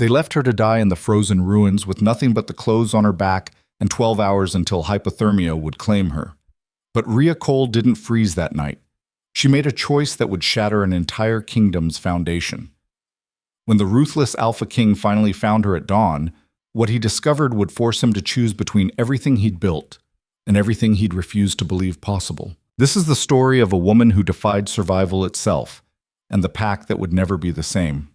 They left her to die in the frozen ruins with nothing but the clothes on her back and 12 hours until hypothermia would claim her. But Rhea Cole didn't freeze that night. She made a choice that would shatter an entire kingdom's foundation. When the ruthless Alpha King finally found her at dawn, what he discovered would force him to choose between everything he'd built and everything he'd refused to believe possible. This is the story of a woman who defied survival itself and the pack that would never be the same.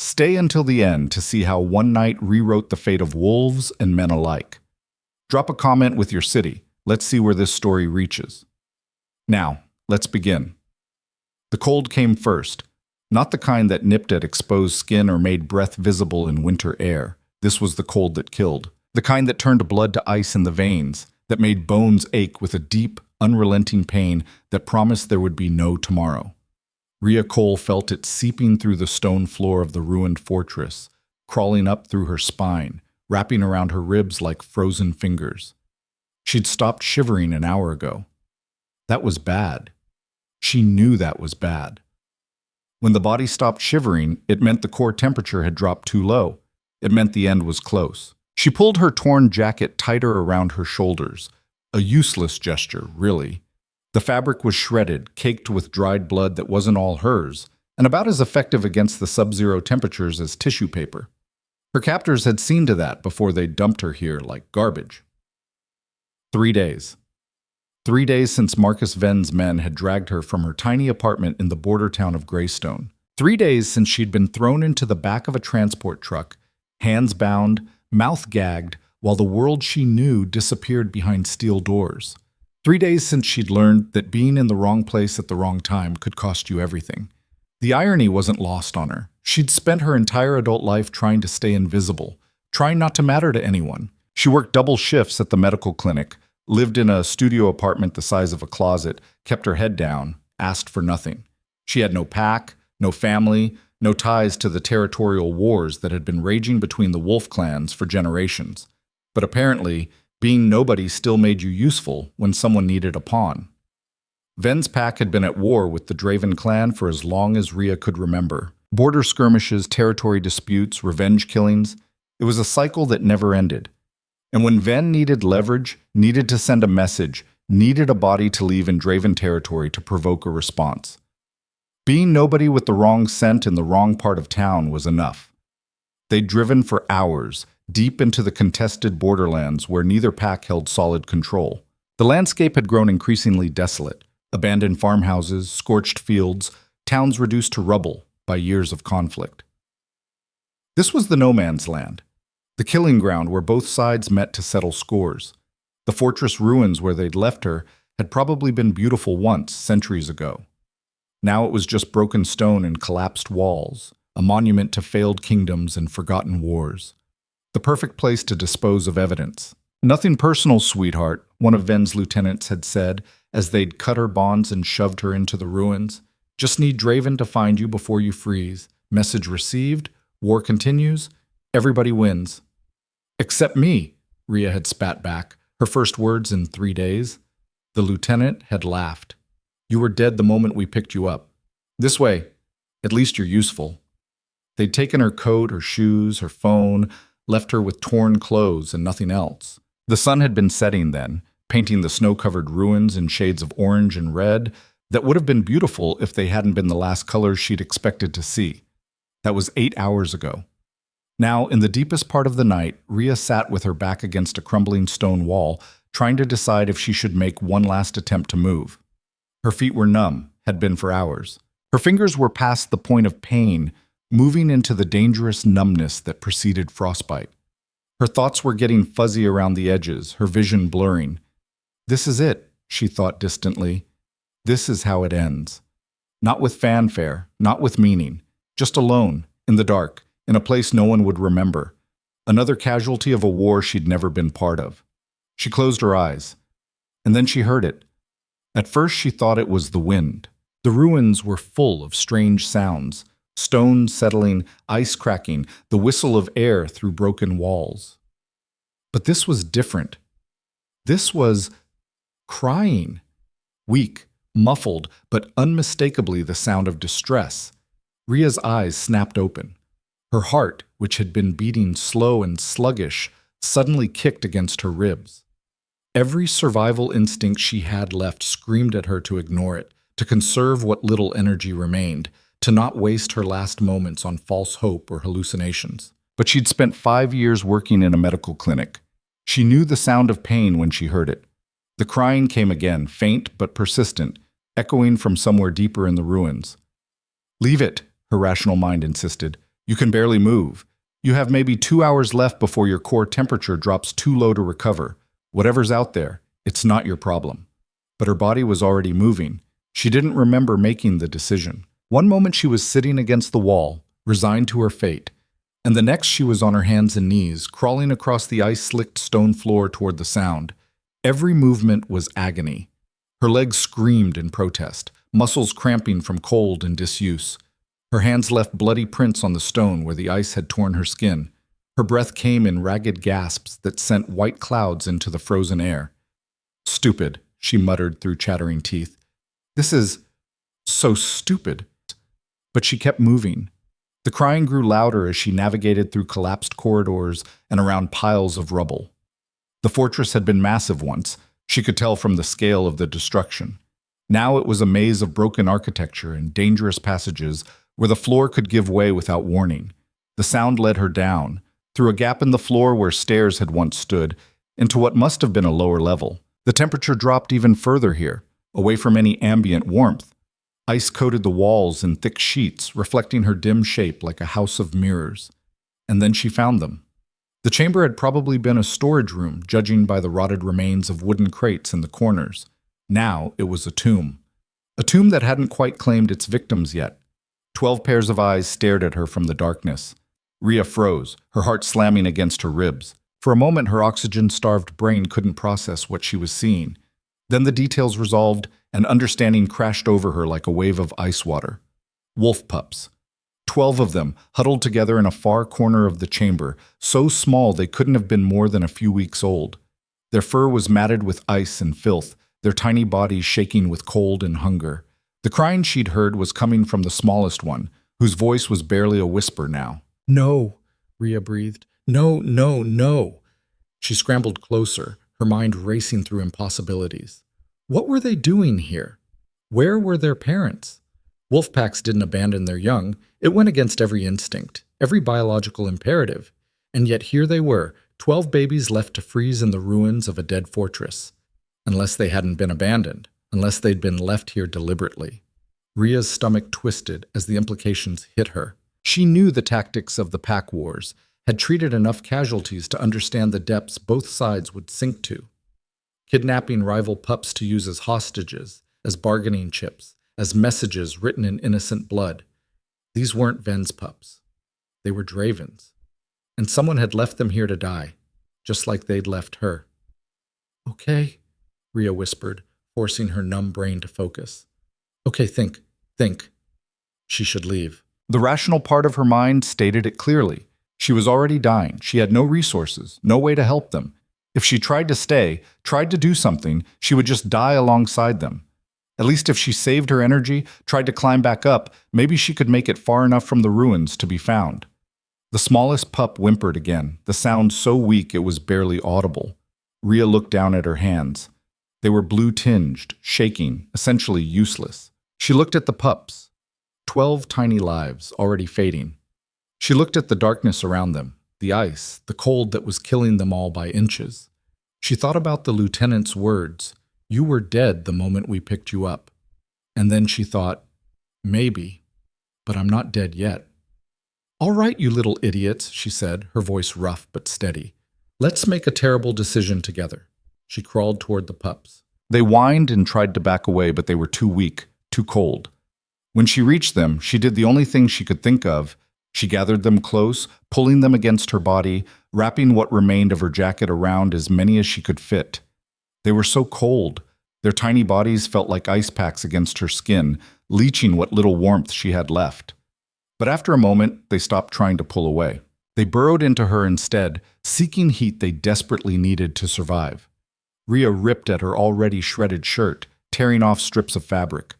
Stay until the end to see how one night rewrote the fate of wolves and men alike. Drop a comment with your city. Let's see where this story reaches. Now, let's begin. The cold came first, not the kind that nipped at exposed skin or made breath visible in winter air. This was the cold that killed, the kind that turned blood to ice in the veins, that made bones ache with a deep, unrelenting pain that promised there would be no tomorrow. Rhea Cole felt it seeping through the stone floor of the ruined fortress, crawling up through her spine, wrapping around her ribs like frozen fingers. She'd stopped shivering an hour ago. That was bad. She knew that was bad. When the body stopped shivering, it meant the core temperature had dropped too low. It meant the end was close. She pulled her torn jacket tighter around her shoulders. A useless gesture, really. The fabric was shredded, caked with dried blood that wasn't all hers, and about as effective against the sub-zero temperatures as tissue paper. Her captors had seen to that before they dumped her here like garbage. 3 days. 3 days since Marcus Venn's men had dragged her from her tiny apartment in the border town of Greystone. 3 days since she'd been thrown into the back of a transport truck, hands bound, mouth gagged, while the world she knew disappeared behind steel doors. 3 days since she'd learned that being in the wrong place at the wrong time could cost you everything. The irony wasn't lost on her. She'd spent her entire adult life trying to stay invisible, trying not to matter to anyone. She worked double shifts at the medical clinic, lived in a studio apartment the size of a closet, kept her head down, asked for nothing. She had no pack, no family, no ties to the territorial wars that had been raging between the wolf clans for generations. But apparently, being nobody still made you useful when someone needed a pawn. Venn's pack had been at war with the Draven clan for as long as Rhea could remember. Border skirmishes, territory disputes, revenge killings. It was a cycle that never ended. And when Venn needed leverage, needed to send a message, needed a body to leave in Draven territory to provoke a response. Being nobody with the wrong scent in the wrong part of town was enough. They'd driven for hours, deep into the contested borderlands where neither pack held solid control. The landscape had grown increasingly desolate. Abandoned farmhouses, scorched fields, towns reduced to rubble by years of conflict. This was the no man's land, the killing ground where both sides met to settle scores. The fortress ruins where they'd left her had probably been beautiful once, centuries ago. Now it was just broken stone and collapsed walls, a monument to failed kingdoms and forgotten wars. The perfect place to dispose of evidence. "Nothing personal, sweetheart," one of Venn's lieutenants had said as they'd cut her bonds and shoved her into the ruins. "Just need Draven to find you before you freeze. Message received. War continues. Everybody wins." "Except me," Rhea had spat back, her first words in 3 days. The lieutenant had laughed. "You were dead the moment we picked you up. This way. At least you're useful." They'd taken her coat, her shoes, her phone, left her with torn clothes and nothing else. The sun had been setting then, painting the snow-covered ruins in shades of orange and red that would have been beautiful if they hadn't been the last colors she'd expected to see. That was 8 hours ago. Now, in the deepest part of the night, Rhea sat with her back against a crumbling stone wall, trying to decide if she should make one last attempt to move. Her feet were numb, had been for hours. Her fingers were past the point of pain, moving into the dangerous numbness that preceded frostbite. Her thoughts were getting fuzzy around the edges, her vision blurring. This is it, she thought distantly. This is how it ends. Not with fanfare, not with meaning, just alone, in the dark, in a place no one would remember. Another casualty of a war she'd never been part of. She closed her eyes, and then she heard it. At first she thought it was the wind. The ruins were full of strange sounds. Stones settling, ice cracking, the whistle of air through broken walls. But this was different. This was crying. Weak, muffled, but unmistakably the sound of distress. Rhea's eyes snapped open. Her heart, which had been beating slow and sluggish, suddenly kicked against her ribs. Every survival instinct she had left screamed at her to ignore it, to conserve what little energy remained, to not waste her last moments on false hope or hallucinations. But she'd spent 5 years working in a medical clinic. She knew the sound of pain when she heard it. The crying came again, faint but persistent, echoing from somewhere deeper in the ruins. "Leave it," her rational mind insisted. "You can barely move. You have maybe 2 hours left before your core temperature drops too low to recover. Whatever's out there, it's not your problem." But her body was already moving. She didn't remember making the decision. One moment she was sitting against the wall, resigned to her fate, and the next she was on her hands and knees, crawling across the ice-slicked stone floor toward the sound. Every movement was agony. Her legs screamed in protest, muscles cramping from cold and disuse. Her hands left bloody prints on the stone where the ice had torn her skin. Her breath came in ragged gasps that sent white clouds into the frozen air. "Stupid," she muttered through chattering teeth. "This is so stupid." But she kept moving. The crying grew louder as she navigated through collapsed corridors and around piles of rubble. The fortress had been massive once. She could tell from the scale of the destruction. Now it was a maze of broken architecture and dangerous passages where the floor could give way without warning. The sound led her down, through a gap in the floor where stairs had once stood, into what must have been a lower level. The temperature dropped even further here, away from any ambient warmth. Ice coated the walls in thick sheets, reflecting her dim shape like a house of mirrors. And then she found them. The chamber had probably been a storage room, judging by the rotted remains of wooden crates in the corners. Now it was a tomb that hadn't quite claimed its victims yet. 12 pairs of eyes stared at her from the darkness. Rhea froze, her heart slamming against her ribs. For a moment, her oxygen-starved brain couldn't process what she was seeing. Then the details resolved, and understanding crashed over her like a wave of ice water. Wolf pups. 12 of them, huddled together in a far corner of the chamber, so small they couldn't have been more than a few weeks old. Their fur was matted with ice and filth, their tiny bodies shaking with cold and hunger. The crying she'd heard was coming from the smallest one, whose voice was barely a whisper now. "No," Rhea breathed. "No, no, no." She scrambled closer, her mind racing through impossibilities. What were they doing here? Where were their parents? Wolf packs didn't abandon their young. It went against every instinct, every biological imperative. And yet here they were, 12 babies left to freeze in the ruins of a dead fortress. Unless they hadn't been abandoned, unless they'd been left here deliberately. Rhea's stomach twisted as the implications hit her. She knew the tactics of the pack wars, had treated enough casualties to understand the depths both sides would sink to. Kidnapping rival pups to use as hostages, as bargaining chips, as messages written in innocent blood. These weren't Ven's pups. They were Draven's. And someone had left them here to die, just like they'd left her. "Okay," Rhea whispered, forcing her numb brain to focus. "Okay, think. She should leave." The rational part of her mind stated it clearly. She was already dying. She had no resources, no way to help them. If she tried to stay, tried to do something, she would just die alongside them. At least if she saved her energy, tried to climb back up, maybe she could make it far enough from the ruins to be found. The smallest pup whimpered again, the sound so weak it was barely audible. Rhea looked down at her hands. They were blue-tinged, shaking, essentially useless. She looked at the pups. 12 tiny lives, already fading. She looked at the darkness around them, the ice, the cold that was killing them all by inches. She thought about the lieutenant's words, "You were dead the moment we picked you up." And then she thought, maybe, but I'm not dead yet. "All right, you little idiots," she said, her voice rough but steady. "Let's make a terrible decision together." She crawled toward the pups. They whined and tried to back away, but they were too weak, too cold. When she reached them, she did the only thing she could think of. She gathered them close, pulling them against her body, wrapping what remained of her jacket around as many as she could fit. They were so cold. Their tiny bodies felt like ice packs against her skin, leaching what little warmth she had left. But after a moment, they stopped trying to pull away. They burrowed into her instead, seeking heat they desperately needed to survive. Rhea ripped at her already shredded shirt, tearing off strips of fabric.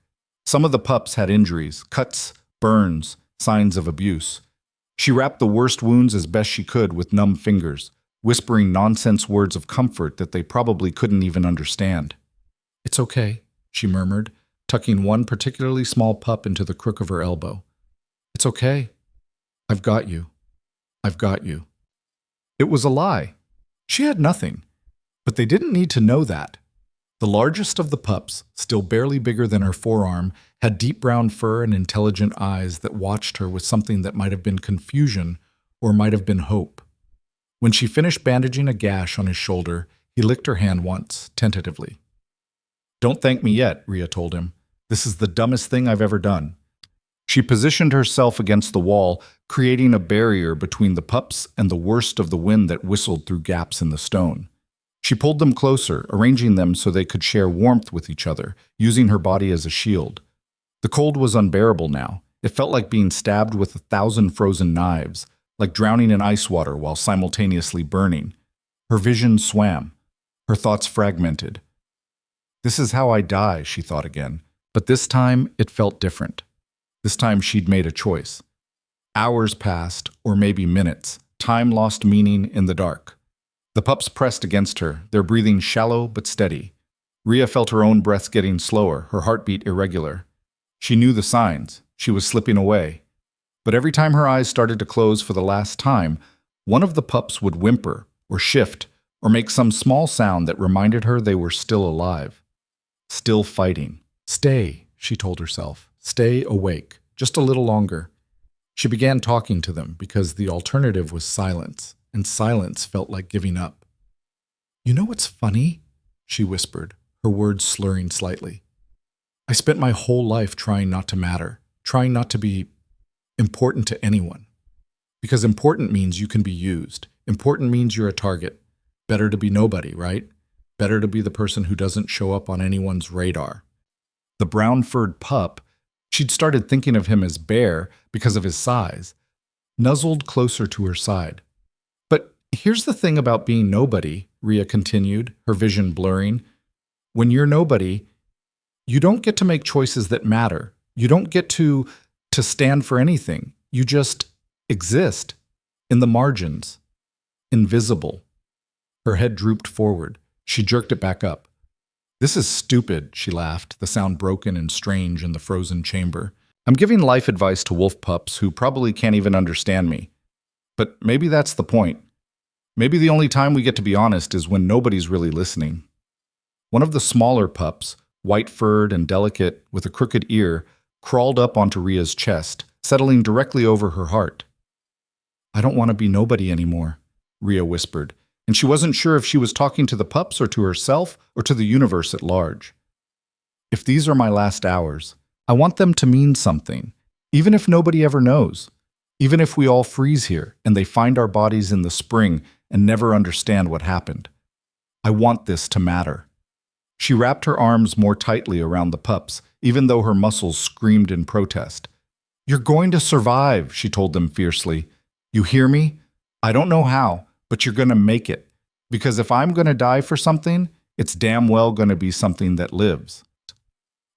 Some of the pups had injuries, cuts, burns, signs of abuse. She wrapped the worst wounds as best she could with numb fingers, whispering nonsense words of comfort that they probably couldn't even understand. "It's okay," she murmured, tucking one particularly small pup into the crook of her elbow. "It's okay. I've got you. I've got you." It was a lie. She had nothing. But they didn't need to know that. The largest of the pups, still barely bigger than her forearm, had deep brown fur and intelligent eyes that watched her with something that might have been confusion or might have been hope. When she finished bandaging a gash on his shoulder, he licked her hand once, tentatively. "Don't thank me yet," Rhea told him. "This is the dumbest thing I've ever done." She positioned herself against the wall, creating a barrier between the pups and the worst of the wind that whistled through gaps in the stone. She pulled them closer, arranging them so they could share warmth with each other, using her body as a shield. The cold was unbearable now. It felt like being stabbed with 1,000 frozen knives, like drowning in ice water while simultaneously burning. Her vision swam. Her thoughts fragmented. "This is how I die," she thought again. But this time, it felt different. This time she'd made a choice. Hours passed, or maybe minutes. Time lost meaning in the dark. The pups pressed against her, their breathing shallow but steady. Rhea felt her own breath getting slower, her heartbeat irregular. She knew the signs. She was slipping away. But every time her eyes started to close for the last time, one of the pups would whimper, or shift, or make some small sound that reminded her they were still alive. Still fighting. "Stay," she told herself. "Stay awake. Just a little longer." She began talking to them because the alternative was silence, and silence felt like giving up. "You know what's funny?" she whispered, her words slurring slightly. "I spent my whole life trying not to matter, trying not to be important to anyone. Because important means you can be used. Important means you're a target. Better to be nobody, right? Better to be the person who doesn't show up on anyone's radar." The brown-furred pup, she'd started thinking of him as Bear because of his size, nuzzled closer to her side. "But here's the thing about being nobody," Rhea continued, her vision blurring. "When you're nobody, you don't get to make choices that matter. You don't get to stand for anything. You just exist in the margins, invisible." Her head drooped forward. She jerked it back up. "This is stupid," she laughed, the sound broken and strange in the frozen chamber. "I'm giving life advice to wolf pups who probably can't even understand me. But maybe that's the point. Maybe the only time we get to be honest is when nobody's really listening." One of the smaller pups, white-furred and delicate with a crooked ear, crawled up onto Rhea's chest, settling directly over her heart. "I don't want to be nobody anymore," Rhea whispered, and she wasn't sure if she was talking to the pups or to herself or to the universe at large. "If these are my last hours, I want them to mean something, even if nobody ever knows, even if we all freeze here and they find our bodies in the spring and never understand what happened. I want this to matter." She wrapped her arms more tightly around the pups, even though her muscles screamed in protest. "You're going to survive," she told them fiercely. "You hear me? I don't know how, but you're going to make it. Because if I'm going to die for something, it's damn well going to be something that lives."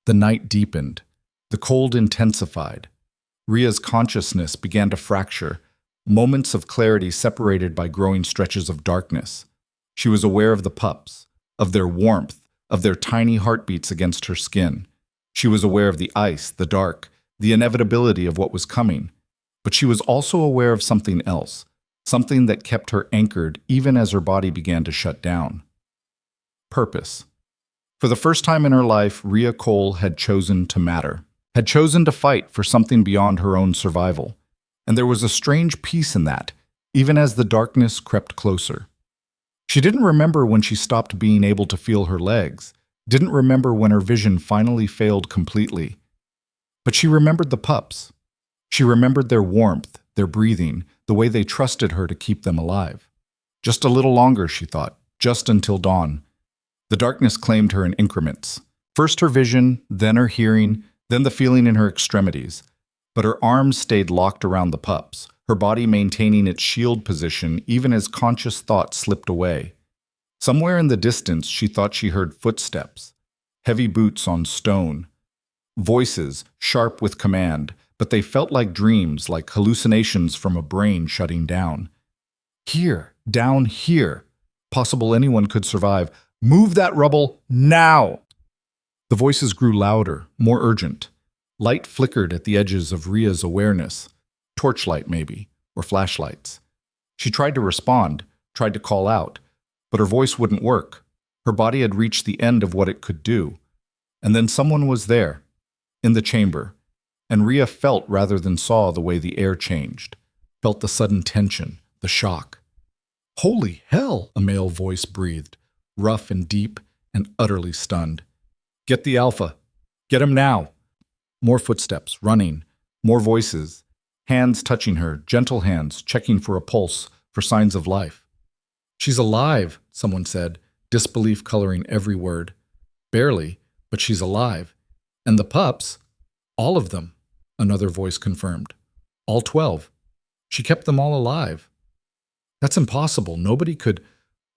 The night deepened. The cold intensified. Rhea's consciousness began to fracture, moments of clarity separated by growing stretches of darkness. She was aware of the pups, of their warmth, of their tiny heartbeats against her skin. She was aware of the ice, the dark, the inevitability of what was coming. But she was also aware of something else, something that kept her anchored even as her body began to shut down. Purpose. For the first time in her life, Rhea Cole had chosen to matter, had chosen to fight for something beyond her own survival. And there was a strange peace in that, even as the darkness crept closer. She didn't remember when she stopped being able to feel her legs, didn't remember when her vision finally failed completely. But she remembered the pups. She remembered their warmth, their breathing, the way they trusted her to keep them alive. Just a little longer, she thought, just until dawn. The darkness claimed her in increments. First her vision, then her hearing, then the feeling in her extremities. But her arms stayed locked around the pups, her body maintaining its shield position even as conscious thought slipped away. Somewhere in the distance, she thought she heard footsteps, heavy boots on stone, voices sharp with command, but they felt like dreams, like hallucinations from a brain shutting down. Here, down here. Possible anyone could survive. Move that rubble now! The voices grew louder, more urgent. Light flickered at the edges of Ria's awareness. Torchlight, maybe, or flashlights. She tried to respond, tried to call out, but her voice wouldn't work. Her body had reached the end of what it could do. And then someone was there, in the chamber, and Ria felt rather than saw the way the air changed, felt the sudden tension, the shock. "Holy hell," a male voice breathed, rough and deep and utterly stunned. "Get the Alpha. Get him now." More footsteps, running, more voices, hands touching her, gentle hands, checking for a pulse, for signs of life. "She's alive," someone said, disbelief coloring every word. "Barely, but she's alive. And the pups, all of them," another voice confirmed. "All 12. She kept them all alive." "That's impossible. Nobody could—"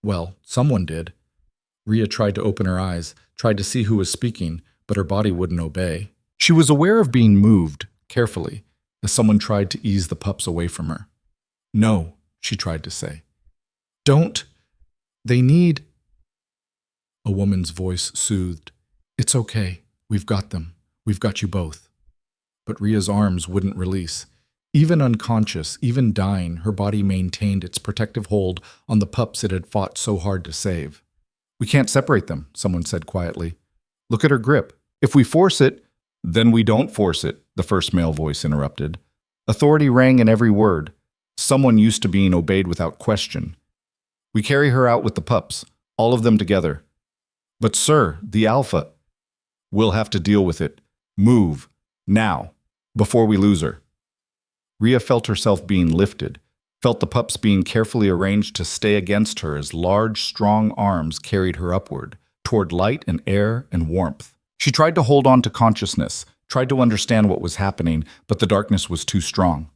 "Well, someone did." Ria tried to open her eyes, tried to see who was speaking, but her body wouldn't obey. She was aware of being moved, carefully, as someone tried to ease the pups away from her. "No," she tried to say. "Don't. They need—" A woman's voice soothed. "It's okay. We've got them. We've got you both." But Ria's arms wouldn't release. Even unconscious, even dying, her body maintained its protective hold on the pups it had fought so hard to save. "We can't separate them," someone said quietly. "Look at her grip. If we force it—" "Then we don't force it," the first male voice interrupted. Authority rang in every word. Someone used to being obeyed without question. "We carry her out with the pups, all of them together." "But sir, the Alpha—" "We'll have to deal with it. Move. Now. Before we lose her." Ria felt herself being lifted, felt the pups being carefully arranged to stay against her as large, strong arms carried her upward, toward light and air and warmth. She tried to hold on to consciousness, tried to understand what was happening, but the darkness was too strong.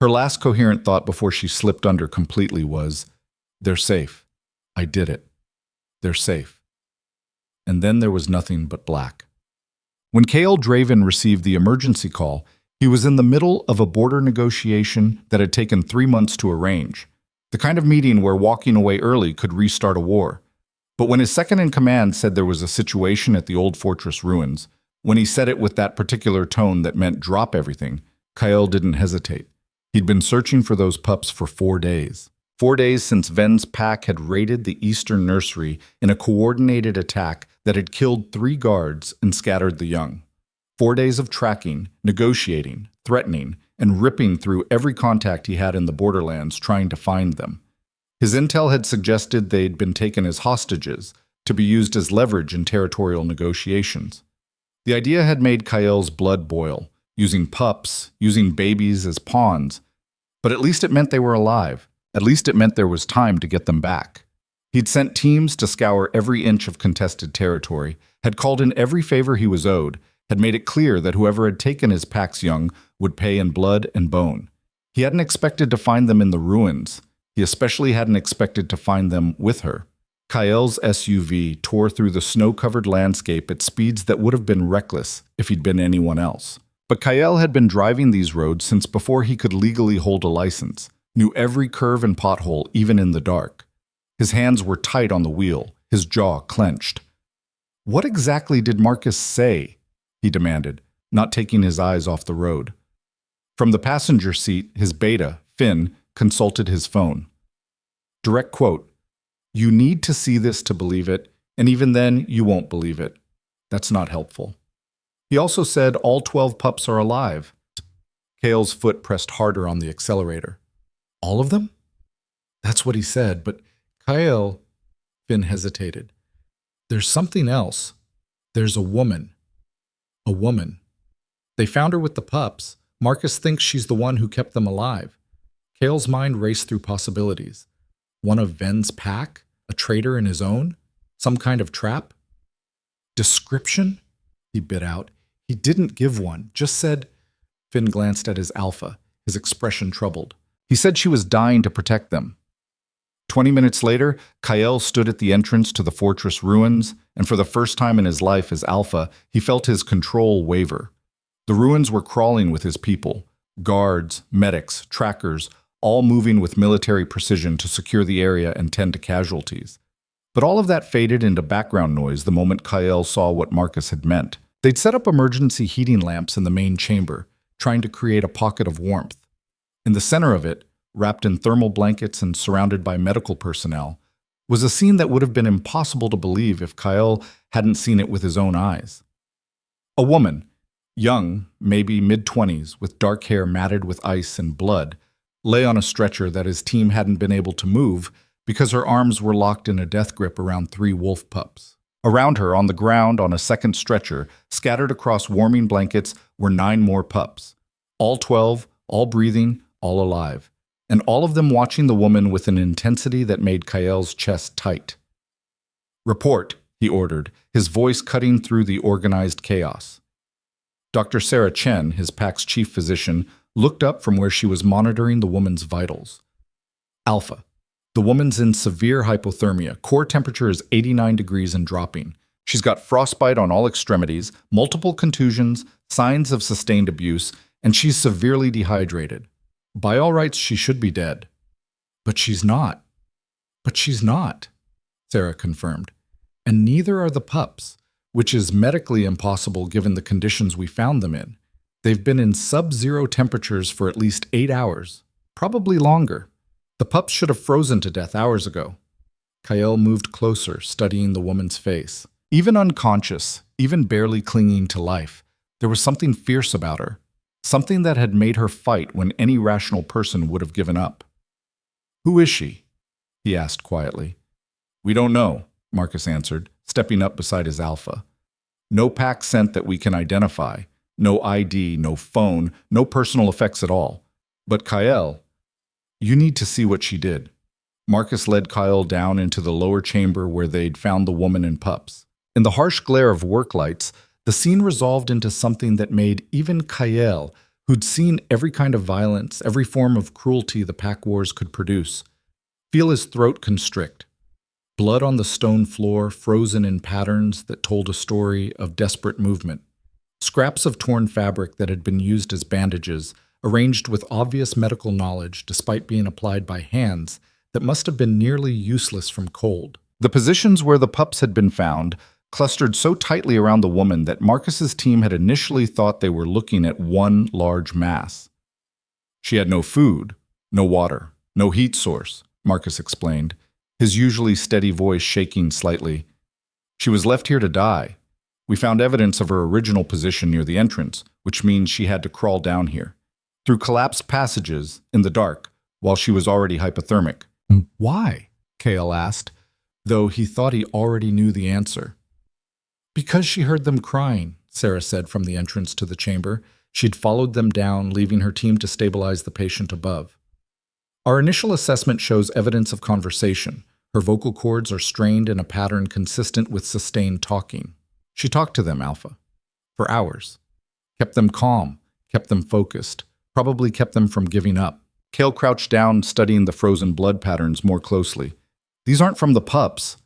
Her last coherent thought before she slipped under completely was, "They're safe. I did it. They're safe." And then there was nothing but black. When K.L. Draven received the emergency call, he was in the middle of a border negotiation that had taken 3 months to arrange, the kind of meeting where walking away early could restart a war. But when his second-in-command said there was a situation at the old fortress ruins, when he said it with that particular tone that meant drop everything, Kyle didn't hesitate. He'd been searching for those pups for 4 days. 4 days since Ven's pack had raided the eastern nursery in a coordinated attack that had killed 3 guards and scattered the young. 4 days of tracking, negotiating, threatening, and ripping through every contact he had in the borderlands trying to find them. His intel had suggested they'd been taken as hostages, to be used as leverage in territorial negotiations. The idea had made Kyl's blood boil, using pups, using babies as pawns. But at least it meant they were alive. At least it meant there was time to get them back. He'd sent teams to scour every inch of contested territory, had called in every favor he was owed, had made it clear that whoever had taken his pack's young would pay in blood and bone. He hadn't expected to find them in the ruins. He especially hadn't expected to find them with her. Kyl's SUV tore through the snow-covered landscape at speeds that would have been reckless if he'd been anyone else. But Kyle had been driving these roads since before he could legally hold a license, knew every curve and pothole, even in the dark. His hands were tight on the wheel, his jaw clenched. "What exactly did Marcus say?" he demanded, not taking his eyes off the road. From the passenger seat, his beta, Finn, consulted his phone. Direct quote, "You need to see this to believe it, and even then you won't believe it. That's not helpful." He also said all 12 pups are alive. Kale's foot pressed harder on the accelerator. "All of them?" "That's what he said, but Kyle—" Finn hesitated. "There's something else. There's a woman. A woman. They found her with the pups. Marcus thinks she's the one who kept them alive." Kale's mind raced through possibilities. One of Ven's pack? A traitor in his own? Some kind of trap? "Description?" he bit out. "He didn't give one, just said—" Finn glanced at his Alpha, his expression troubled. "He said she was dying to protect them." 20 minutes later, Kyle stood at the entrance to the fortress ruins, and for the first time in his life as Alpha, he felt his control waver. The ruins were crawling with his people, guards, medics, trackers, all moving with military precision to secure the area and tend to casualties. But all of that faded into background noise the moment Kael saw what Marcus had meant. They'd set up emergency heating lamps in the main chamber, trying to create a pocket of warmth. In the center of it, wrapped in thermal blankets and surrounded by medical personnel, was a scene that would have been impossible to believe if Kael hadn't seen it with his own eyes. A woman, young, maybe mid-20s, with dark hair matted with ice and blood, lay on a stretcher that his team hadn't been able to move because her arms were locked in a death grip around 3 wolf pups. Around her, on the ground on a second stretcher, scattered across warming blankets, were 9 more pups. All 12, all breathing, all alive, and all of them watching the woman with an intensity that made Kael's chest tight. "Report," he ordered, his voice cutting through the organized chaos. Dr. Sarah Chen, his pack's chief physician, looked up from where she was monitoring the woman's vitals. "Alpha. The woman's in severe hypothermia. Core temperature is 89 degrees and dropping. She's got frostbite on all extremities, multiple contusions, signs of sustained abuse, and she's severely dehydrated. By all rights, she should be dead." "But she's not." "But she's not," Sarah confirmed. "And neither are the pups, which is medically impossible given the conditions we found them in. They've been in sub-zero temperatures for at least 8 hours, probably longer. The pups should have frozen to death hours ago." Kael moved closer, studying the woman's face. Even unconscious, even barely clinging to life, there was something fierce about her, something that had made her fight when any rational person would have given up. "Who is she?" he asked quietly. "We don't know," Marcus answered, stepping up beside his alpha. "No pack scent that we can identify, no ID, no phone, no personal effects at all. But Kael, you need to see what she did." Marcus led Kael down into the lower chamber where they'd found the woman and pups. In the harsh glare of work lights, the scene resolved into something that made even Kael, who'd seen every kind of violence, every form of cruelty the pack wars could produce, feel his throat constrict. Blood on the stone floor, frozen in patterns that told a story of desperate movement. Scraps of torn fabric that had been used as bandages, arranged with obvious medical knowledge despite being applied by hands that must have been nearly useless from cold. The positions where the pups had been found clustered so tightly around the woman that Marcus's team had initially thought they were looking at one large mass. "She had no food, no water, no heat source," Marcus explained, his usually steady voice shaking slightly. "She was left here to die. We found evidence of her original position near the entrance, which means she had to crawl down here, through collapsed passages, in the dark, while she was already hypothermic." "Why?" Kael asked, though he thought he already knew the answer. "Because she heard them crying," Sarah said from the entrance to the chamber. She'd followed them down, leaving her team to stabilize the patient above. "Our initial assessment shows evidence of conversation. Her vocal cords are strained in a pattern consistent with sustained talking. She talked to them, Alpha, for hours. Kept them calm, kept them focused, probably kept them from giving up." Kael crouched down, studying the frozen blood patterns more closely. "These aren't from the pups."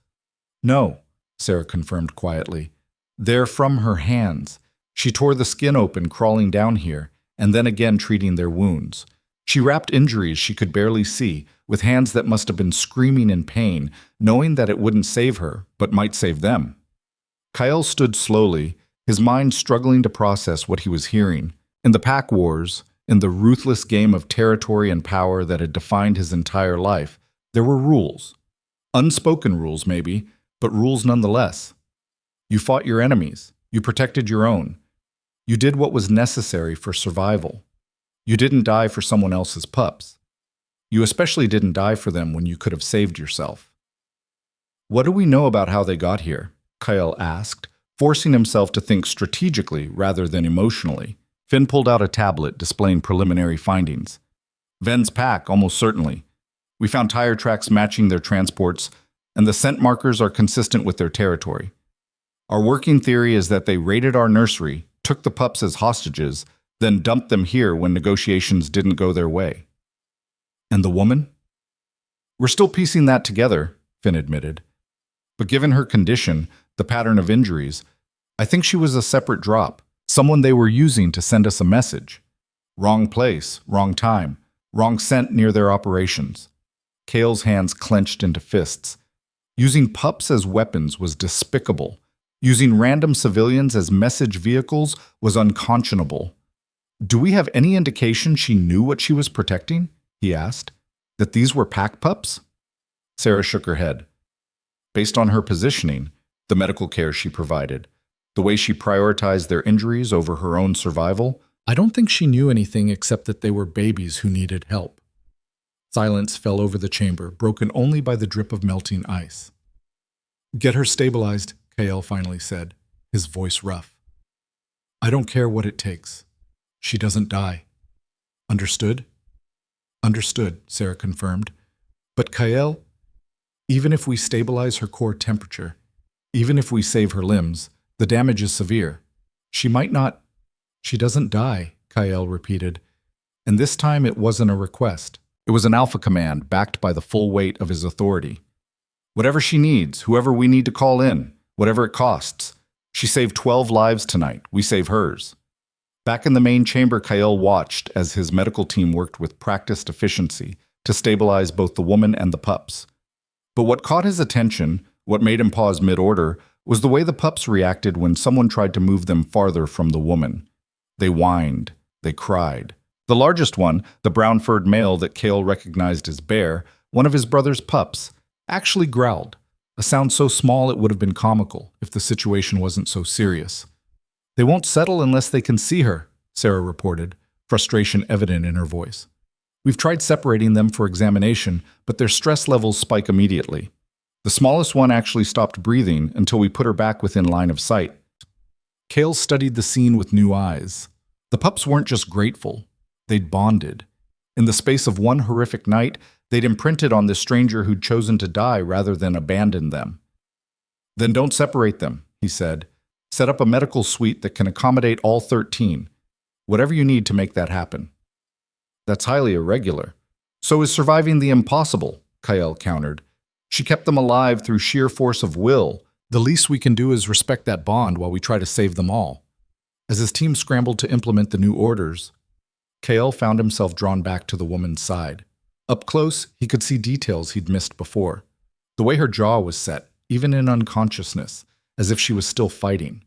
"No," Sarah confirmed quietly. "They're from her hands. She tore the skin open crawling down here, and then again treating their wounds. She wrapped injuries she could barely see, with hands that must have been screaming in pain, knowing that it wouldn't save her, but might save them." Kael stood slowly, his mind struggling to process what he was hearing. In the pack wars, in the ruthless game of territory and power that had defined his entire life, there were rules. Unspoken rules, maybe, but rules nonetheless. You fought your enemies. You protected your own. You did what was necessary for survival. You didn't die for someone else's pups. You especially didn't die for them when you could have saved yourself. "What do we know about how they got here?" Kael asked, forcing himself to think strategically rather than emotionally. Finn pulled out a tablet displaying preliminary findings. "Ven's pack, almost certainly. We found tire tracks matching their transports, and the scent markers are consistent with their territory. Our working theory is that they raided our nursery, took the pups as hostages, then dumped them here when negotiations didn't go their way." "And the woman?" "We're still piecing that together," Finn admitted. "But given her condition, the pattern of injuries, I think she was a separate drop. Someone they were using to send us a message. Wrong place, wrong time, wrong scent near their operations. Kale's hands clenched into fists. Using pups as weapons was despicable. Using random civilians as message vehicles was unconscionable. Do we have any indication she knew what she was protecting? He asked. That these were pack pups? Sarah shook her head. Based on her positioning, the medical care she provided, the way she prioritized their injuries over her own survival, I don't think she knew anything except that they were babies who needed help. Silence fell over the chamber, broken only by the drip of melting ice. Get her stabilized, Kael finally said, his voice rough. I don't care what it takes. She doesn't die. Understood? Understood, Sarah confirmed. But Kael, even if we stabilize her core temperature, even if we save her limbs, the damage is severe. She might not... She doesn't die, Kael repeated. And this time it wasn't a request. It was an alpha command backed by the full weight of his authority. Whatever she needs, whoever we need to call in, whatever it costs. She saved 12 lives tonight. We save hers. Back in the main chamber, Kael watched as his medical team worked with practiced efficiency to stabilize both the woman and the pups. But what caught his attention, what made him pause mid-order, was the way the pups reacted when someone tried to move them farther from the woman. They whined. They cried. The largest one, the brown-furred male that Kael recognized as Bear, one of his brother's pups, actually growled, a sound so small it would have been comical if the situation wasn't so serious. They won't settle unless they can see her, Sarah reported, frustration evident in her voice. We've tried separating them for examination, but their stress levels spike immediately. The smallest one actually stopped breathing until we put her back within line of sight. Kael studied the scene with new eyes. The pups weren't just grateful. They'd bonded. In the space of one horrific night, they'd imprinted on this stranger who'd chosen to die rather than abandon them. Then don't separate them, he said. Set up a medical suite that can accommodate all 13. Whatever you need to make that happen. That's highly irregular. So is surviving the impossible, Kael countered. She kept them alive through sheer force of will. The least we can do is respect that bond while we try to save them all. As his team scrambled to implement the new orders, Kael found himself drawn back to the woman's side. Up close, he could see details he'd missed before. The way her jaw was set, even in unconsciousness, as if she was still fighting.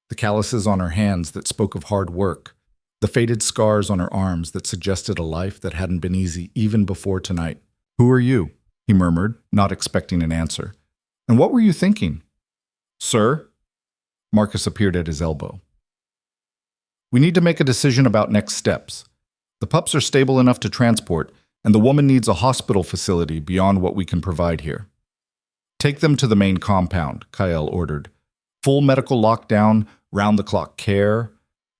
The calluses on her hands that spoke of hard work. The faded scars on her arms that suggested a life that hadn't been easy even before tonight. Who are you? He murmured, not expecting an answer. And what were you thinking? Sir? Marcus appeared at his elbow. We need to make a decision about next steps. The pups are stable enough to transport, and the woman needs a hospital facility beyond what we can provide here. Take them to the main compound, Kael ordered. Full medical lockdown, round-the-clock care.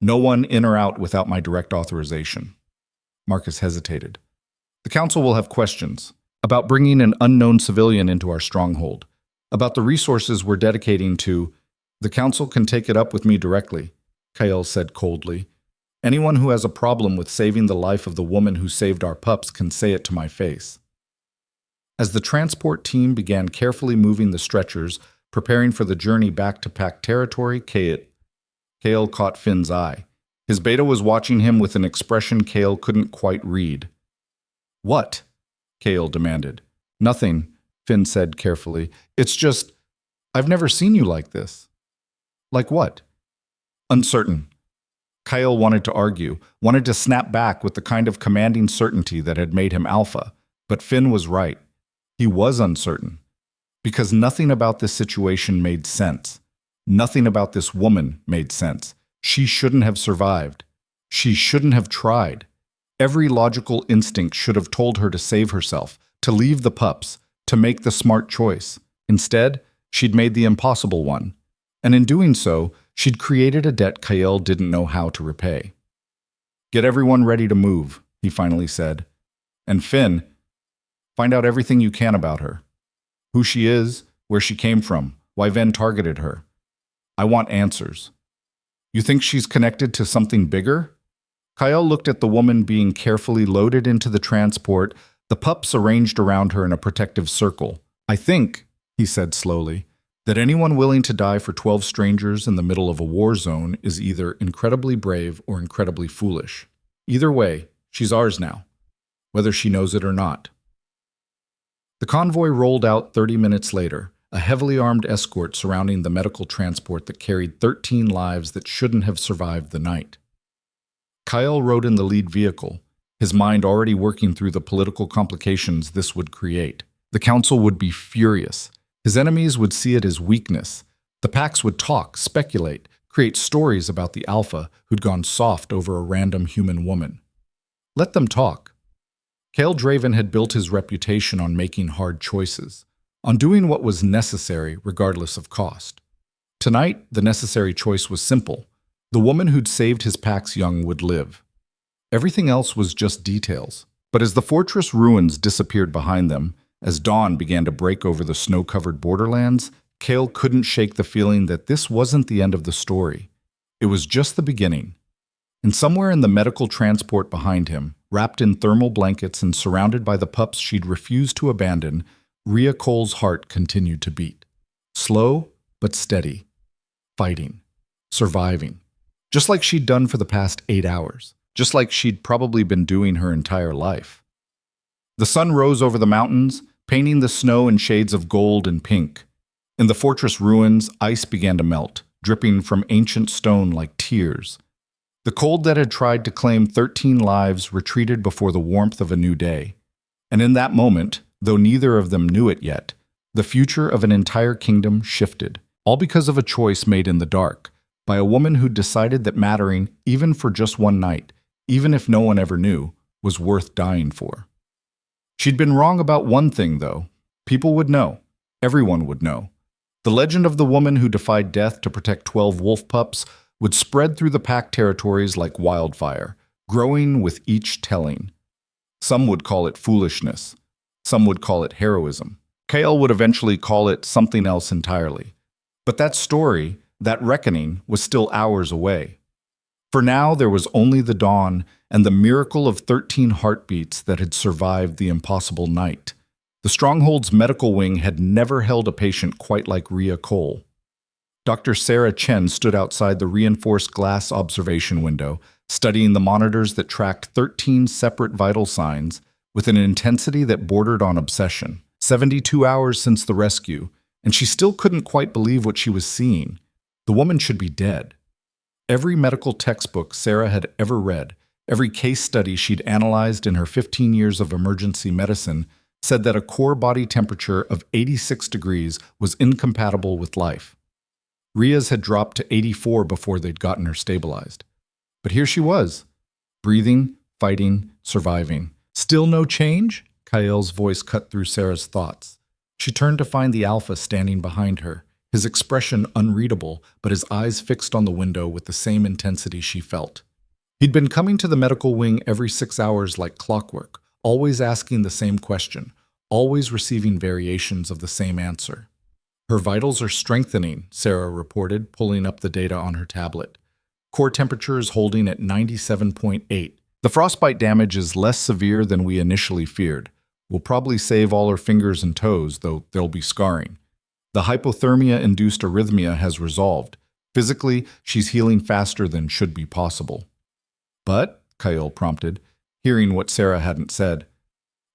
No one in or out without my direct authorization. Marcus hesitated. The council will have questions about bringing an unknown civilian into our stronghold, about the resources we're dedicating to. The council can take it up with me directly, Kael said coldly. Anyone who has a problem with saving the life of the woman who saved our pups can say it to my face. As the transport team began carefully moving the stretchers, preparing for the journey back to pack territory, Kael caught Finn's eye. His beta was watching him with an expression Kael couldn't quite read. What? Kael demanded. Nothing, Finn said carefully. It's just, I've never seen you like this. Like what? Uncertain. Kael wanted to argue, wanted to snap back with the kind of commanding certainty that had made him alpha, but Finn was right. He was uncertain. Because nothing about this situation made sense. Nothing about this woman made sense. She shouldn't have survived. She shouldn't have tried. Every logical instinct should have told her to save herself, to leave the pups, to make the smart choice. Instead, she'd made the impossible one. And in doing so, she'd created a debt Kael didn't know how to repay. Get everyone ready to move, he finally said. And Finn, find out everything you can about her. Who she is, where she came from, why Ven targeted her. I want answers. You think she's connected to something bigger? Kael looked at the woman being carefully loaded into the transport, the pups arranged around her in a protective circle. I think, he said slowly, That anyone willing to die for 12 strangers in the middle of a war zone is either incredibly brave or incredibly foolish. Either way, she's ours now, whether she knows it or not. The convoy rolled out 30 minutes later, a heavily armed escort surrounding the medical transport that carried 13 lives that shouldn't have survived the night. Kyle rode in the lead vehicle, his mind already working through the political complications this would create. The council would be furious. His enemies would see it as weakness. The packs would talk, speculate, create stories about the alpha who'd gone soft over a random human woman. Let them talk. Cale Draven had built his reputation on making hard choices, on doing what was necessary regardless of cost. Tonight, the necessary choice was simple. The woman who'd saved his pack's young would live. Everything else was just details. But as the fortress ruins disappeared behind them, as dawn began to break over the snow-covered borderlands, Cale couldn't shake the feeling that this wasn't the end of the story. It was just the beginning. And somewhere in the medical transport behind him, wrapped in thermal blankets and surrounded by the pups she'd refused to abandon, Rhea Cole's heart continued to beat. Slow, but steady. Fighting. Surviving. Just like she'd done for the past 8 hours. Just like she'd probably been doing her entire life. The sun rose over the mountains, painting the snow in shades of gold and pink. In the fortress ruins, ice began to melt, dripping from ancient stone like tears. The cold that had tried to claim 13 lives retreated before the warmth of a new day. And in that moment, though neither of them knew it yet, the future of an entire kingdom shifted, all because of a choice made in the dark, by a woman who decided that mattering, even for just one night, even if no one ever knew, was worth dying for. She'd been wrong about one thing, though. People would know. Everyone would know. The legend of the woman who defied death to protect 12 wolf pups would spread through the pack territories like wildfire, growing with each telling. Some would call it foolishness. Some would call it heroism. Cale would eventually call it something else entirely. But that story, that reckoning, was still hours away. For now, there was only the dawn and the miracle of 13 heartbeats that had survived the impossible night. The Stronghold's medical wing had never held a patient quite like Rhea Cole. Dr. Sarah Chen stood outside the reinforced glass observation window, studying the monitors that tracked 13 separate vital signs with an intensity that bordered on obsession. 72 hours since the rescue, and she still couldn't quite believe what she was seeing. The woman should be dead. Every medical textbook Sarah had ever read, every case study she'd analyzed in her 15 years of emergency medicine, said that a core body temperature of 86 degrees was incompatible with life. Rhea's had dropped to 84 before they'd gotten her stabilized. But here she was, breathing, fighting, surviving. Still no change? Kael's voice cut through Sarah's thoughts. She turned to find the alpha standing behind her, his expression unreadable, but his eyes fixed on the window with the same intensity she felt. He'd been coming to the medical wing every 6 hours like clockwork, always asking the same question, always receiving variations of the same answer. Her vitals are strengthening, Sarah reported, pulling up the data on her tablet. Core temperature is holding at 97.8. The frostbite damage is less severe than we initially feared. We'll probably save all her fingers and toes, though there'll be scarring. The hypothermia-induced arrhythmia has resolved. Physically, she's healing faster than should be possible. But, Kyle prompted, hearing what Sarah hadn't said.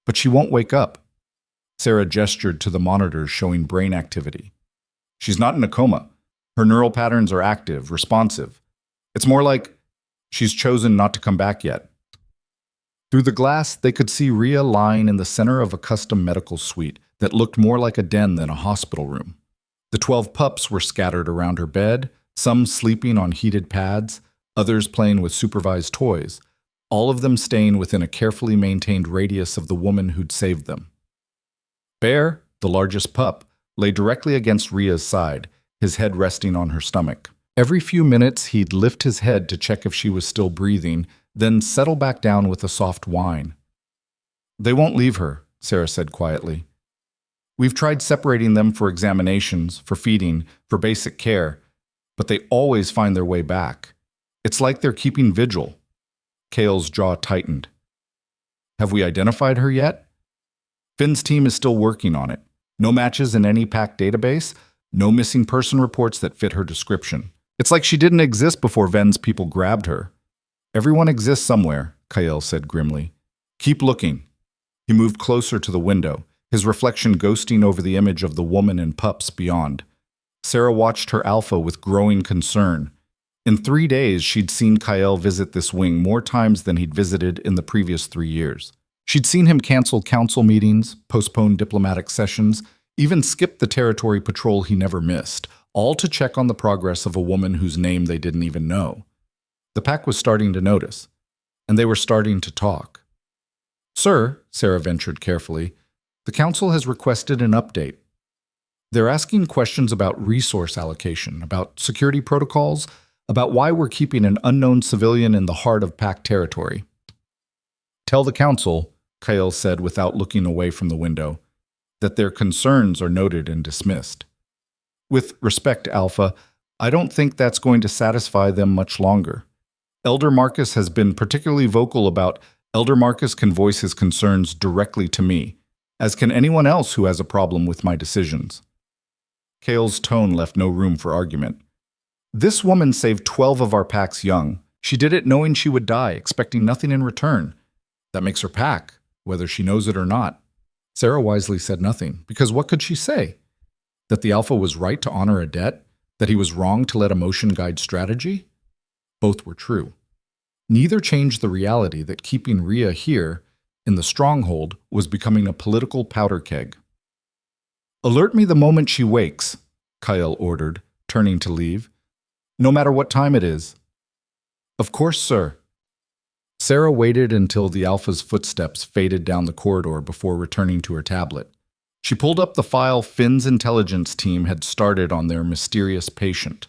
But she won't wake up. Sarah gestured to the monitors showing brain activity. She's not in a coma. Her neural patterns are active, responsive. It's more like she's chosen not to come back yet. Through the glass, they could see Rhea lying in the center of a custom medical suite that looked more like a den than a hospital room. The 12 pups were scattered around her bed, some sleeping on heated pads, others playing with supervised toys, all of them staying within a carefully maintained radius of the woman who'd saved them. Bear, the largest pup, lay directly against Rhea's side, his head resting on her stomach. Every few minutes, he'd lift his head to check if she was still breathing, then settle back down with a soft whine. They won't leave her, Sarah said quietly. We've tried separating them for examinations, for feeding, for basic care, but they always find their way back. It's like they're keeping vigil. Cale's jaw tightened. Have we identified her yet? Finn's team is still working on it. No matches in any pack database, No missing person reports that fit her description. It's like she didn't exist before Ven's people grabbed her. Everyone exists somewhere, Kyle said grimly. Keep looking. He moved closer to the window, his reflection ghosting over the image of the woman and pups beyond. Sarah watched her alpha with growing concern. In 3 days, she'd seen Kyle visit this wing more times than he'd visited in the previous 3 years. She'd seen him cancel council meetings, postpone diplomatic sessions, even skip the territory patrol he never missed, all to check on the progress of a woman whose name they didn't even know. The pack was starting to notice, and they were starting to talk. "Sir," Sarah ventured carefully, "the council has requested an update. They're asking questions about resource allocation, about security protocols, about why we're keeping an unknown civilian in the heart of pack territory." "Tell the council," Kyle said without looking away from the window, "that their concerns are noted and dismissed. With respect, Alpha, I don't think that's going to satisfy them much longer. Elder Marcus has been particularly vocal about Elder Marcus can voice his concerns directly to me, as can anyone else who has a problem with my decisions." Kale's tone left no room for argument. "This woman saved 12 of our pack's young. She did it knowing she would die, expecting nothing in return. That makes her pack, whether she knows it or not." Sarah wisely said nothing, because what could she say? That the Alpha was right to honor a debt? That he was wrong to let emotion guide strategy? Both were true. Neither changed the reality that keeping Rhea here, in the stronghold, was becoming a political powder keg. "Alert me the moment she wakes," Kyle ordered, turning to leave. "No matter what time it is." "Of course, sir." Sarah waited until the Alpha's footsteps faded down the corridor before returning to her tablet. She pulled up the file Finn's intelligence team had started on their mysterious patient.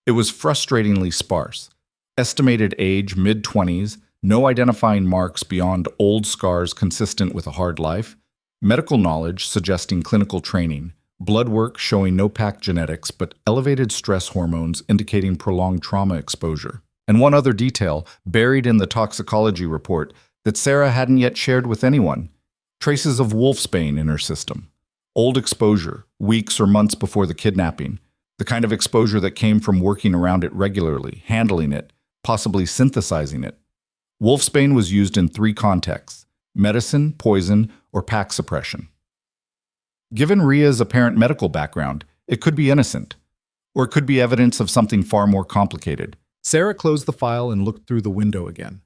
It was frustratingly sparse. Estimated age mid-20s, no identifying marks beyond old scars consistent with a hard life, medical knowledge suggesting clinical training, blood work showing no pack genetics but elevated stress hormones indicating prolonged trauma exposure. And one other detail, buried in the toxicology report, that Sarah hadn't yet shared with anyone: traces of wolfsbane in her system. Old exposure, weeks or months before the kidnapping, the kind of exposure that came from working around it regularly, handling it, possibly synthesizing it. Wolfsbane was used in 3 contexts: medicine, poison, or pack suppression. Given Rhea's apparent medical background, it could be innocent, or it could be evidence of something far more complicated. Sarah closed the file and looked through the window again.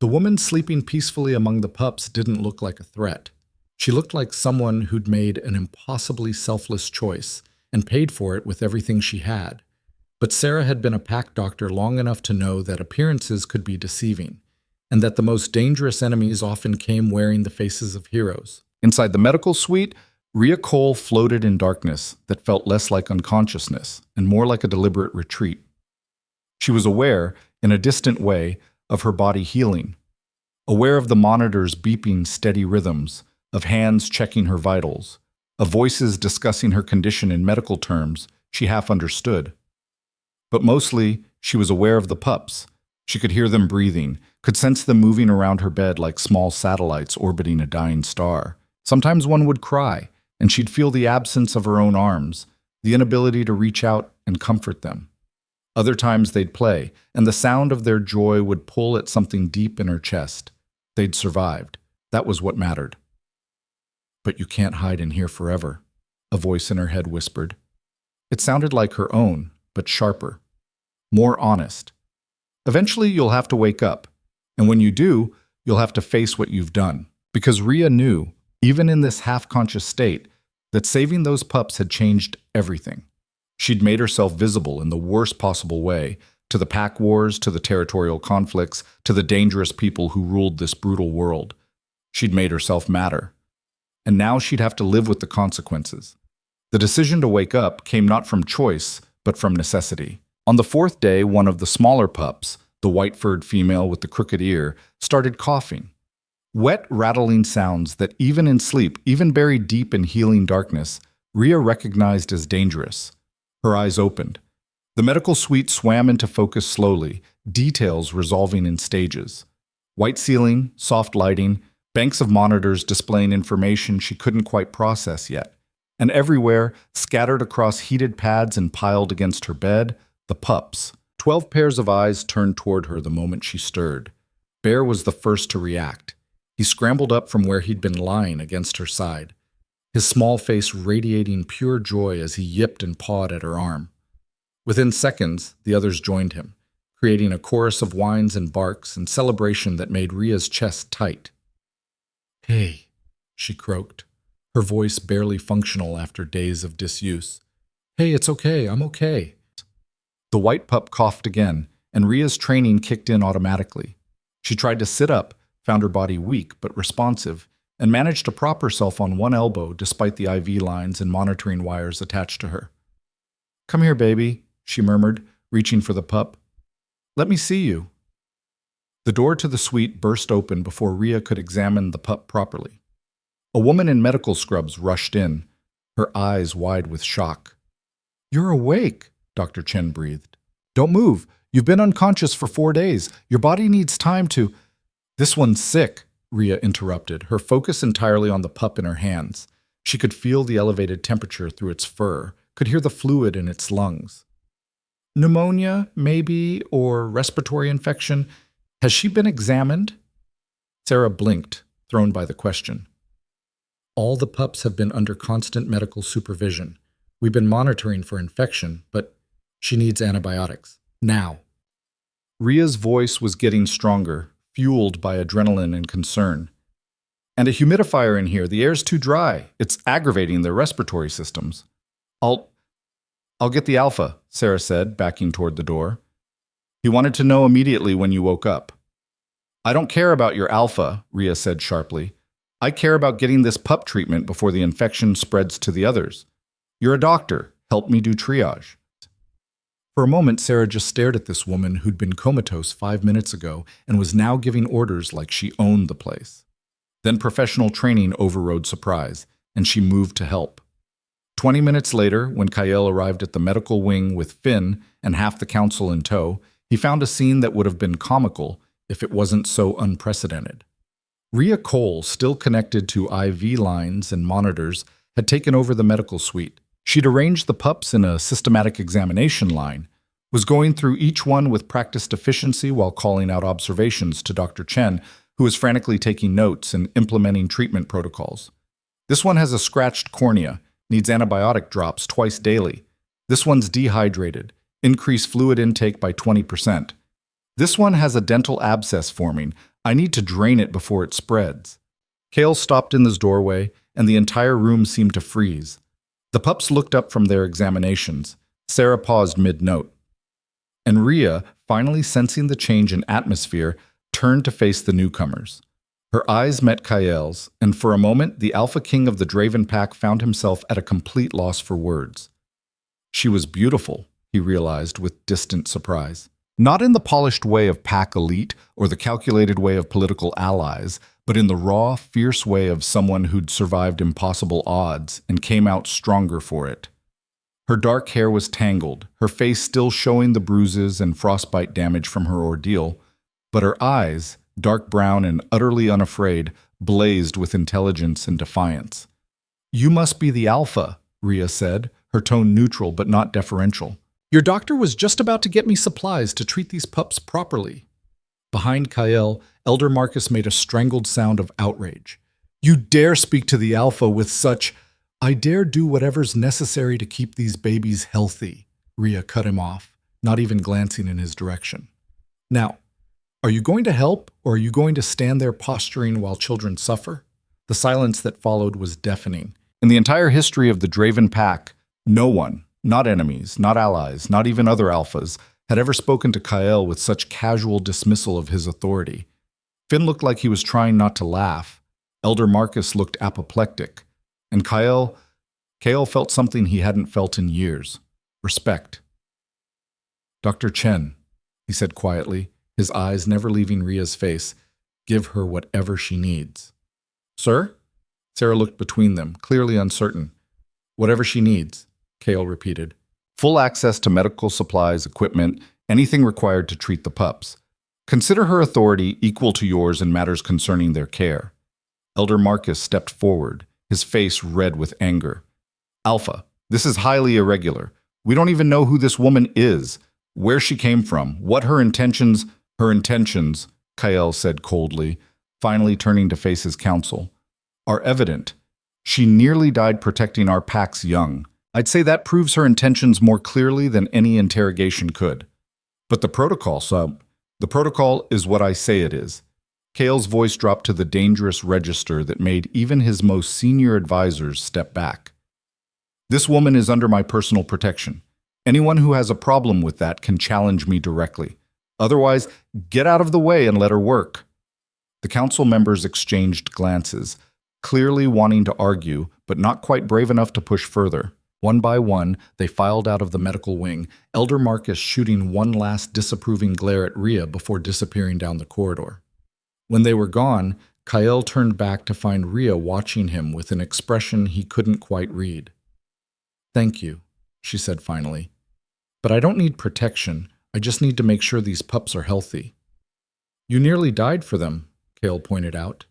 The woman sleeping peacefully among the pups didn't look like a threat. She looked like someone who'd made an impossibly selfless choice and paid for it with everything she had. But Sarah had been a pack doctor long enough to know that appearances could be deceiving, and that the most dangerous enemies often came wearing the faces of heroes. Inside the medical suite, Rhea Cole floated in darkness that felt less like unconsciousness and more like a deliberate retreat. She was aware, in a distant way, of her body healing, aware of the monitor's beeping steady rhythms, of hands checking her vitals, of voices discussing her condition in medical terms she half understood. But mostly, she was aware of the pups. She could hear them breathing, could sense them moving around her bed like small satellites orbiting a dying star. Sometimes one would cry, and she'd feel the absence of her own arms, the inability to reach out and comfort them. Other times they'd play, and the sound of their joy would pull at something deep in her chest. They'd survived. That was what mattered. "But you can't hide in here forever," a voice in her head whispered. It sounded like her own, but sharper, more honest. "Eventually you'll have to wake up, and when you do, you'll have to face what you've done." Because Rhea knew, even in this half-conscious state, that saving those pups had changed everything. She'd made herself visible in the worst possible way, to the pack wars, to the territorial conflicts, to the dangerous people who ruled this brutal world. She'd made herself matter. And now she'd have to live with the consequences. The decision to wake up came not from choice, but from necessity. On the 4th day, one of the smaller pups, the white-furred female with the crooked ear, started coughing. Wet, rattling sounds that even in sleep, even buried deep in healing darkness, Rhea recognized as dangerous. Her eyes opened. The medical suite swam into focus slowly, details resolving in stages. White ceiling, soft lighting, banks of monitors displaying information she couldn't quite process yet. And everywhere, scattered across heated pads and piled against her bed, the pups. 12 pairs of eyes turned toward her the moment she stirred. Bear was the first to react. He scrambled up from where he'd been lying against her side, his small face radiating pure joy as he yipped and pawed at her arm. Within seconds, the others joined him, creating a chorus of whines and barks and celebration that made Ria's chest tight. "Hey," she croaked, her voice barely functional after days of disuse. "Hey, it's okay, I'm okay." The white pup coughed again, and Ria's training kicked in automatically. She tried to sit up, found her body weak but responsive, and managed to prop herself on one elbow despite the IV lines and monitoring wires attached to her. "Come here, baby," she murmured, reaching for the pup. "Let me see you." The door to the suite burst open before Ria could examine the pup properly. A woman in medical scrubs rushed in, her eyes wide with shock. "You're awake," Dr. Chen breathed. "Don't move. You've been unconscious for 4 days. Your body needs time to—" "This one's sick," Ria interrupted, her focus entirely on the pup in her hands. She could feel the elevated temperature through its fur, could hear the fluid in its lungs. "Pneumonia, maybe, or respiratory infection. Has she been examined?" Sarah blinked, thrown by the question. "All the pups have been under constant medical supervision. We've been monitoring for infection, but she needs antibiotics. Now." Ria's voice was getting stronger, fueled by adrenaline and concern. "And a humidifier in here. The air's too dry. It's aggravating their respiratory systems." I'll get the alpha," Sarah said, backing toward the door. "He wanted to know immediately when you woke up." "I don't care about your alpha," Ria said sharply. "I care about getting this pup treatment before the infection spreads to the others. You're a doctor. Help me do triage." For a moment, Sarah just stared at this woman who'd been comatose 5 minutes ago and was now giving orders like she owned the place. Then professional training overrode surprise, and she moved to help. 20 minutes later, when Kyle arrived at the medical wing with Finn and half the council in tow, he found a scene that would have been comical if it wasn't so unprecedented. Ria Cole, still connected to IV lines and monitors, had taken over the medical suite. She'd arranged the pups in a systematic examination line, was going through each one with practiced efficiency while calling out observations to Dr. Chen, who was frantically taking notes and implementing treatment protocols. "This one has a scratched cornea, needs antibiotic drops twice daily. This one's dehydrated, increase fluid intake by 20%. This one has a dental abscess forming. I need to drain it before it spreads." Kale stopped in his doorway, and the entire room seemed to freeze. The pups looked up from their examinations. Sarah paused mid-note. And Ria, finally sensing the change in atmosphere, turned to face the newcomers. Her eyes met Kyle's, and for a moment the alpha king of the Draven pack found himself at a complete loss for words. She was beautiful, he realized with distant surprise. Not in the polished way of pack elite or the calculated way of political allies, but in the raw, fierce way of someone who'd survived impossible odds and came out stronger for it. Her dark hair was tangled, her face still showing the bruises and frostbite damage from her ordeal, but her eyes, dark brown and utterly unafraid, blazed with intelligence and defiance. "You must be the alpha," Ria said, her tone neutral but not deferential. "Your doctor was just about to get me supplies to treat these pups properly." Behind Kyle, Elder Marcus made a strangled sound of outrage. "You dare speak to the alpha with such—" "I dare do whatever's necessary to keep these babies healthy," Ria cut him off, not even glancing in his direction. "Now, are you going to help, or are you going to stand there posturing while children suffer?" The silence that followed was deafening. In the entire history of the Draven pack, no one, not enemies, not allies, not even other alphas, had ever spoken to Kyle with such casual dismissal of his authority. Finn looked like he was trying not to laugh. Elder Marcus looked apoplectic. And Kyle felt something he hadn't felt in years. Respect. "Dr. Chen," he said quietly, his eyes never leaving Ria's face, "give her whatever she needs." "Sir?" Sarah looked between them, clearly uncertain. "Whatever she needs," Kale repeated. "Full access to medical supplies, equipment, anything required to treat the pups. Consider her authority equal to yours in matters concerning their care." Elder Marcus stepped forward, his face red with anger. Alpha, this is highly irregular. We don't even know who this woman is, where she came from, what her intentions, Kael said coldly, finally turning to face his counsel, are evident. She nearly died protecting our pack's young. I'd say that proves her intentions more clearly than any interrogation could. But the protocol is what I say it is. Kael's voice dropped to the dangerous register that made even his most senior advisors step back. This woman is under my personal protection. Anyone who has a problem with that can challenge me directly. Otherwise, get out of the way and let her work. The council members exchanged glances, clearly wanting to argue, but not quite brave enough to push further. One by one, they filed out of the medical wing, Elder Marcus shooting one last disapproving glare at Rhea before disappearing down the corridor. When they were gone, Kael turned back to find Rhea watching him with an expression he couldn't quite read. "Thank you," she said finally. "But I don't need protection. I just need to make sure these pups are healthy." "You nearly died for them," Kael pointed out.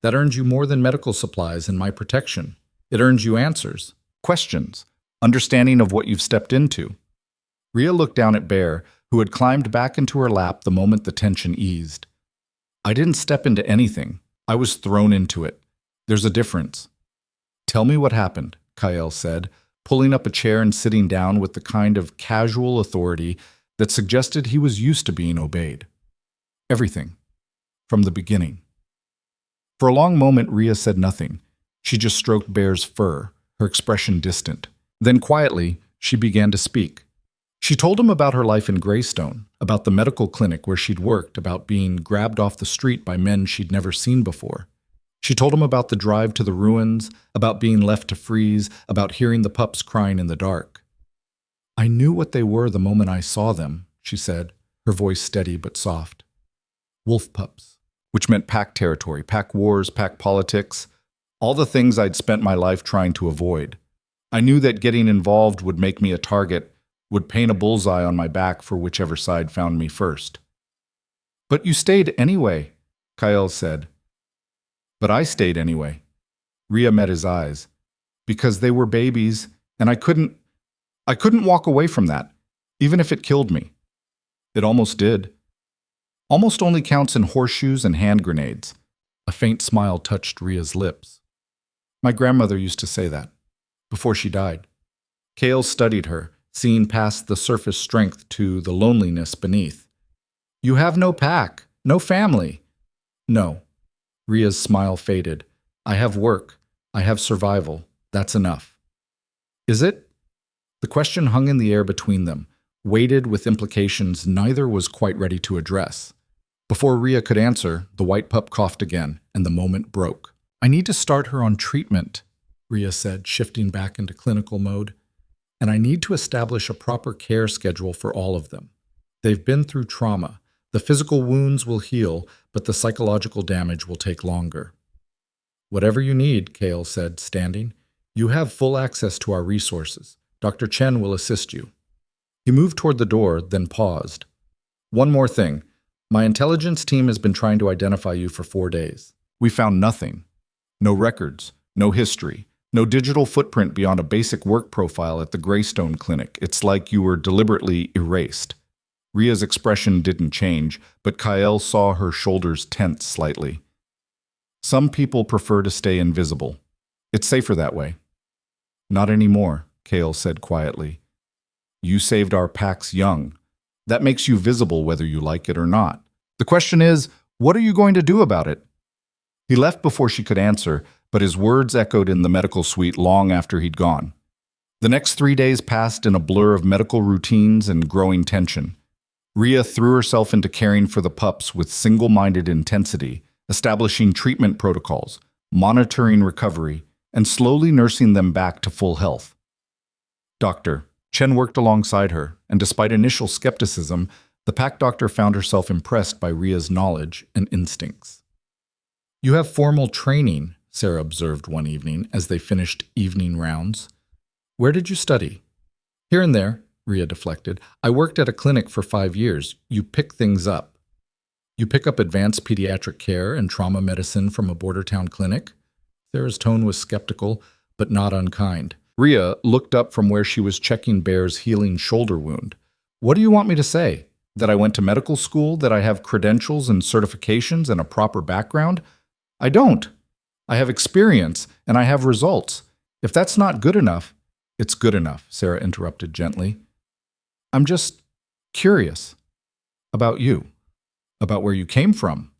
"That earns you more than medical supplies and my protection. It earns you answers, questions, understanding of what you've stepped into." Rhea looked down at Bear, who had climbed back into her lap the moment the tension eased. "I didn't step into anything. I was thrown into it. There's a difference." "Tell me what happened," Kael said, pulling up a chair and sitting down with the kind of casual authority that suggested he was used to being obeyed. "Everything. From the beginning." For a long moment, Rhea said nothing. She just stroked Bear's fur, her expression distant. Then quietly, she began to speak. She told him about her life in Greystone, about the medical clinic where she'd worked, about being grabbed off the street by men she'd never seen before. She told him about the drive to the ruins, about being left to freeze, about hearing the pups crying in the dark. "I knew what they were the moment I saw them," she said, her voice steady but soft. "Wolf pups," which meant pack territory, pack wars, pack politics, all the things I'd spent my life trying to avoid. I knew that getting involved would make me a target, would paint a bullseye on my back for whichever side found me first. "But you stayed anyway," Kael said. "But I stayed anyway." Rhea met his eyes. "Because they were babies, and I couldn't walk away from that, even if it killed me." "It almost did." "Almost only counts in horseshoes and hand grenades." A faint smile touched Rhea's lips. "My grandmother used to say that, before she died." Kael studied her, seeing past the surface strength to the loneliness beneath. "You have no pack, no family." "No." Rhea's smile faded. "I have work. I have survival. That's enough." "Is it?" The question hung in the air between them, weighted with implications neither was quite ready to address. Before Rhea could answer, the white pup coughed again, and the moment broke. "I need to start her on treatment," Rhea said, shifting back into clinical mode. "And I need to establish a proper care schedule for all of them. They've been through trauma. The physical wounds will heal, but the psychological damage will take longer." "Whatever you need," Kael said, standing. "You have full access to our resources. Dr. Chen will assist you." He moved toward the door, then paused. "One more thing. My intelligence team has been trying to identify you for 4 days. We found nothing. No records, no history, no digital footprint beyond a basic work profile at the Greystone Clinic. It's like you were deliberately erased." Rhea's expression didn't change, but Kael saw her shoulders tense slightly. "Some people prefer to stay invisible. It's safer that way." "Not anymore," Kael said quietly. "You saved our pack's young. That makes you visible whether you like it or not. The question is, what are you going to do about it?" He left before she could answer, but his words echoed in the medical suite long after he'd gone. The next 3 days passed in a blur of medical routines and growing tension. Rhea threw herself into caring for the pups with single-minded intensity, establishing treatment protocols, monitoring recovery, and slowly nursing them back to full health. Dr. Chen worked alongside her, and despite initial skepticism, the pack doctor found herself impressed by Rhea's knowledge and instincts. "You have formal training," Sarah observed one evening as they finished evening rounds. "Where did you study?" "Here and there," Rhea deflected. "I worked at a clinic for 5 years. You pick things up." "You pick up advanced pediatric care and trauma medicine from a border town clinic?" Sarah's tone was skeptical, but not unkind. Rhea looked up from where she was checking Bear's healing shoulder wound. What do you want me to say? That I went to medical school, that I have credentials and certifications and a proper background? I don't. I have experience, and I have results. If that's not good enough, it's good enough, Sarah interrupted gently. I'm just curious about you, about where you came from.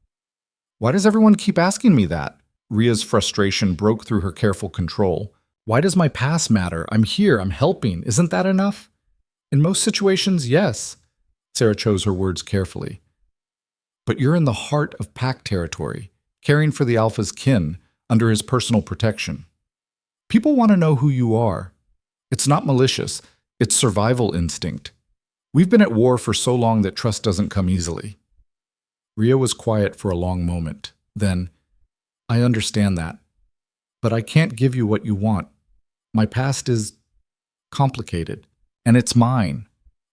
Why does everyone keep asking me that? Rhea's frustration broke through her careful control. Why does my past matter? I'm here, I'm helping. Isn't that enough? In most situations, yes. Sarah chose her words carefully. But you're in the heart of pack territory, caring for the Alpha's kin, under his personal protection. People want to know who you are. It's not malicious, it's survival instinct. We've been at war for so long that trust doesn't come easily. Rhea was quiet for a long moment. Then, I understand that. But I can't give you what you want. My past is complicated, and it's mine.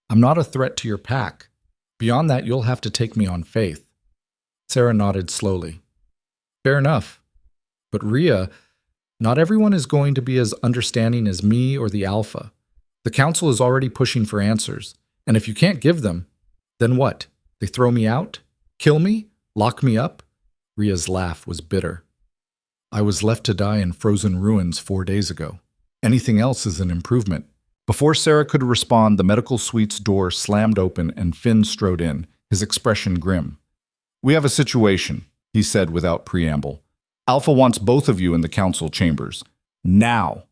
I'm not a threat to your pack. Beyond that, you'll have to take me on faith. Sarah nodded slowly. Fair enough. But Rhea, not everyone is going to be as understanding as me or the Alpha. The Council is already pushing for answers, and if you can't give them, then what? They throw me out? Kill me? Lock me up? Rhea's laugh was bitter. I was left to die in frozen ruins 4 days ago. Anything else is an improvement. Before Sarah could respond, the medical suite's door slammed open and Finn strode in, his expression grim. We have a situation, he said without preamble. Alpha wants both of you in the council chambers. Now!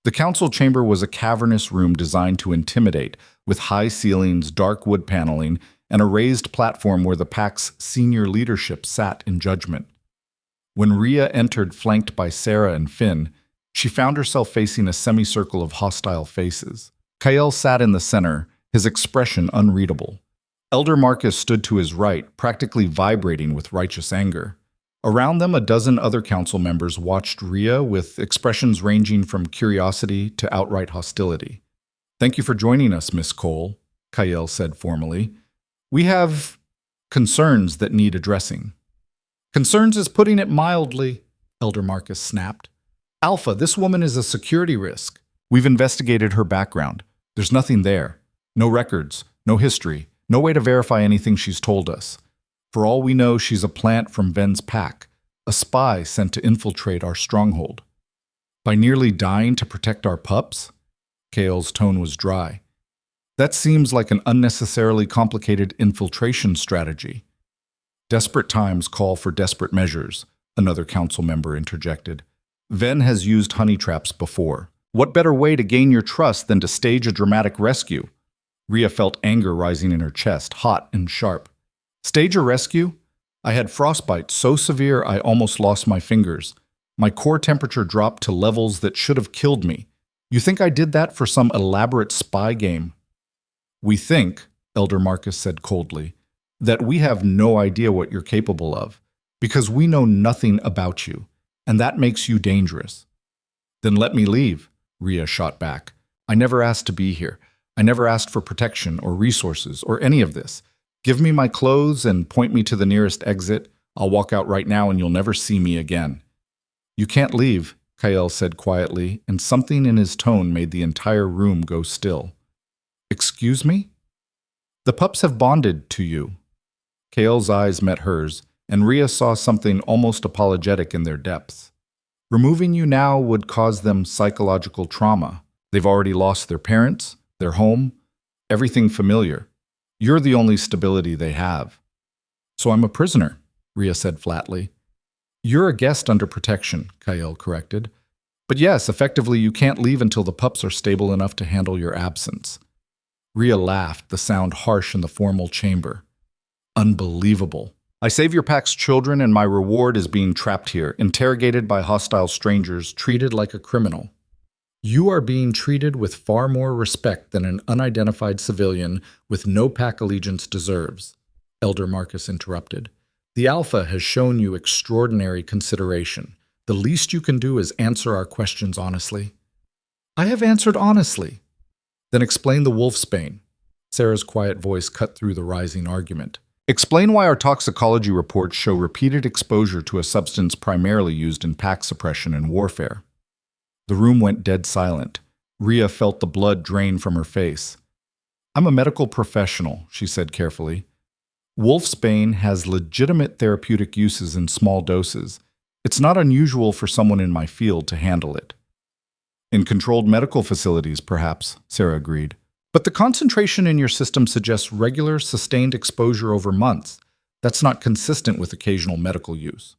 The council chamber was a cavernous room designed to intimidate, with high ceilings, dark wood paneling, and a raised platform where the pack's senior leadership sat in judgment. When Rhea entered flanked by Sarah and Finn, she found herself facing a semicircle of hostile faces. Kael sat in the center, his expression unreadable. Elder Marcus stood to his right, practically vibrating with righteous anger. Around them, a dozen other council members watched Rhea with expressions ranging from curiosity to outright hostility. Thank you for joining us, Miss Cole, Kael said formally. We have concerns that need addressing. Concerns is putting it mildly, Elder Marcus snapped. Alpha, this woman is a security risk. We've investigated her background. There's nothing there. No records, no history, no way to verify anything she's told us. For all we know, she's a plant from Ven's pack, a spy sent to infiltrate our stronghold. By nearly dying to protect our pups? Kael's tone was dry. That seems like an unnecessarily complicated infiltration strategy. Desperate times call for desperate measures, another council member interjected. Ven has used honey traps before. What better way to gain your trust than to stage a dramatic rescue? Rhea felt anger rising in her chest, hot and sharp. Stage a rescue? I had frostbite so severe I almost lost my fingers. My core temperature dropped to levels that should have killed me. You think I did that for some elaborate spy game? We think, Elder Marcus said coldly, that we have no idea what you're capable of, because we know nothing about you, and that makes you dangerous. Then let me leave, Rhea shot back. I never asked to be here. I never asked for protection or resources or any of this. Give me my clothes and point me to the nearest exit. I'll walk out right now and you'll never see me again. You can't leave, Kael said quietly, and something in his tone made the entire room go still. Excuse me? The pups have bonded to you. Kael's eyes met hers, and Rhea saw something almost apologetic in their depths. Removing you now would cause them psychological trauma. They've already lost their parents, their home, everything familiar. You're the only stability they have. So I'm a prisoner, Rhea said flatly. You're a guest under protection, Kael corrected. But yes, effectively you can't leave until the pups are stable enough to handle your absence. Rhea laughed, the sound harsh in the formal chamber. Unbelievable. I save your pack's children and my reward is being trapped here, interrogated by hostile strangers, treated like a criminal. You are being treated with far more respect than an unidentified civilian with no pack allegiance deserves, Elder Marcus interrupted. The Alpha has shown you extraordinary consideration. The least you can do is answer our questions honestly. I have answered honestly. Then explain the wolfsbane. Sarah's quiet voice cut through the rising argument. Explain why our toxicology reports show repeated exposure to a substance primarily used in pack suppression and warfare. The room went dead silent. Rhea felt the blood drain from her face. "I'm a medical professional," she said carefully. "Wolfsbane has legitimate therapeutic uses in small doses. It's not unusual for someone in my field to handle it." "In controlled medical facilities, perhaps," Sarah agreed. "But the concentration in your system suggests regular, sustained exposure over months. That's not consistent with occasional medical use."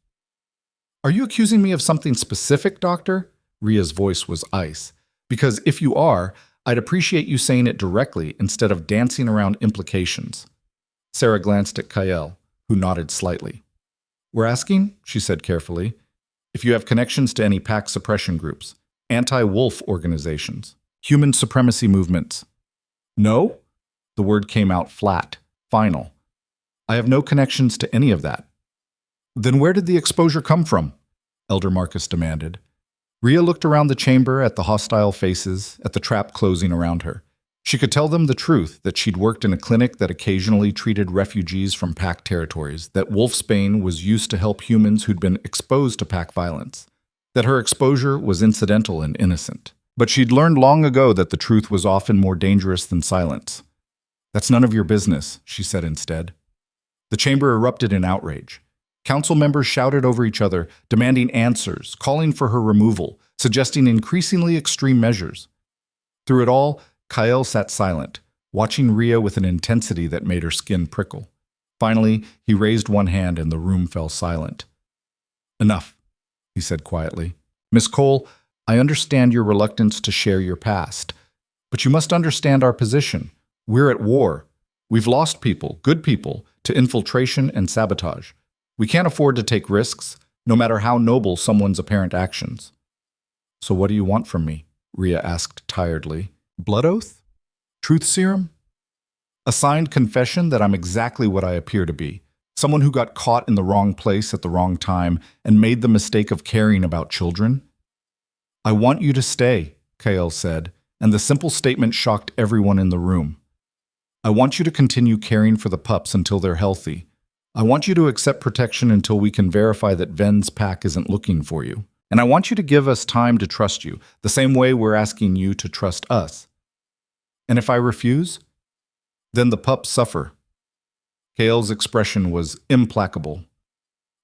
"Are you accusing me of something specific, doctor?" Rhea's voice was ice. "Because if you are, I'd appreciate you saying it directly instead of dancing around implications." Sarah glanced at Kyle, who nodded slightly. "We're asking," she said carefully, "if you have connections to any pack suppression groups, anti-wolf organizations, human supremacy movements." "No?" The word came out flat, final. "I have no connections to any of that." "Then where did the exposure come from?" Elder Marcus demanded. Rhea looked around the chamber at the hostile faces, at the trap closing around her. She could tell them the truth, that she'd worked in a clinic that occasionally treated refugees from pack territories, that Wolfsbane was used to help humans who'd been exposed to pack violence, that her exposure was incidental and innocent. But she'd learned long ago that the truth was often more dangerous than silence. "That's none of your business," she said instead. The chamber erupted in outrage. Council members shouted over each other, demanding answers, calling for her removal, suggesting increasingly extreme measures. Through it all, Kyle sat silent, watching Rhea with an intensity that made her skin prickle. Finally, he raised one hand and the room fell silent. "Enough," he said quietly. "Miss Cole, I understand your reluctance to share your past, but you must understand our position. We're at war. We've lost people, good people, to infiltration and sabotage. We can't afford to take risks, no matter how noble someone's apparent actions." "So what do you want from me?" Rhea asked tiredly. "Blood oath? Truth serum? A signed confession that I'm exactly what I appear to be, someone who got caught in the wrong place at the wrong time and made the mistake of caring about children?" "I want you to stay," Kael said, and the simple statement shocked everyone in the room. "I want you to continue caring for the pups until they're healthy. I want you to accept protection until we can verify that Ven's pack isn't looking for you. And I want you to give us time to trust you, the same way we're asking you to trust us. And if I refuse, then the pups suffer." Kael's expression was implacable.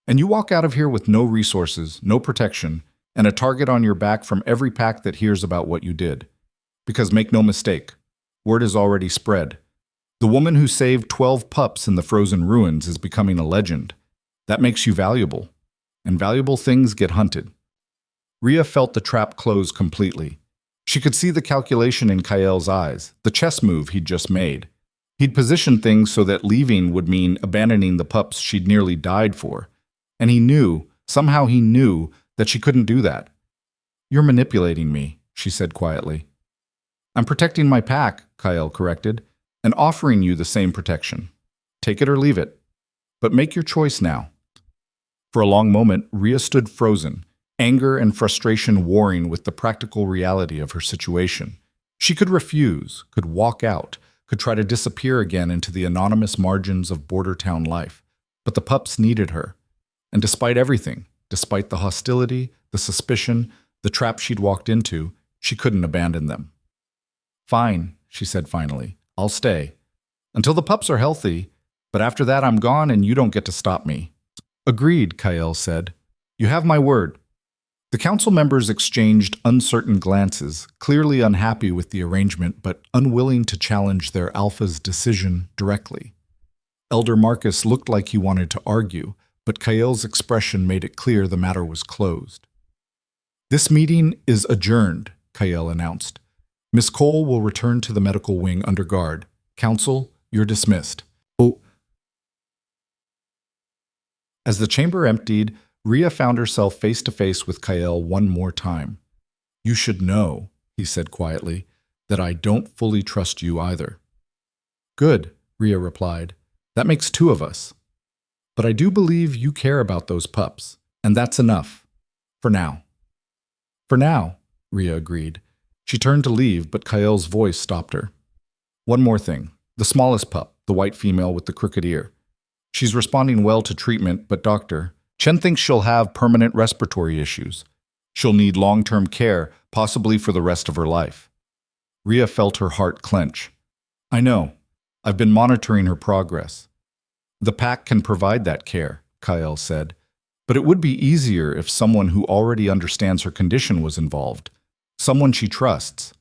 "And you walk out of here with no resources, no protection, and a target on your back from every pack that hears about what you did. Because make no mistake, word is already spread. The woman who saved 12 pups in the frozen ruins is becoming a legend. That makes you valuable. And valuable things get hunted." Rhea felt the trap close completely. She could see the calculation in Kael's eyes, the chess move he'd just made. He'd positioned things so that leaving would mean abandoning the pups she'd nearly died for. And he knew, somehow he knew, that she couldn't do that. "You're manipulating me," she said quietly. "I'm protecting my pack," Kael corrected, "and offering you the same protection. Take it or leave it. But make your choice now." For a long moment, Rhea stood frozen, anger and frustration warring with the practical reality of her situation. She could refuse, could walk out, could try to disappear again into the anonymous margins of border town life. But the pups needed her. And despite everything, despite the hostility, the suspicion, the trap she'd walked into, she couldn't abandon them. "Fine," she said finally. "I'll stay. Until the pups are healthy, but after that I'm gone and you don't get to stop me." "Agreed," Kael said. "You have my word." The council members exchanged uncertain glances, clearly unhappy with the arrangement but unwilling to challenge their alpha's decision directly. Elder Marcus looked like he wanted to argue, but Kael's expression made it clear the matter was closed. "This meeting is adjourned," Kael announced. "Miss Cole will return to the medical wing under guard. Council, you're dismissed." "Oh." As the chamber emptied, Rhea found herself face to face with Kael one more time. "You should know," he said quietly, "that I don't fully trust you either." "Good," Rhea replied. "That makes two of us. But I do believe you care about those pups, and that's enough. For now." "For now," Rhea agreed. She turned to leave, but Kael's voice stopped her. "One more thing. The smallest pup, the white female with the crooked ear. She's responding well to treatment, but doctor, Chen thinks she'll have permanent respiratory issues. She'll need long-term care, possibly for the rest of her life. Rhea felt her heart clench. I know. I've been monitoring her progress. The pack can provide that care, Kyle said. But it would be easier if someone who already understands her condition was involved. Someone she trusts.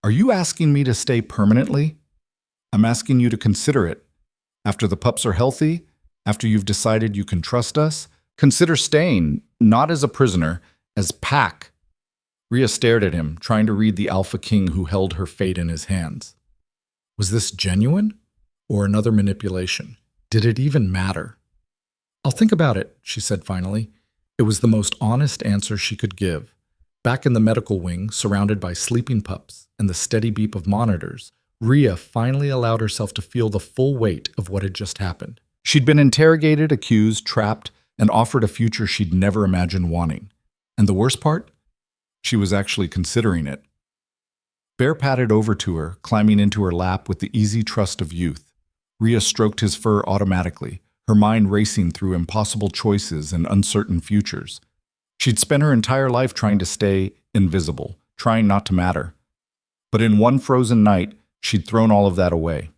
Are you asking me to stay permanently? I'm asking you to consider it. After the pups are healthy, after you've decided you can trust us, consider staying, not as a prisoner, as pack. Rhea stared at him, trying to read the Alpha King who held her fate in his hands. Was this genuine? Or another manipulation? Did it even matter? I'll think about it, she said finally. It was the most honest answer she could give. Back in the medical wing, surrounded by sleeping pups and the steady beep of monitors, Rhea finally allowed herself to feel the full weight of what had just happened. She'd been interrogated, accused, trapped, and offered a future she'd never imagined wanting. And the worst part? She was actually considering it. Bear padded over to her, climbing into her lap with the easy trust of youth. Rhea stroked his fur automatically, her mind racing through impossible choices and uncertain futures. She'd spent her entire life trying to stay invisible, trying not to matter. But in one frozen night, she'd thrown all of that away.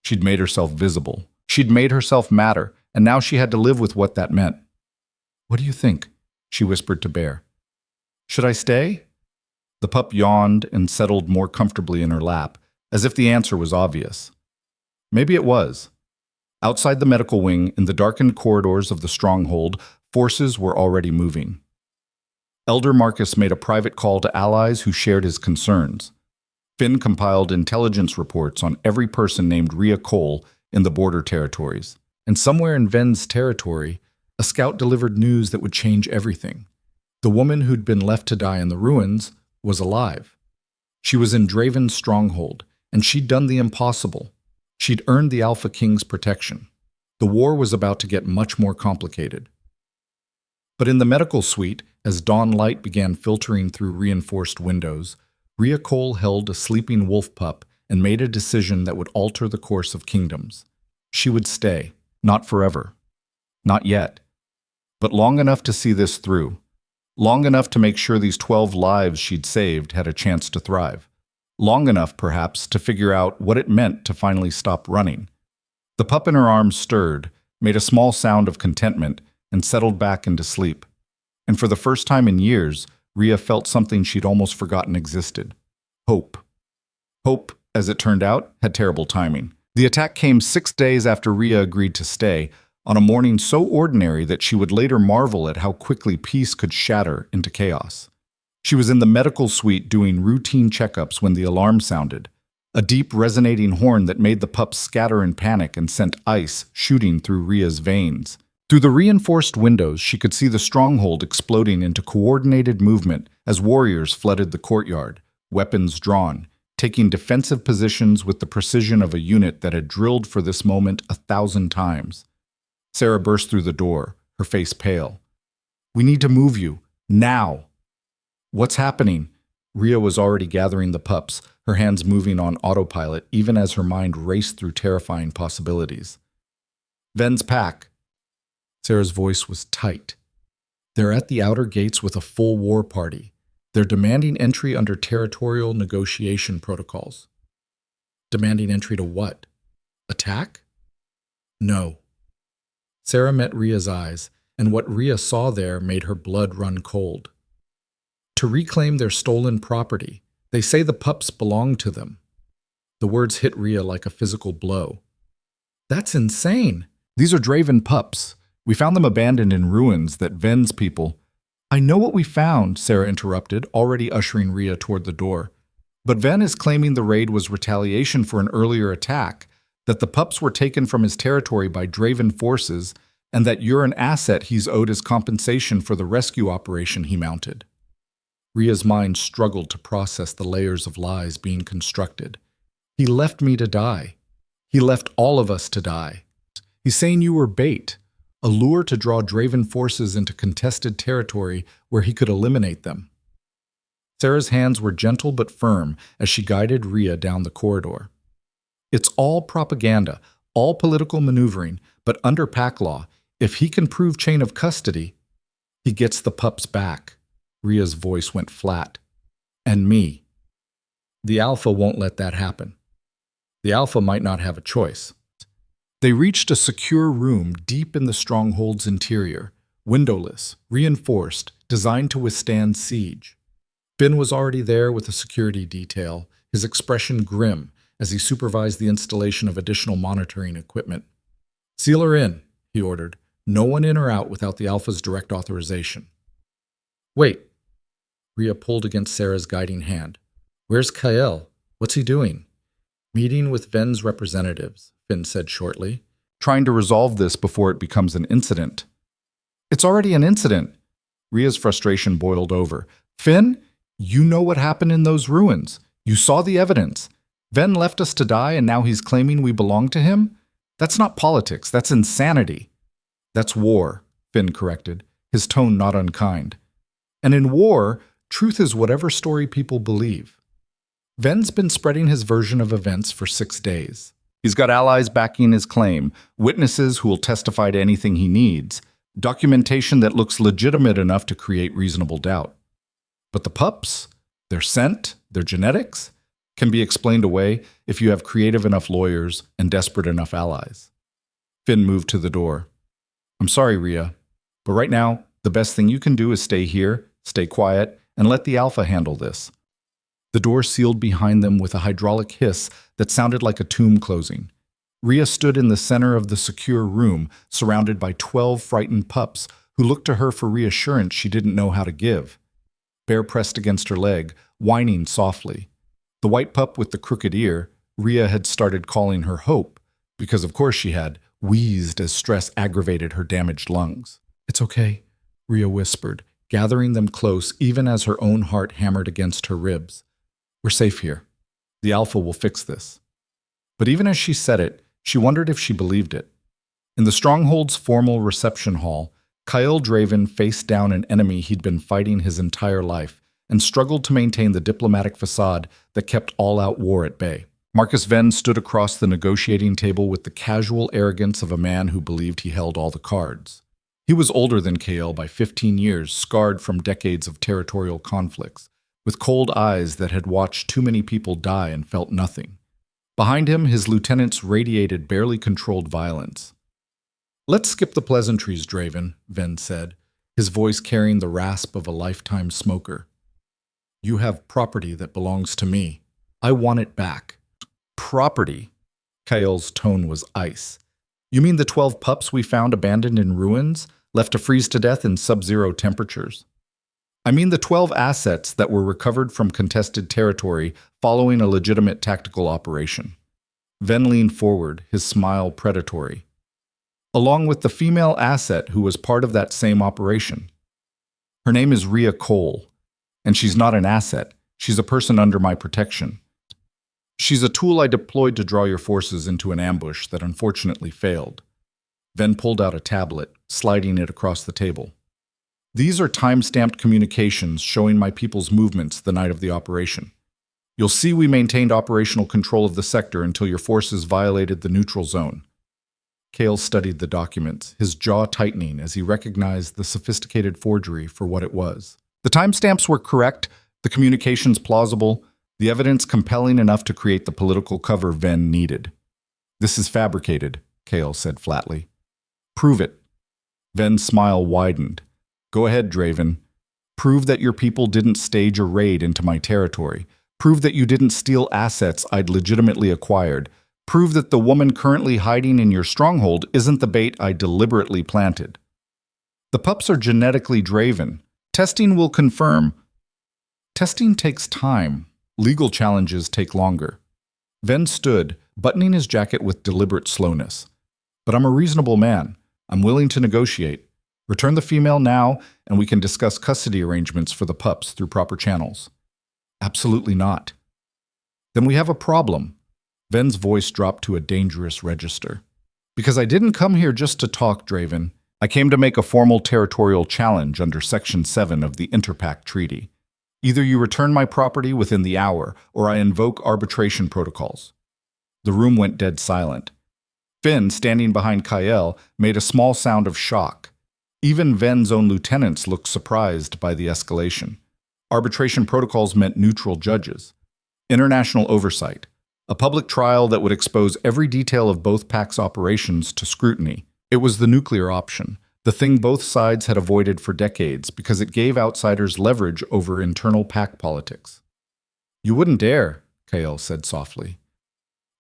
She'd made herself visible. She'd made herself matter, and now she had to live with what that meant. What do you think? She whispered to Bear. Should I stay? The pup yawned and settled more comfortably in her lap, as if the answer was obvious. Maybe it was. Outside the medical wing, in the darkened corridors of the stronghold, forces were already moving. Elder Marcus made a private call to allies who shared his concerns. Finn compiled intelligence reports on every person named Rhea Cole in the border territories. And somewhere in Ven's territory, a scout delivered news that would change everything. The woman who'd been left to die in the ruins was alive. She was in Draven's stronghold, and she'd done the impossible. She'd earned the Alpha King's protection. The war was about to get much more complicated. But in the medical suite, as dawn light began filtering through reinforced windows, Rhea Cole held a sleeping wolf pup and made a decision that would alter the course of kingdoms. She would stay, not forever. Not yet. But long enough to see this through. Long enough to make sure these 12 lives she'd saved had a chance to thrive. Long enough, perhaps, to figure out what it meant to finally stop running. The pup in her arms stirred, made a small sound of contentment, and settled back into sleep. And for the first time in years, Rhea felt something she'd almost forgotten existed. Hope. Hope, as it turned out, had terrible timing. The attack came 6 days after Rhea agreed to stay, on a morning so ordinary that she would later marvel at how quickly peace could shatter into chaos. She was in the medical suite doing routine checkups when the alarm sounded, a deep resonating horn that made the pups scatter in panic and sent ice shooting through Rhea's veins. Through the reinforced windows, she could see the stronghold exploding into coordinated movement as warriors flooded the courtyard, weapons drawn, taking defensive positions with the precision of a unit that had drilled for this moment 1,000 times. Sarah burst through the door, her face pale. We need to move you, now. What's happening? Rhea was already gathering the pups, her hands moving on autopilot even as her mind raced through terrifying possibilities. Ven's pack. Sarah's voice was tight. They're at the outer gates with a full war party. They're demanding entry under territorial negotiation protocols. Demanding entry to what? Attack? No. Sarah met Rhea's eyes, and what Rhea saw there made her blood run cold. To reclaim their stolen property, they say the pups belong to them. The words hit Rhea like a physical blow. That's insane. These are Draven pups. We found them abandoned in ruins that Ven's people... I know what we found, Sarah interrupted, already ushering Rhea toward the door. But Ven is claiming the raid was retaliation for an earlier attack, that the pups were taken from his territory by Draven forces, and that you're an asset he's owed as compensation for the rescue operation he mounted. Rhea's mind struggled to process the layers of lies being constructed. He left me to die. He left all of us to die. He's saying you were bait, a lure to draw Draven forces into contested territory where he could eliminate them. Sarah's hands were gentle but firm as she guided Rhea down the corridor. It's all propaganda, all political maneuvering, but under pack law, if he can prove chain of custody, he gets the pups back. Ria's voice went flat. And me. The Alpha won't let that happen. The Alpha might not have a choice. They reached a secure room deep in the stronghold's interior, windowless, reinforced, designed to withstand siege. Ben was already there with a security detail, his expression grim as he supervised the installation of additional monitoring equipment. "Seal her in," he ordered. "No one in or out without the Alpha's direct authorization." "Wait." Ria pulled against Sarah's guiding hand. "Where's Kael? What's he doing?" "Meeting with Ven's representatives," Finn said shortly. "Trying to resolve this before it becomes an incident." "It's already an incident." Ria's frustration boiled over. "Finn, you know what happened in those ruins. You saw the evidence. Ven left us to die and now he's claiming we belong to him? That's not politics, that's insanity." "That's war," Finn corrected, his tone not unkind. "And in war, truth is whatever story people believe. Ven's been spreading his version of events for 6 days. He's got allies backing his claim, witnesses who will testify to anything he needs, documentation that looks legitimate enough to create reasonable doubt. But the pups, their scent, their genetics, can be explained away if you have creative enough lawyers and desperate enough allies." Finn moved to the door. "I'm sorry, Ria, but right now, the best thing you can do is stay here, stay quiet, and let the Alpha handle this." The door sealed behind them with a hydraulic hiss that sounded like a tomb closing. Ria stood in the center of the secure room, surrounded by 12 frightened pups who looked to her for reassurance she didn't know how to give. Bear pressed against her leg, whining softly. The white pup with the crooked ear, Ria had started calling her Hope, because of course she had, wheezed as stress aggravated her damaged lungs. "It's okay," Ria whispered, gathering them close even as her own heart hammered against her ribs. "We're safe here. The Alpha will fix this." But even as she said it, she wondered if she believed it. In the Stronghold's formal reception hall, Kyle Draven faced down an enemy he'd been fighting his entire life and struggled to maintain the diplomatic facade that kept all-out war at bay. Marcus Venn stood across the negotiating table with the casual arrogance of a man who believed he held all the cards. He was older than Kyle by 15 years, scarred from decades of territorial conflicts, with cold eyes that had watched too many people die and felt nothing. Behind him, his lieutenants radiated barely controlled violence. "Let's skip the pleasantries, Draven," Venn said, his voice carrying the rasp of a lifetime smoker. "You have property that belongs to me. I want it back." "Property?" Kyle's tone was ice. "You mean the 12 pups we found abandoned in ruins, left to freeze to death in sub-zero temperatures?" "I mean the 12 assets that were recovered from contested territory following a legitimate tactical operation." Venn leaned forward, his smile predatory. "Along with the female asset who was part of that same operation. Her name is Ria Cole, and she's not an asset. She's a person under my protection. She's a tool I deployed to draw your forces into an ambush that unfortunately failed." Venn pulled out a tablet, sliding it across the table. "These are time-stamped communications showing my people's movements the night of the operation. You'll see we maintained operational control of the sector until your forces violated the neutral zone." Kale studied the documents, his jaw tightening as he recognized the sophisticated forgery for what it was. The timestamps were correct, the communications plausible, the evidence compelling enough to create the political cover Venn needed. "This is fabricated," Kale said flatly. "Prove it." Venn's smile widened. "Go ahead, Draven. Prove that your people didn't stage a raid into my territory. Prove that you didn't steal assets I'd legitimately acquired. Prove that the woman currently hiding in your stronghold isn't the bait I deliberately planted. The pups are genetically Draven. Testing will confirm." "Testing takes time. Legal challenges take longer." Venn stood, buttoning his jacket with deliberate slowness. "But I'm a reasonable man. I'm willing to negotiate. Return the female now, and we can discuss custody arrangements for the pups through proper channels." "Absolutely not." "Then we have a problem." Venn's voice dropped to a dangerous register. "Because I didn't come here just to talk, Draven. I came to make a formal territorial challenge under Section 7 of the Interpact Treaty. Either you return my property within the hour, or I invoke arbitration protocols." The room went dead silent. Finn, standing behind Kyle, made a small sound of shock. Even Ven's own lieutenants looked surprised by the escalation. Arbitration protocols meant neutral judges, international oversight, a public trial that would expose every detail of both packs' operations to scrutiny. It was the nuclear option, the thing both sides had avoided for decades because it gave outsiders leverage over internal pack politics. "You wouldn't dare," Kael said softly.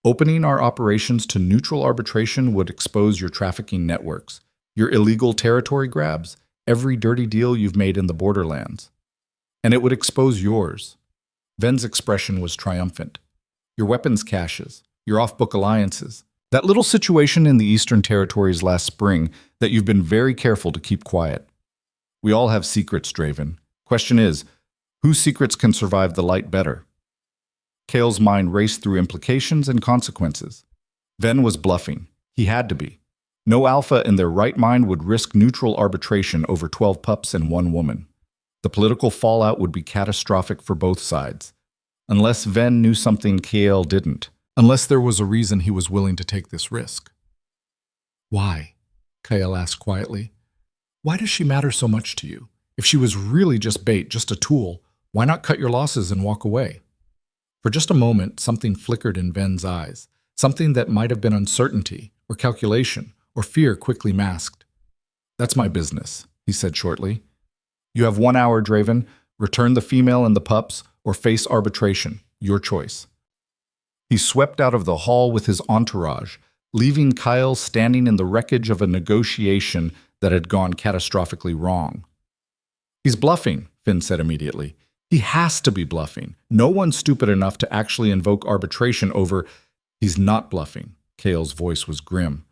"Opening our operations to neutral arbitration would expose your trafficking networks, your illegal territory grabs, every dirty deal you've made in the borderlands. And it would expose yours." Ven's expression was triumphant. "Your weapons caches, your off-book alliances, that little situation in the Eastern Territories last spring that you've been very careful to keep quiet. We all have secrets, Draven. Question is, whose secrets can survive the light better?" Kael's mind raced through implications and consequences. Ven was bluffing. He had to be. No alpha in their right mind would risk neutral arbitration over 12 pups and one woman. The political fallout would be catastrophic for both sides. Unless Ven knew something Kael didn't. Unless there was a reason he was willing to take this risk. "Why?" Kael asked quietly. "Why does she matter so much to you? If she was really just bait, just a tool, why not cut your losses and walk away?" For just a moment, something flickered in Ven's eyes, something that might have been uncertainty, or calculation, or fear quickly masked. "That's my business," he said shortly. "You have 1 hour, Draven. Return the female and the pups, or face arbitration. Your choice." He swept out of the hall with his entourage, leaving Kyle standing in the wreckage of a negotiation that had gone catastrophically wrong. "He's bluffing," Finn said immediately. "He has to be bluffing. No one's stupid enough to actually invoke arbitration over—" "He's not bluffing," Kael's voice was grim.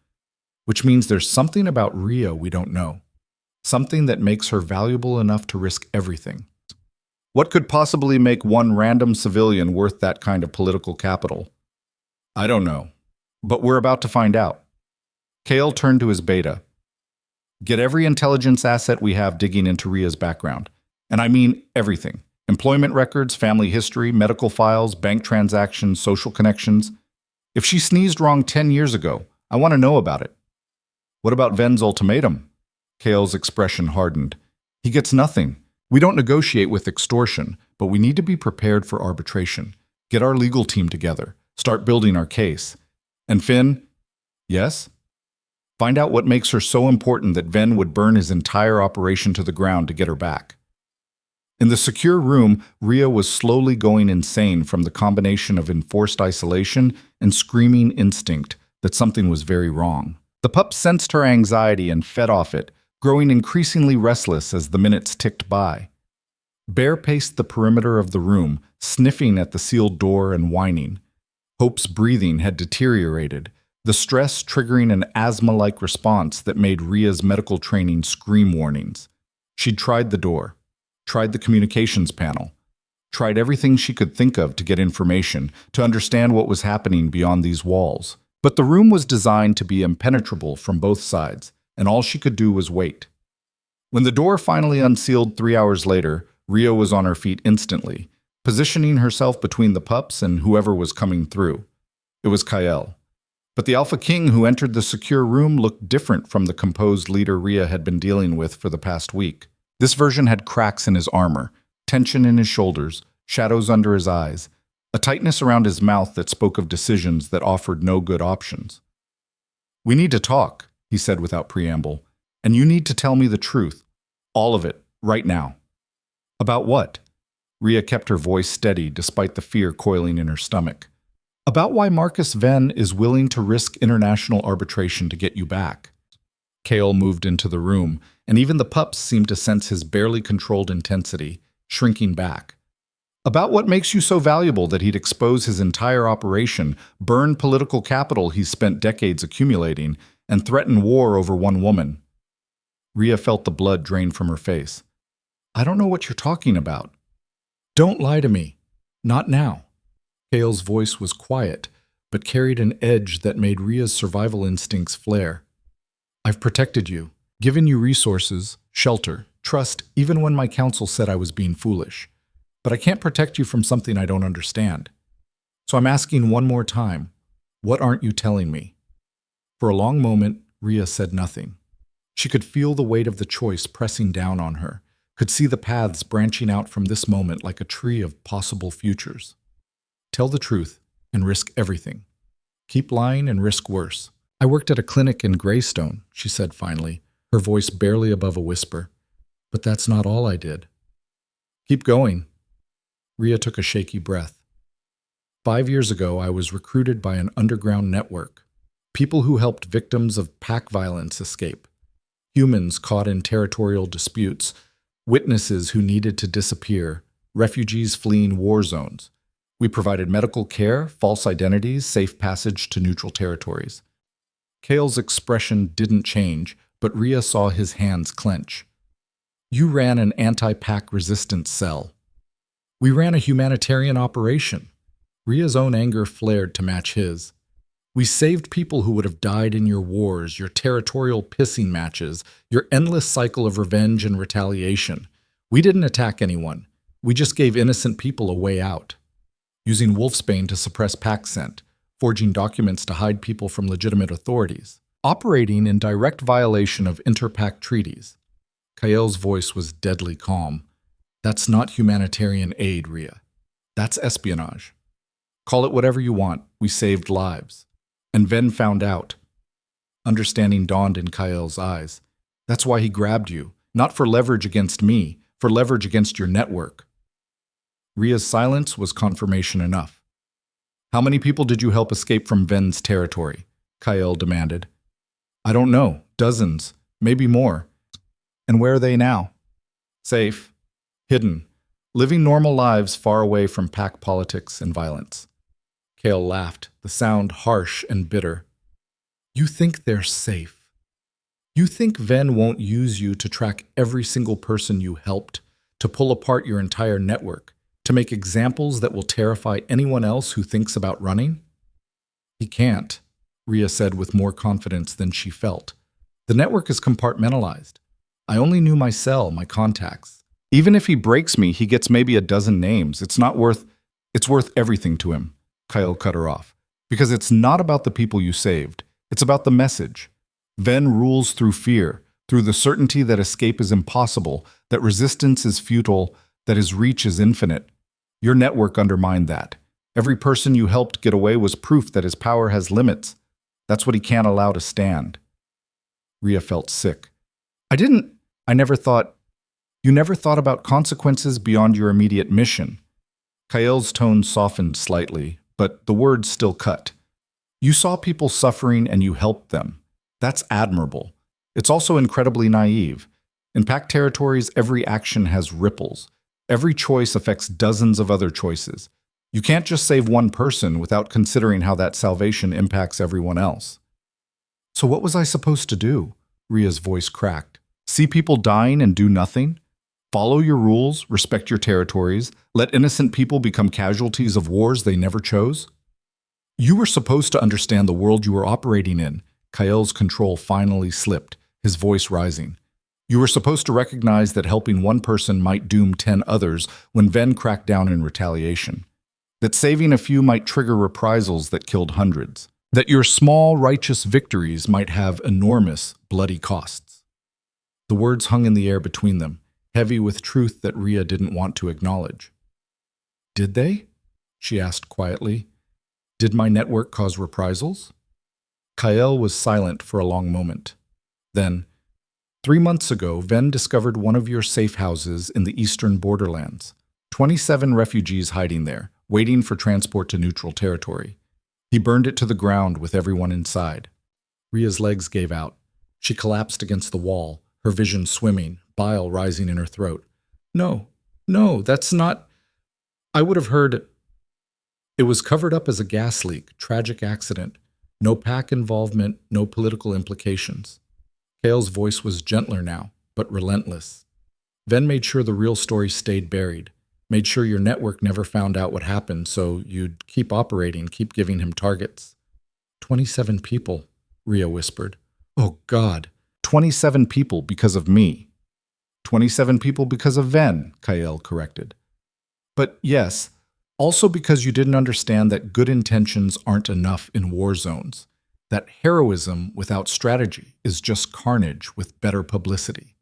"Which means there's something about Rhea we don't know. Something that makes her valuable enough to risk everything. What could possibly make one random civilian worth that kind of political capital? I don't know. But we're about to find out." Kael turned to his beta. "Get every intelligence asset we have digging into Rhea's background. And I mean everything. Employment records, family history, medical files, bank transactions, social connections. If she sneezed wrong 10 years ago, I want to know about it." "What about Ven's ultimatum?" Kael's expression hardened. "He gets nothing. We don't negotiate with extortion, but we need to be prepared for arbitration. Get our legal team together. Start building our case. And Finn?" "Yes?" "Find out what makes her so important that Ven would burn his entire operation to the ground to get her back." In the secure room, Rhea was slowly going insane from the combination of enforced isolation and screaming instinct that something was very wrong. The pup sensed her anxiety and fed off it, growing increasingly restless as the minutes ticked by. Bear paced the perimeter of the room, sniffing at the sealed door and whining. Hope's breathing had deteriorated, the stress triggering an asthma-like response that made Rhea's medical training scream warnings. She'd tried the door, tried the communications panel, tried everything she could think of to get information, to understand what was happening beyond these walls. But the room was designed to be impenetrable from both sides, and all she could do was wait. When the door finally unsealed 3 hours later, Rhea was on her feet instantly, positioning herself between the pups and whoever was coming through. It was Kael. But the Alpha King who entered the secure room looked different from the composed leader Rhea had been dealing with for the past week. This version had cracks in his armor, tension in his shoulders, shadows under his eyes, a tightness around his mouth that spoke of decisions that offered no good options. "We need to talk," he said without preamble, "and you need to tell me the truth. All of it, right now." "About what?" Rhea kept her voice steady despite the fear coiling in her stomach. "About why Marcus Ven is willing to risk international arbitration to get you back." Kael moved into the room, and even the pups seemed to sense his barely controlled intensity, shrinking back. "About what makes you so valuable that he'd expose his entire operation, burn political capital he's spent decades accumulating, and threaten war over one woman." Rhea felt the blood drain from her face. "I don't know what you're talking about." "Don't lie to me. Not now." Kael's voice was quiet, but carried an edge that made Rhea's survival instincts flare. "I've protected you, given you resources, shelter, trust, even when my counsel said I was being foolish. But I can't protect you from something I don't understand. So I'm asking one more time, what aren't you telling me?" For a long moment, Rhea said nothing. She could feel the weight of the choice pressing down on her, could see the paths branching out from this moment like a tree of possible futures. Tell the truth and risk everything. Keep lying and risk worse. I worked at a clinic in Greystone, she said finally, her voice barely above a whisper. But that's not all I did. Keep going. Ria took a shaky breath. 5 years ago, I was recruited by an underground network. People who helped victims of pack violence escape. Humans caught in territorial disputes. Witnesses who needed to disappear. Refugees fleeing war zones. We provided medical care, false identities, safe passage to neutral territories. Kale's expression didn't change, but Ria saw his hands clench. You ran an anti-pack resistance cell. We ran a humanitarian operation. Ria's own anger flared to match his. We saved people who would have died in your wars, your territorial pissing matches, your endless cycle of revenge and retaliation. We didn't attack anyone. We just gave innocent people a way out. Using wolfsbane to suppress pack scent, forging documents to hide people from legitimate authorities, operating in direct violation of inter-pack treaties. Kael's voice was deadly calm. That's not humanitarian aid, Ria. That's espionage. Call it whatever you want. We saved lives. And Ven found out. Understanding dawned in Kael's eyes. That's why he grabbed you, not for leverage against me, for leverage against your network. Ria's silence was confirmation enough. How many people did you help escape from Ven's territory? Kael demanded. I don't know. Dozens. Maybe more. And where are they now? Safe. Hidden. Living normal lives far away from pack politics and violence. Kael laughed, the sound harsh and bitter. You think they're safe. You think Ven won't use you to track every single person you helped, to pull apart your entire network, to make examples that will terrify anyone else who thinks about running? He can't, Ria said with more confidence than she felt. The network is compartmentalized. I only knew my cell, my contacts. Even if he breaks me, he gets maybe a dozen names. It's worth everything to him. Kael cut her off. Because it's not about the people you saved. It's about the message. Ven rules through fear, through the certainty that escape is impossible, that resistance is futile, that his reach is infinite. Your network undermined that. Every person you helped get away was proof that his power has limits. That's what he can't allow to stand. Ria felt sick. You never thought about consequences beyond your immediate mission. Kael's tone softened slightly, but the words still cut. You saw people suffering and you helped them. That's admirable. It's also incredibly naive. In pack territories, every action has ripples. Every choice affects dozens of other choices. You can't just save one person without considering how that salvation impacts everyone else. So what was I supposed to do? Ria's voice cracked. See people dying and do nothing? Follow your rules, respect your territories, let innocent people become casualties of wars they never chose? You were supposed to understand the world you were operating in. Kael's control finally slipped, his voice rising. You were supposed to recognize that helping one person might doom 10 others when Ven cracked down in retaliation. That saving a few might trigger reprisals that killed hundreds. That your small, righteous victories might have enormous, bloody costs. The words hung in the air between them, heavy with truth that Ria didn't want to acknowledge. Did they? She asked quietly. Did my network cause reprisals? Kael was silent for a long moment. Then, 3 months ago, Ven discovered one of your safe houses in the eastern borderlands. 27 refugees hiding there, waiting for transport to neutral territory. He burned it to the ground with everyone inside. Ria's legs gave out. She collapsed against the wall, her vision swimming, bile rising in her throat. No, that's not... I would have heard... It was covered up as a gas leak, tragic accident. No pack involvement, no political implications. Kael's voice was gentler now, but relentless. Ven made sure the real story stayed buried. Made sure your network never found out what happened, so you'd keep operating, keep giving him targets. 27 people, Ria whispered. Oh, God. 27 people because of me. 27 people because of Ven, Kael corrected. But yes, also because you didn't understand that good intentions aren't enough in war zones. That heroism without strategy is just carnage with better publicity.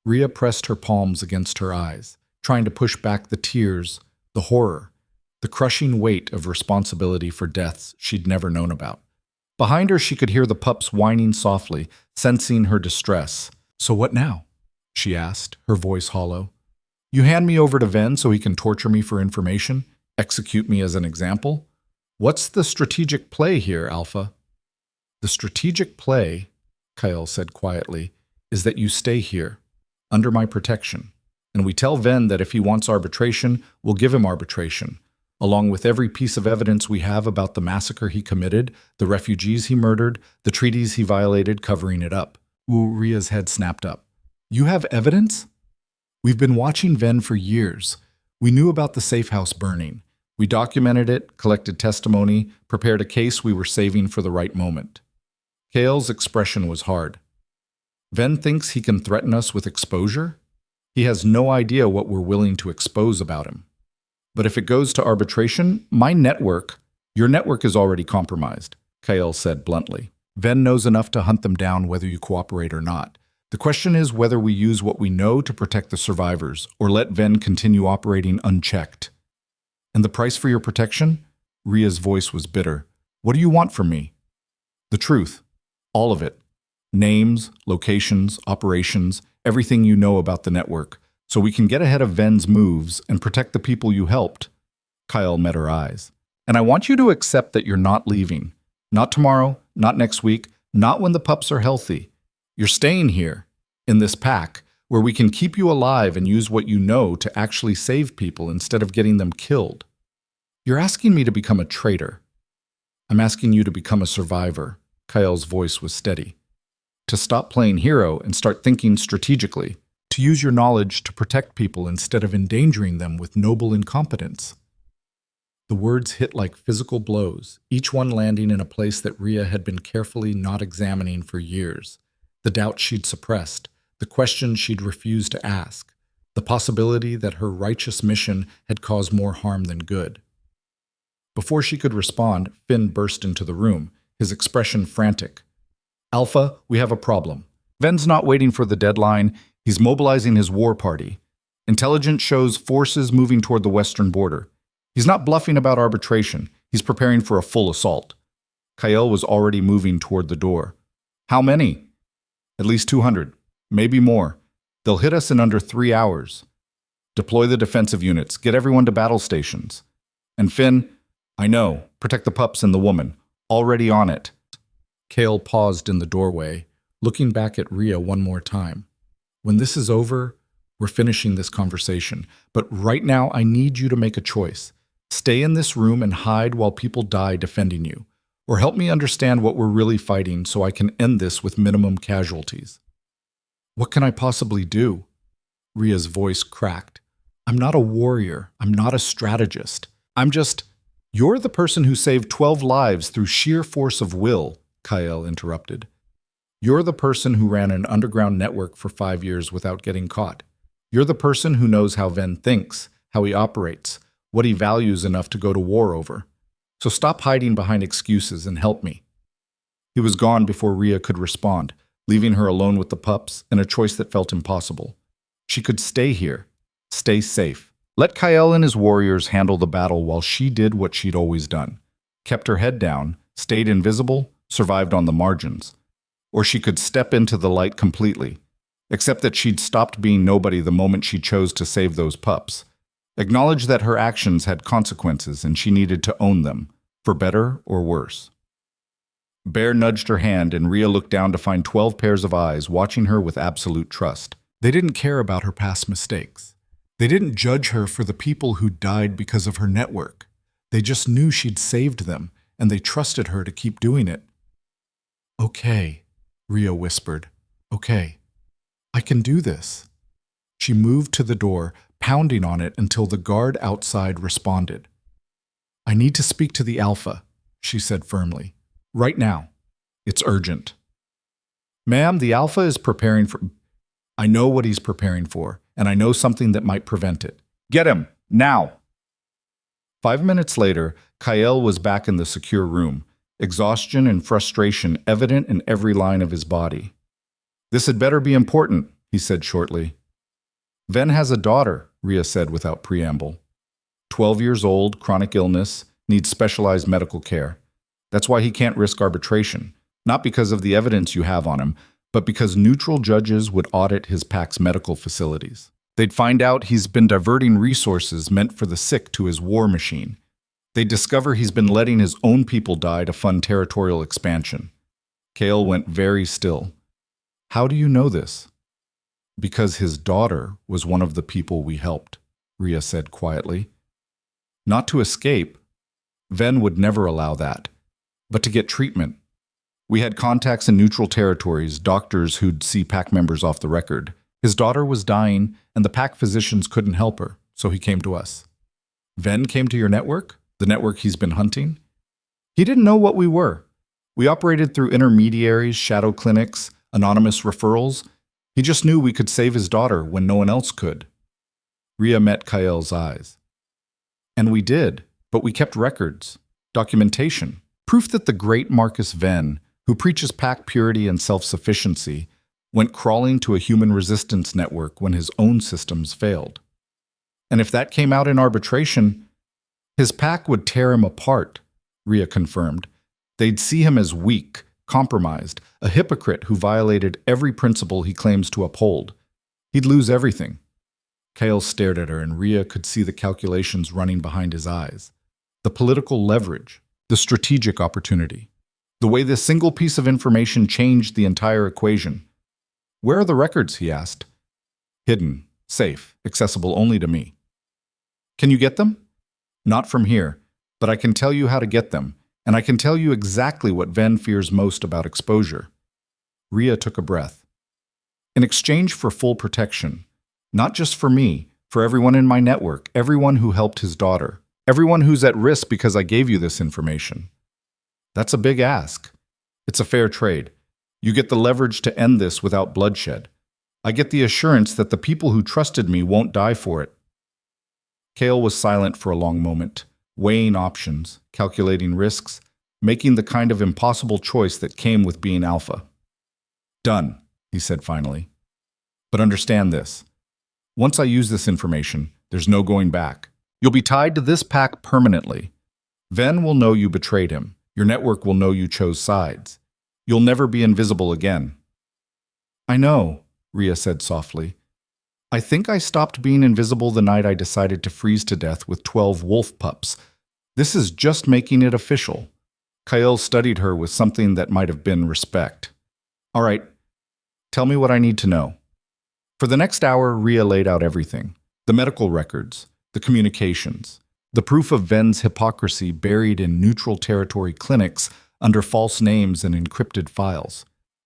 Rhea pressed her palms against her eyes, trying to push back the tears, the horror, the crushing weight of responsibility for deaths she'd never known about. Behind her, she could hear the pups whining softly, sensing her distress. "So what now?" she asked, her voice hollow. "You hand me over to Ven so he can torture me for information? Execute me as an example? What's the strategic play here, Alpha?" "The strategic play," Kyle said quietly, "is that you stay here, under my protection, and we tell Ven that if he wants arbitration, we'll give him arbitration, along with every piece of evidence we have about the massacre he committed, the refugees he murdered, the treaties he violated covering it up." Rhea's head snapped up. "You have evidence?" "We've been watching Ven for years. We knew about the safe house burning. We documented it, collected testimony, prepared a case we were saving for the right moment." Kale's expression was hard. "Ven thinks he can threaten us with exposure? He has no idea what we're willing to expose about him. But if it goes to arbitration, your network is already compromised," Kale said bluntly. "Ven knows enough to hunt them down whether you cooperate or not. The question is whether we use what we know to protect the survivors, or let Ven continue operating unchecked." "And the price for your protection?" Rhea's voice was bitter. "What do you want from me?" "The truth. All of it. Names, locations, operations, everything you know about the network, so we can get ahead of Ven's moves and protect the people you helped." Kyle met her eyes. "And I want you to accept that you're not leaving. Not tomorrow, not next week, not when the pups are healthy. You're staying here, in this pack, where we can keep you alive and use what you know to actually save people instead of getting them killed. You're asking me to become a traitor. I'm asking you to become a survivor." Kyle's voice was steady. "To stop playing hero and start thinking strategically. To use your knowledge to protect people instead of endangering them with noble incompetence." The words hit like physical blows, each one landing in a place that Rhea had been carefully not examining for years. The doubt she'd suppressed, the questions she'd refused to ask, the possibility that her righteous mission had caused more harm than good. Before she could respond, Finn burst into the room, his expression frantic. "Alpha, we have a problem. Ven's not waiting for the deadline. He's mobilizing his war party. Intelligence shows forces moving toward the western border. He's not bluffing about arbitration. He's preparing for a full assault." Kyle was already moving toward the door. "How many?" "At least 200. Maybe more. They'll hit us in under 3 hours. Deploy the defensive units. Get everyone to battle stations. And Finn, I know. Protect the pups and the woman. Already on it." Kale paused in the doorway, looking back at Rhea one more time. "When this is over, we're finishing this conversation. But right now, I need you to make a choice. Stay in this room and hide while people die defending you. Or help me understand what we're really fighting so I can end this with minimum casualties." "What can I possibly do?" Rhea's voice cracked. "I'm not a warrior. I'm not a strategist. You're the person who saved 12 lives through sheer force of will," Kyle interrupted. "You're the person who ran an underground network for 5 years without getting caught. You're the person who knows how Ven thinks, how he operates, what he values enough to go to war over. So stop hiding behind excuses and help me." He was gone before Rhea could respond, leaving her alone with the pups and a choice that felt impossible. She could stay here, stay safe. Let Kyle and his warriors handle the battle while she did what she'd always done. Kept her head down, stayed invisible, survived on the margins. Or she could step into the light completely, except that she'd stopped being nobody the moment she chose to save those pups. Acknowledge that her actions had consequences and she needed to own them, for better or worse. Bear nudged her hand and Rhea looked down to find 12 pairs of eyes watching her with absolute trust. They didn't care about her past mistakes. They didn't judge her for the people who died because of her network. They just knew she'd saved them, and they trusted her to keep doing it. "Okay," Rhea whispered. "Okay. I can do this." She moved to the door, pounding on it until the guard outside responded. "I need to speak to the Alpha," she said firmly. "Right now. It's urgent." "Ma'am, the Alpha is preparing for—" "I know what he's preparing for, and I know something that might prevent it. Get him, now!" 5 minutes later, Kyle was back in the secure room, exhaustion and frustration evident in every line of his body. "This had better be important," he said shortly. "Ven has a daughter," Ria said without preamble. 12 years old, chronic illness, needs specialized medical care. That's why he can't risk arbitration, not because of the evidence you have on him, but because neutral judges would audit his PAC's medical facilities. They'd find out he's been diverting resources meant for the sick to his war machine. They'd discover he's been letting his own people die to fund territorial expansion. Kale went very still. "How do you know this?" "Because his daughter was one of the people we helped," Ria said quietly. "Not to escape. Ven would never allow that. But to get treatment. We had contacts in neutral territories, doctors who'd see PAC members off the record. His daughter was dying, and the PAC physicians couldn't help her, so he came to us." "Ven came to your network? The network he's been hunting?" "He didn't know what we were. We operated through intermediaries, shadow clinics, anonymous referrals. He just knew we could save his daughter when no one else could." Ria met Kael's eyes. "And we did, but we kept records, documentation, proof that the great Marcus Ven, who preaches PAC purity and self-sufficiency, went crawling to a human resistance network when his own systems failed. And if that came out in arbitration, his PAC would tear him apart," Ria confirmed. "They'd see him as weak, compromised, a hypocrite who violated every principle he claims to uphold. He'd lose everything." Kael stared at her, and Ria could see the calculations running behind his eyes. The political leverage, the strategic opportunity, the way this single piece of information changed the entire equation. "Where are the records?" he asked. "Hidden, safe, accessible only to me." "Can you get them?" "Not from here, but I can tell you how to get them, and I can tell you exactly what Ven fears most about exposure." Ria took a breath. "In exchange for full protection, not just for me, for everyone in my network, everyone who helped his daughter, everyone who's at risk because I gave you this information." "That's a big ask." "It's a fair trade. You get the leverage to end this without bloodshed. I get the assurance that the people who trusted me won't die for it." Kael was silent for a long moment, weighing options, calculating risks, making the kind of impossible choice that came with being alpha. "Done," he said finally. "But understand this. Once I use this information, there's no going back. You'll be tied to this PAC permanently. Ven will know you betrayed him. Your network will know you chose sides. You'll never be invisible again." "I know," Ria said softly. "I think I stopped being invisible the night I decided to freeze to death with 12 wolf pups. This is just making it official." Kael studied her with something that might have been respect. "All right, tell me what I need to know." For the next hour, Ria laid out everything. The medical records, the communications, the proof of Ven's hypocrisy buried in neutral territory clinics under false names and encrypted files.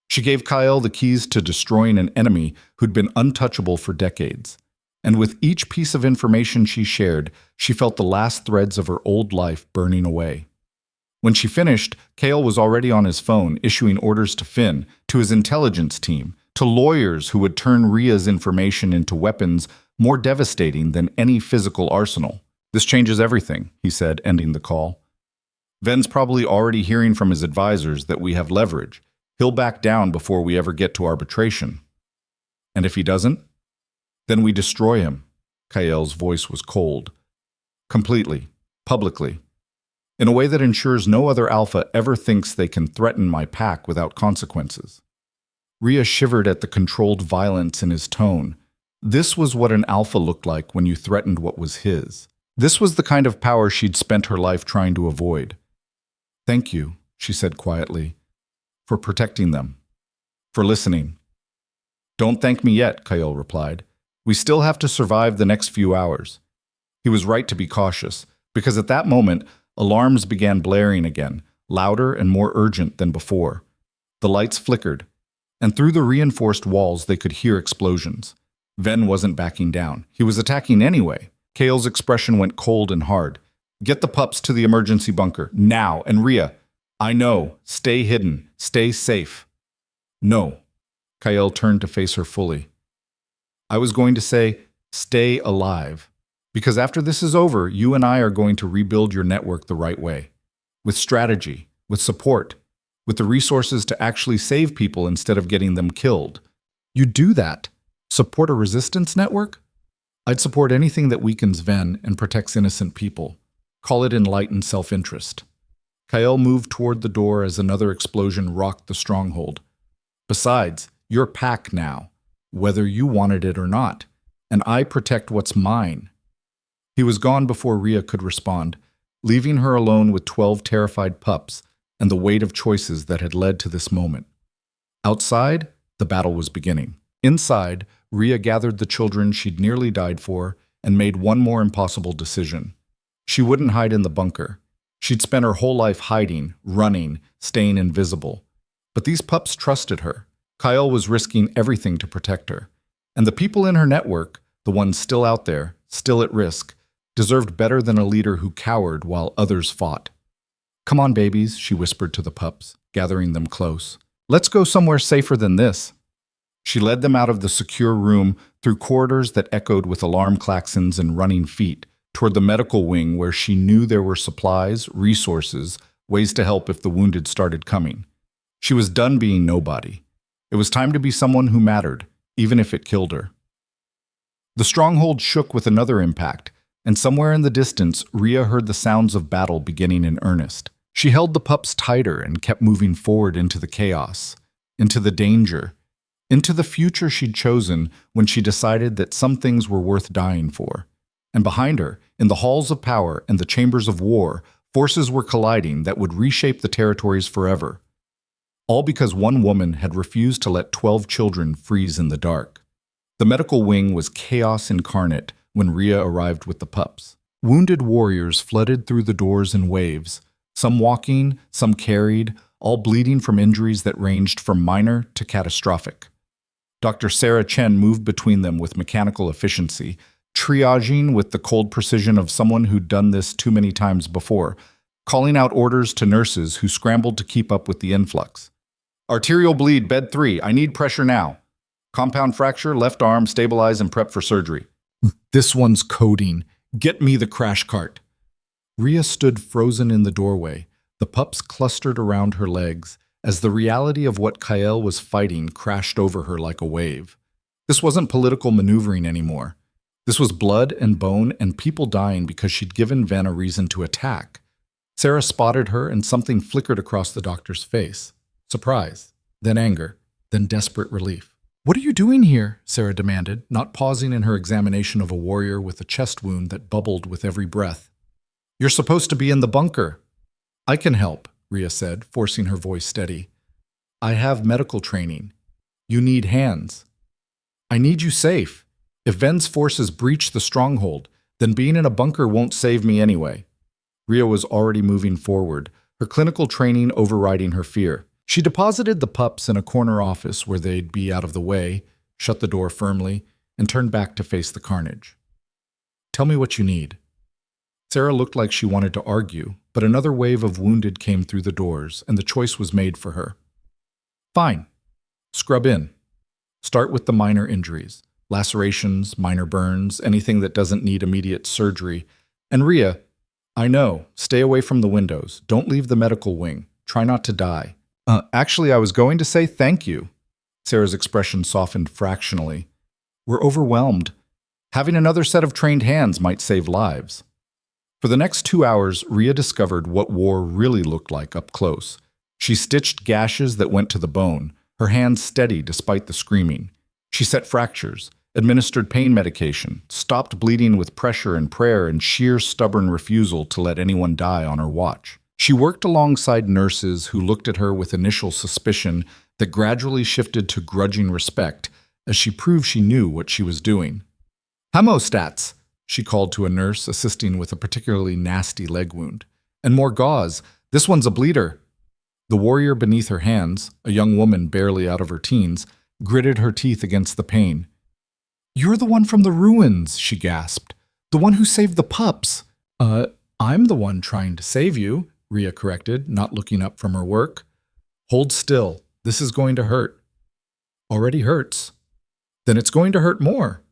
She gave Kael the keys to destroying an enemy who'd been untouchable for decades. And with each piece of information she shared, she felt the last threads of her old life burning away. When she finished, Kael was already on his phone, issuing orders to Finn, to his intelligence team, to lawyers who would turn Ria's information into weapons more devastating than any physical arsenal. "This changes everything," he said, ending the call. "Ven's probably already hearing from his advisors that we have leverage. He'll back down before we ever get to arbitration." "And if he doesn't?" "Then we destroy him." Kael's voice was cold. "Completely, publicly, in a way that ensures no other alpha ever thinks they can threaten my PAC without consequences." Ria shivered at the controlled violence in his tone. This was what an alpha looked like when you threatened what was his. This was the kind of power she'd spent her life trying to avoid. "Thank you," she said quietly, "for protecting them, for listening." "Don't thank me yet," Kael replied. "We still have to survive the next few hours." He was right to be cautious, because at that moment, alarms began blaring again, louder and more urgent than before. The lights flickered, and through the reinforced walls they could hear explosions. Ven wasn't backing down. He was attacking anyway. Kael's expression went cold and hard. "Get the pups to the emergency bunker, now, and Ria, I know, stay hidden, stay safe." "No." Kael turned to face her fully. "I was going to say, stay alive. Because after this is over, you and I are going to rebuild your network the right way. With strategy, with support, with the resources to actually save people instead of getting them killed. You'd do that? Support a resistance network? I'd support anything that weakens Ven and protects innocent people. Call it enlightened self-interest. Kael moved toward the door as another explosion rocked the stronghold. Besides, you're Pack now, whether you wanted it or not, and I protect what's mine. He was gone before Rhea could respond, leaving her alone with 12 terrified pups and the weight of choices that had led to this moment. Outside, the battle was beginning. Inside, Rhea gathered the children she'd nearly died for and made one more impossible decision. She wouldn't hide in the bunker. She'd spent her whole life hiding, running, staying invisible. But these pups trusted her. Kael was risking everything to protect her. And the people in her network, the ones still out there, still at risk, deserved better than a leader who cowered while others fought. "Come on, babies," she whispered to the pups, gathering them close. "Let's go somewhere safer than this." She led them out of the secure room through corridors that echoed with alarm klaxons and running feet, toward the medical wing where she knew there were supplies, resources, ways to help if the wounded started coming. She was done being nobody. It was time to be someone who mattered, even if it killed her. The stronghold shook with another impact, and somewhere in the distance, Rhea heard the sounds of battle beginning in earnest. She held the pups tighter and kept moving forward into the chaos, into the danger, into the future she'd chosen when she decided that some things were worth dying for. And behind her, in the halls of power and the chambers of war, forces were colliding that would reshape the territories forever. All because one woman had refused to let 12 children freeze in the dark. The medical wing was chaos incarnate when Rhea arrived with the pups. Wounded warriors flooded through the doors in waves, some walking, some carried, all bleeding from injuries that ranged from minor to catastrophic. Dr. Sarah Chen moved between them with mechanical efficiency, triaging with the cold precision of someone who'd done this too many times before, calling out orders to nurses who scrambled to keep up with the influx. "Arterial bleed, bed 3. I need pressure now. Compound fracture, left arm, stabilize and prep for surgery." "This one's coding. Get me the crash cart." Rhea stood frozen in the doorway, the pups clustered around her legs, as the reality of what Kael was fighting crashed over her like a wave. This wasn't political maneuvering anymore. This was blood and bone and people dying because she'd given Ven a reason to attack. Sarah spotted her and something flickered across the doctor's face. Surprise, then anger, then desperate relief. "What are you doing here?" Sarah demanded, not pausing in her examination of a warrior with a chest wound that bubbled with every breath. "You're supposed to be in the bunker." "I can help," Rhea said, forcing her voice steady. "I have medical training. You need hands. I need you safe. If Ven's forces breach the stronghold, then being in a bunker won't save me anyway." Rhea was already moving forward, her clinical training overriding her fear. She deposited the pups in a corner office where they'd be out of the way, shut the door firmly, and turned back to face the carnage. "Tell me what you need." Sarah looked like she wanted to argue, but another wave of wounded came through the doors, and the choice was made for her. "Fine. Scrub in. Start with the minor injuries. Lacerations, minor burns, anything that doesn't need immediate surgery. And Rhea, I know, stay away from the windows. Don't leave the medical wing. Try not to die." Actually, I was going to say thank you." Sarah's expression softened fractionally. "We're overwhelmed. Having another set of trained hands might save lives." For the next 2 hours, Rhea discovered what war really looked like up close. She stitched gashes that went to the bone, her hands steady despite the screaming. She set fractures, administered pain medication, stopped bleeding with pressure and prayer and sheer stubborn refusal to let anyone die on her watch. She worked alongside nurses who looked at her with initial suspicion that gradually shifted to grudging respect as she proved she knew what she was doing. "Hemostats," she called to a nurse assisting with a particularly nasty leg wound. "And more gauze. This one's a bleeder." The warrior beneath her hands, a young woman barely out of her teens, gritted her teeth against the pain. "You're the one from the ruins," she gasped. "The one who saved the pups." I'm the one trying to save you," Rhea corrected, not looking up from her work. "Hold still. This is going to hurt." "Already hurts." "Then it's going to hurt more."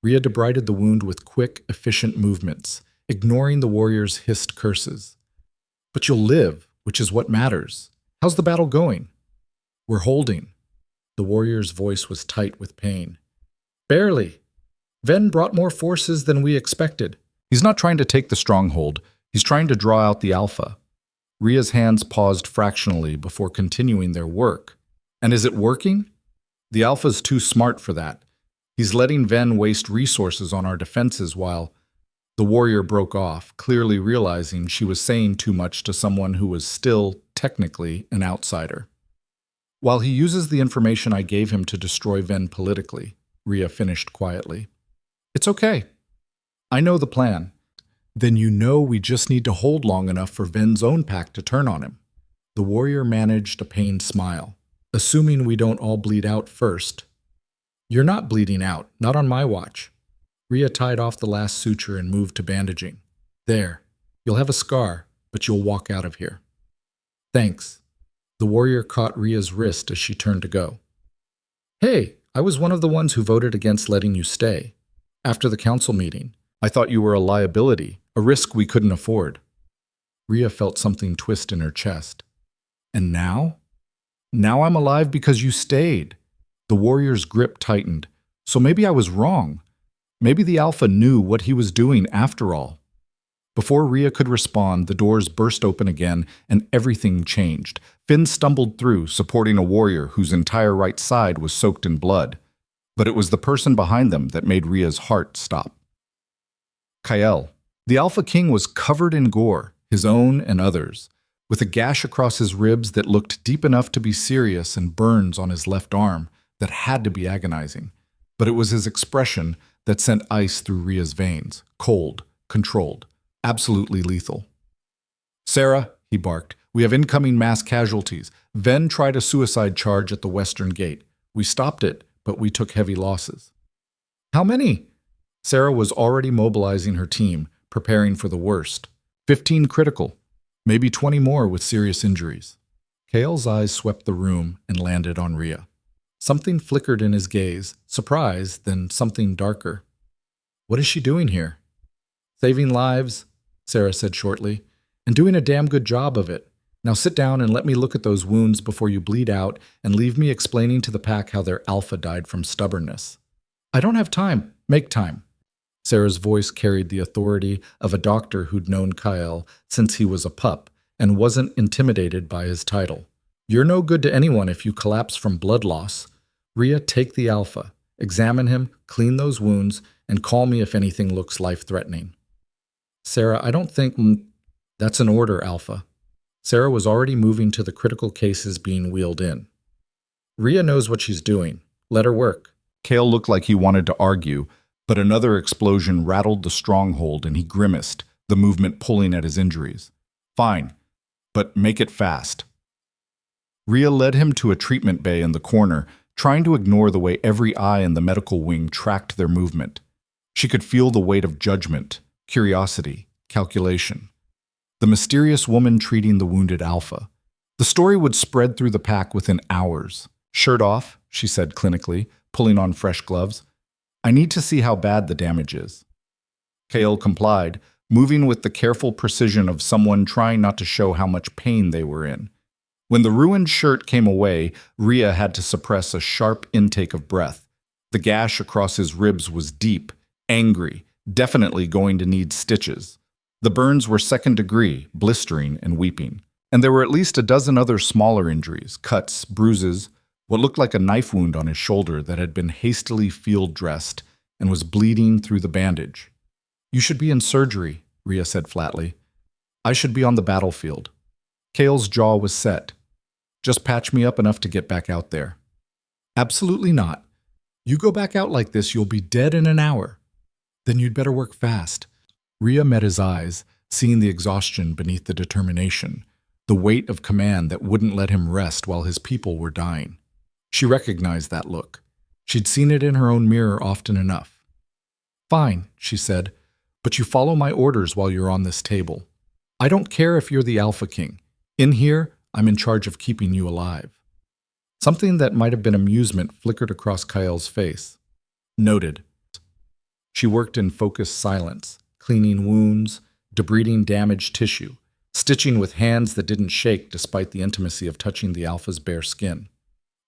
Rhea debrided the wound with quick, efficient movements, ignoring the warrior's hissed curses. "But you'll live. which is what matters. How's the battle going? We're holding. The warrior's voice was tight with pain. Barely. Ven brought more forces than we expected. He's not trying to take the stronghold. He's trying to draw out the Alpha. Ria's hands paused fractionally before continuing their work. And is it working? The Alpha's too smart for that. He's letting Ven waste resources on our defenses while... The warrior broke off, clearly realizing she was saying too much to someone who was still, technically, an outsider. While he uses the information I gave him to destroy Ven politically, Ria finished quietly. It's okay. I know the plan. Then you know we just need to hold long enough for Ven's own pack to turn on him. The warrior managed a pained smile. Assuming we don't all bleed out first. You're not bleeding out, not on my watch. Ria tied off the last suture and moved to bandaging. There. You'll have a scar, but you'll walk out of here. Thanks. The warrior caught Ria's wrist as she turned to go. Hey, I was one of the ones who voted against letting you stay. After the council meeting, I thought you were a liability, a risk we couldn't afford. Ria felt something twist in her chest. And now? Now I'm alive because you stayed. The warrior's grip tightened. So maybe I was wrong. Maybe the Alpha knew what he was doing after all. Before Ria could respond, the doors burst open again and everything changed. Finn stumbled through, supporting a warrior whose entire right side was soaked in blood. But it was the person behind them that made Ria's heart stop. Kyle. The Alpha King was covered in gore, his own and others, with a gash across his ribs that looked deep enough to be serious and burns on his left arm that had to be agonizing. But it was his expression that sent ice through Ria's veins, cold, controlled, absolutely lethal. Sarah, he barked, we have incoming mass casualties. Ven tried a suicide charge at the western gate. We stopped it, but we took heavy losses. How many? Sarah was already mobilizing her team, preparing for the worst. 15 critical, maybe 20 more with serious injuries. Kale's eyes swept the room and landed on Ria. Something flickered in his gaze, surprise, then something darker. What is she doing here? Saving lives, Sarah said shortly, and doing a damn good job of it. Now sit down and let me look at those wounds before you bleed out and leave me explaining to the pack how their Alpha died from stubbornness. I don't have time. Make time. Sarah's voice carried the authority of a doctor who'd known Kyle since he was a pup and wasn't intimidated by his title. You're no good to anyone if you collapse from blood loss. Ria, take the Alpha, examine him, clean those wounds, and call me if anything looks life-threatening. Sarah, I don't think... That's an order, Alpha. Sarah was already moving to the critical cases being wheeled in. Ria knows what she's doing. Let her work. Kale looked like he wanted to argue, but another explosion rattled the stronghold and he grimaced, the movement pulling at his injuries. Fine, but make it fast. Ria led him to a treatment bay in the corner, trying to ignore the way every eye in the medical wing tracked their movement. She could feel the weight of judgment, curiosity, calculation. The mysterious woman treating the wounded Alpha. The story would spread through the pack within hours. Shirt off, she said clinically, pulling on fresh gloves. I need to see how bad the damage is. Kale complied, moving with the careful precision of someone trying not to show how much pain they were in. When the ruined shirt came away, Ria had to suppress a sharp intake of breath. The gash across his ribs was deep, angry, definitely going to need stitches. The burns were second degree, blistering and weeping. And there were at least a dozen other smaller injuries, cuts, bruises, what looked like a knife wound on his shoulder that had been hastily field-dressed and was bleeding through the bandage. You should be in surgery, Ria said flatly. I should be on the battlefield. Kale's jaw was set. Just patch me up enough to get back out there. Absolutely not. You go back out like this, you'll be dead in an hour. Then you'd better work fast. Ria met his eyes, seeing the exhaustion beneath the determination, the weight of command that wouldn't let him rest while his people were dying. She recognized that look. She'd seen it in her own mirror often enough. Fine, she said, but you follow my orders while you're on this table. I don't care if you're the Alpha King. In here, I'm in charge of keeping you alive. Something that might have been amusement flickered across Kyle's face. Noted. She worked in focused silence, cleaning wounds, debriding damaged tissue, stitching with hands that didn't shake despite the intimacy of touching the alpha's bare skin.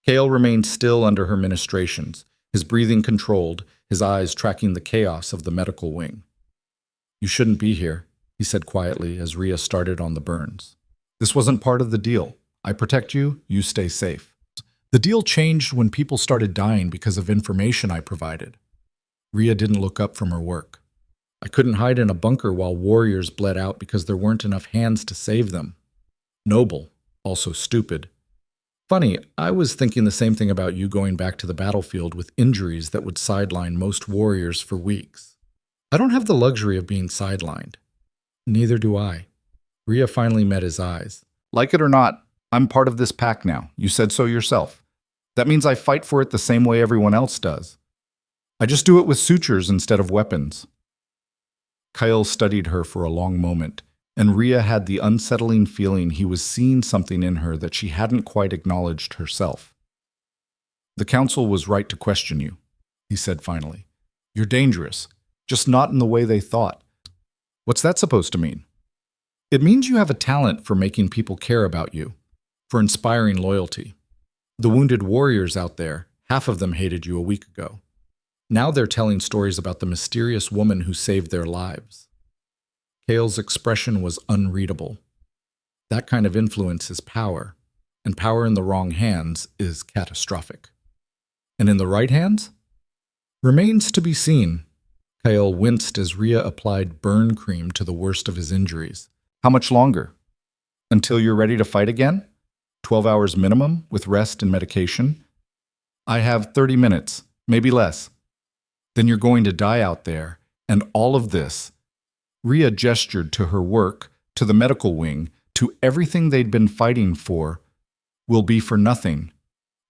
Kale remained still under her ministrations, his breathing controlled, his eyes tracking the chaos of the medical wing. "You shouldn't be here," he said quietly as Rhea started on the burns. "This wasn't part of the deal. I protect you, you stay safe." The deal changed when people started dying because of information I provided. Rhea didn't look up from her work. "I couldn't hide in a bunker while warriors bled out because there weren't enough hands to save them. Noble, also stupid. Funny, I was thinking the same thing about you going back to the battlefield with injuries that would sideline most warriors for weeks. I don't have the luxury of being sidelined." "Neither do I." Rhea finally met his eyes. "Like it or not, I'm part of this pack now. You said so yourself. That means I fight for it the same way everyone else does. I just do it with sutures instead of weapons." Kyle studied her for a long moment, and Rhea had the unsettling feeling he was seeing something in her that she hadn't quite acknowledged herself. "The council was right to question you," he said finally. "You're dangerous, just not in the way they thought." "What's that supposed to mean?" "It means you have a talent for making people care about you, for inspiring loyalty. The wounded warriors out there, half of them hated you a week ago. Now they're telling stories about the mysterious woman who saved their lives." Kale's expression was unreadable. That kind of influence is power, and power in the wrong hands is catastrophic. And in the right hands? Remains to be seen. Kale winced as Rhea applied burn cream to the worst of his injuries. "How much longer? Until you're ready to fight again? 12 hours minimum, with rest and medication?" "I have 30 minutes, maybe less." "Then you're going to die out there, and all of this—" Rhea gestured to her work, to the medical wing, to everything they'd been fighting for, "will be for nothing."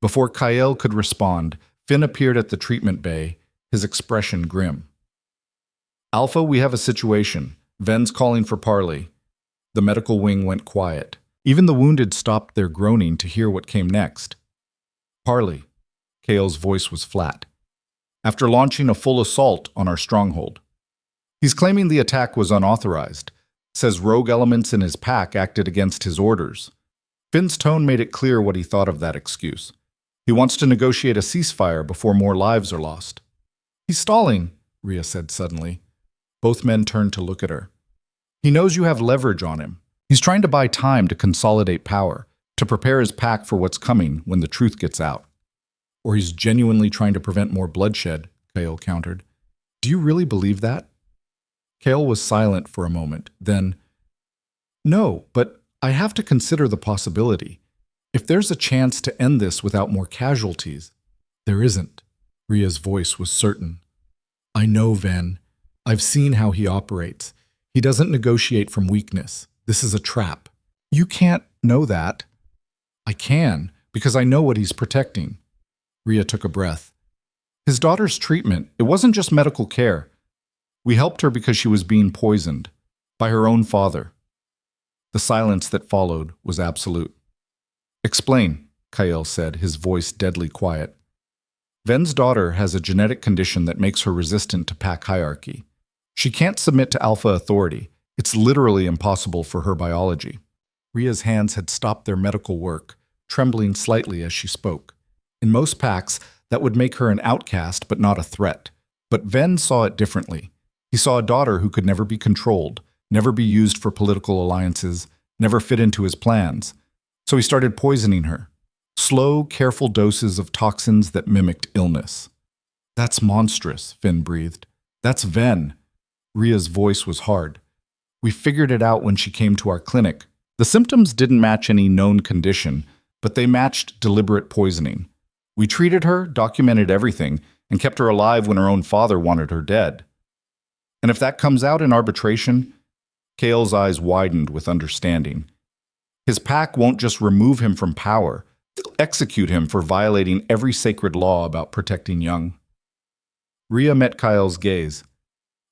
Before Kyle could respond, Finn appeared at the treatment bay, his expression grim. "Alpha, we have a situation. Ven's calling for parley." The medical wing went quiet. Even the wounded stopped their groaning to hear what came next. "Parley." Kale's voice was flat. "After launching a full assault on our stronghold. He's claiming the attack was unauthorized. Says rogue elements in his pack acted against his orders." Finn's tone made it clear what he thought of that excuse. He wants to negotiate a ceasefire before more lives are lost. "He's stalling," Rhea said suddenly. Both men turned to look at her. "He knows you have leverage on him. He's trying to buy time to consolidate power, to prepare his pack for what's coming when the truth gets out." "Or he's genuinely trying to prevent more bloodshed," Kale countered. "Do you really believe that?" Kale was silent for a moment, then, "No, but I have to consider the possibility. If there's a chance to end this without more casualties—" "There isn't." Rhea's voice was certain. "I know Ven. I've seen how he operates. He doesn't negotiate from weakness. This is a trap." "You can't know that." "I can, because I know what he's protecting." Rhea took a breath. "His daughter's treatment, it wasn't just medical care. We helped her because she was being poisoned by her own father." The silence that followed was absolute. "Explain," Kyle said, his voice deadly quiet. "Ven's daughter has a genetic condition that makes her resistant to pack hierarchy. She can't submit to alpha authority. It's literally impossible for her biology." Rhea's hands had stopped their medical work, trembling slightly as she spoke. In most packs, that would make her an outcast but not a threat. But Ven saw it differently. He saw a daughter who could never be controlled, never be used for political alliances, never fit into his plans. So he started poisoning her. Slow, careful doses of toxins that mimicked illness. "That's monstrous," Finn breathed. "That's Ven." Rhea's voice was hard. "We figured it out when she came to our clinic. The symptoms didn't match any known condition, but they matched deliberate poisoning. We treated her, documented everything, and kept her alive when her own father wanted her dead. And if that comes out in arbitration," Kale's eyes widened with understanding, "his pack won't just remove him from power, they'll execute him for violating every sacred law about protecting young." Rhea met Kyle's gaze.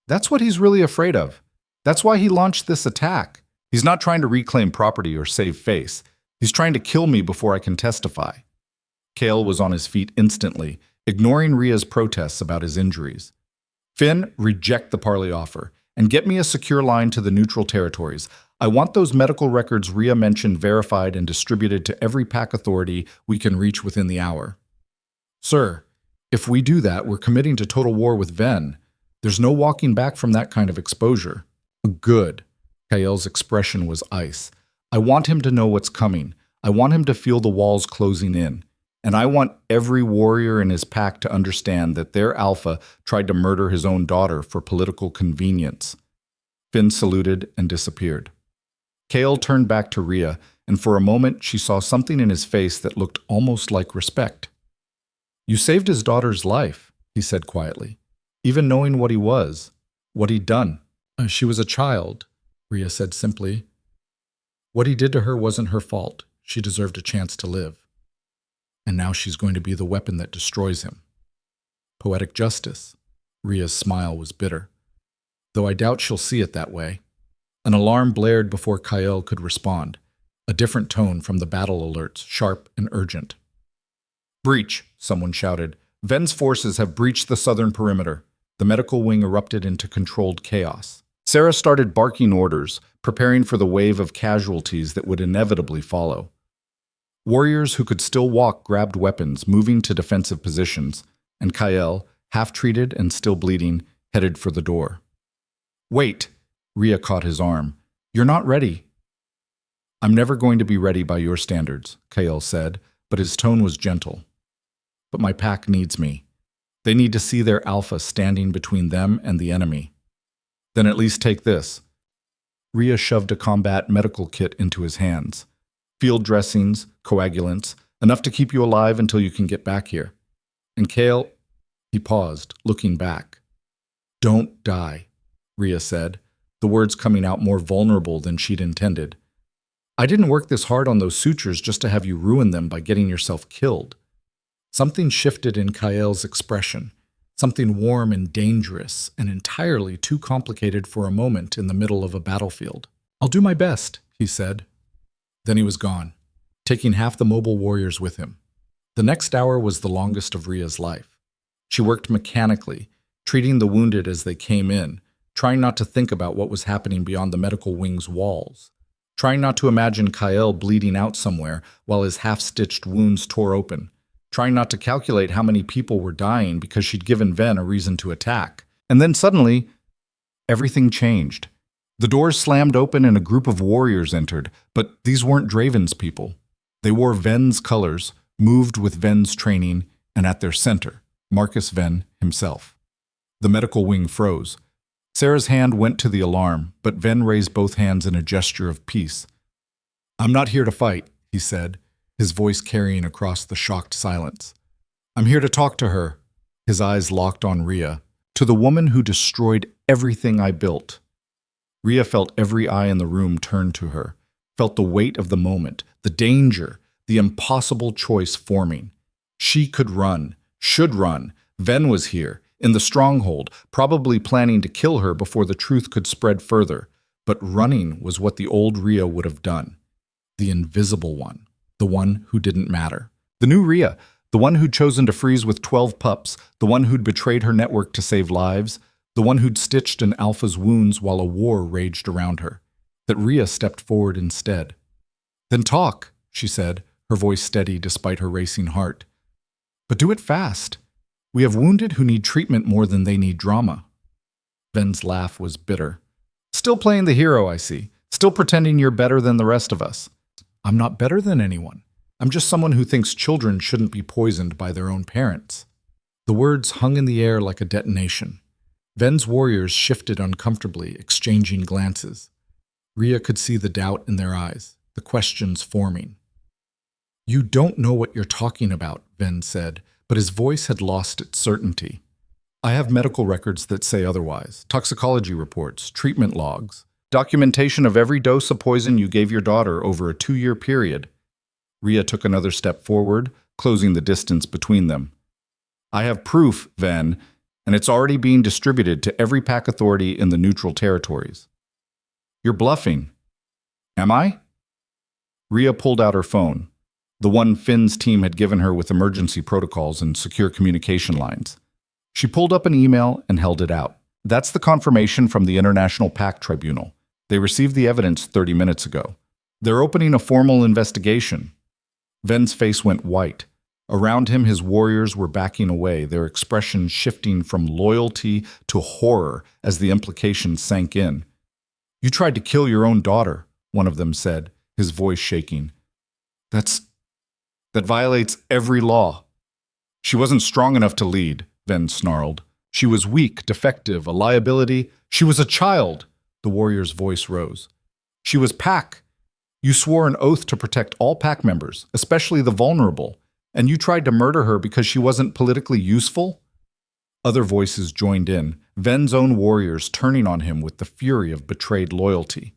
"That's what he's really afraid of. That's why he launched this attack. He's not trying to reclaim property or save face. He's trying to kill me before I can testify." Kale was on his feet instantly, ignoring Rhea's protests about his injuries. "Finn, reject the parley offer, and get me a secure line to the neutral territories. I want those medical records Rhea mentioned verified and distributed to every pack authority we can reach within the hour. Sir, if we do that, we're committing to total war with Ven. There's no walking back from that kind of exposure. Good. Kael's expression was ice. I want him to know what's coming. I want him to feel the walls closing in. And I want every warrior in his pack to understand that their alpha tried to murder his own daughter for political convenience. Finn saluted and disappeared. Kael turned back to Rhea, and for a moment she saw something in his face that looked almost like respect. You saved his daughter's life, he said quietly, even knowing what he was, what he'd done. She was a child, Rhea said simply. What he did to her wasn't her fault. She deserved a chance to live. And now she's going to be the weapon that destroys him. Poetic justice. Rhea's smile was bitter. Though I doubt she'll see it that way. An alarm blared before Kael could respond, a different tone from the battle alerts, sharp and urgent. Breach, someone shouted. Ven's forces have breached the southern perimeter. The medical wing erupted into controlled chaos. Sarah started barking orders, preparing for the wave of casualties that would inevitably follow. Warriors who could still walk grabbed weapons, moving to defensive positions, and Kael, half-treated and still bleeding, headed for the door. Wait, Rhea caught his arm. You're not ready. I'm never going to be ready by your standards, Kael said, but his tone was gentle. But my pack needs me. They need to see their alpha standing between them and the enemy. Then at least take this. Rhea shoved a combat medical kit into his hands. Field dressings, coagulants, enough to keep you alive until you can get back here. And Kael, he paused, looking back. Don't die, Rhea said, the words coming out more vulnerable than she'd intended. I didn't work this hard on those sutures just to have you ruin them by getting yourself killed. Something shifted in Kael's expression, something warm and dangerous and entirely too complicated for a moment in the middle of a battlefield. I'll do my best, he said. Then he was gone, taking half the mobile warriors with him. The next hour was the longest of Rhea's life. She worked mechanically, treating the wounded as they came in, trying not to think about what was happening beyond the medical wing's walls, trying not to imagine Kael bleeding out somewhere while his half-stitched wounds tore open, trying not to calculate how many people were dying because she'd given Ven a reason to attack. And then suddenly, everything changed. The doors slammed open and a group of warriors entered, but these weren't Draven's people. They wore Ven's colors, moved with Ven's training, and at their center, Marcus Ven himself. The medical wing froze. Sarah's hand went to the alarm, but Ven raised both hands in a gesture of peace. I'm not here to fight, he said, his voice carrying across the shocked silence. I'm here to talk to her, his eyes locked on Rhea, to the woman who destroyed everything I built. Rhea felt every eye in the room turn to her, felt the weight of the moment, the danger, the impossible choice forming. She could run, should run. Ven was here, in the stronghold, probably planning to kill her before the truth could spread further. But running was what the old Rhea would have done. The invisible one, the one who didn't matter. The new Rhea, the one who'd chosen to freeze with 12 pups, the one who'd betrayed her network to save lives, the one who'd stitched an alpha's wounds while a war raged around her. That Rhea stepped forward instead. Then talk, she said, her voice steady despite her racing heart. But do it fast. We have wounded who need treatment more than they need drama. Ven's laugh was bitter. Still playing the hero, I see. Still pretending you're better than the rest of us. I'm not better than anyone. I'm just someone who thinks children shouldn't be poisoned by their own parents. The words hung in the air like a detonation. Ven's warriors shifted uncomfortably, exchanging glances. Rhea could see the doubt in their eyes, the questions forming. You don't know what you're talking about, Ven said, but his voice had lost its certainty. I have medical records that say otherwise, toxicology reports, treatment logs, documentation of every dose of poison you gave your daughter over a 2-year period. Rhea took another step forward, closing the distance between them. I have proof, Ven, and it's already being distributed to every pack authority in the neutral territories. You're bluffing. Am I? Rhea pulled out her phone, the one Finn's team had given her with emergency protocols and secure communication lines. She pulled up an email and held it out. That's the confirmation from the International Pack Tribunal. They received the evidence 30 minutes ago. They're opening a formal investigation. Ven's face went white. Around him, his warriors were backing away, their expressions shifting from loyalty to horror as the implications sank in. "You tried to kill your own daughter," one of them said, his voice shaking. That violates every law." "She wasn't strong enough to lead," Ven snarled. "She was weak, defective, a liability. She was a child." The warrior's voice rose. "She was pack. You swore an oath to protect all pack members, especially the vulnerable, and you tried to murder her because she wasn't politically useful?" Other voices joined in, Ven's own warriors turning on him with the fury of betrayed loyalty.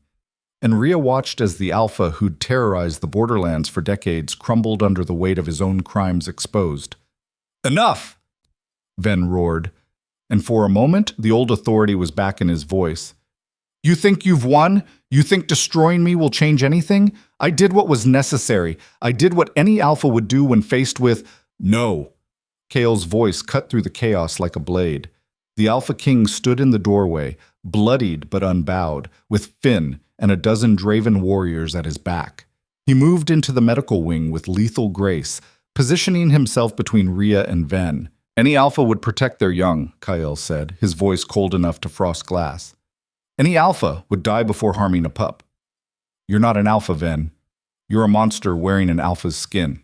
And Rhea watched as the alpha who'd terrorized the borderlands for decades crumbled under the weight of his own crimes exposed. "Enough!" Ven roared, and for a moment the old authority was back in his voice. "You think you've won? You think destroying me will change anything? I did what was necessary. I did what any alpha would do when faced with—" "No!" Kale's voice cut through the chaos like a blade. The Alpha King stood in the doorway, bloodied but unbowed, with Finn and a dozen Draven warriors at his back. He moved into the medical wing with lethal grace, positioning himself between Rhea and Ven. "Any alpha would protect their young," Kyle said, his voice cold enough to frost glass. "Any alpha would die before harming a pup. You're not an alpha, Ven. You're a monster wearing an alpha's skin.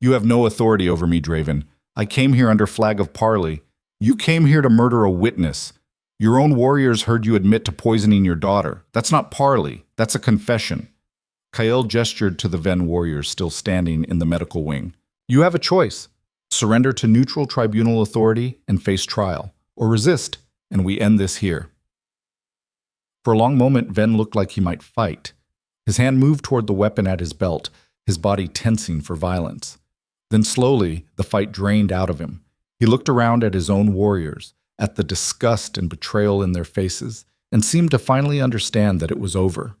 You have no authority over me, Draven. I came here under flag of parley. You came here to murder a witness. Your own warriors heard you admit to poisoning your daughter. That's not parley. That's a confession." Kyle gestured to the Ven warriors still standing in the medical wing. "You have a choice. Surrender to neutral tribunal authority and face trial, or resist, and we end this here." For a long moment, Ven looked like he might fight. His hand moved toward the weapon at his belt, his body tensing for violence. Then slowly, the fight drained out of him. He looked around at his own warriors, at the disgust and betrayal in their faces, and seemed to finally understand that it was over.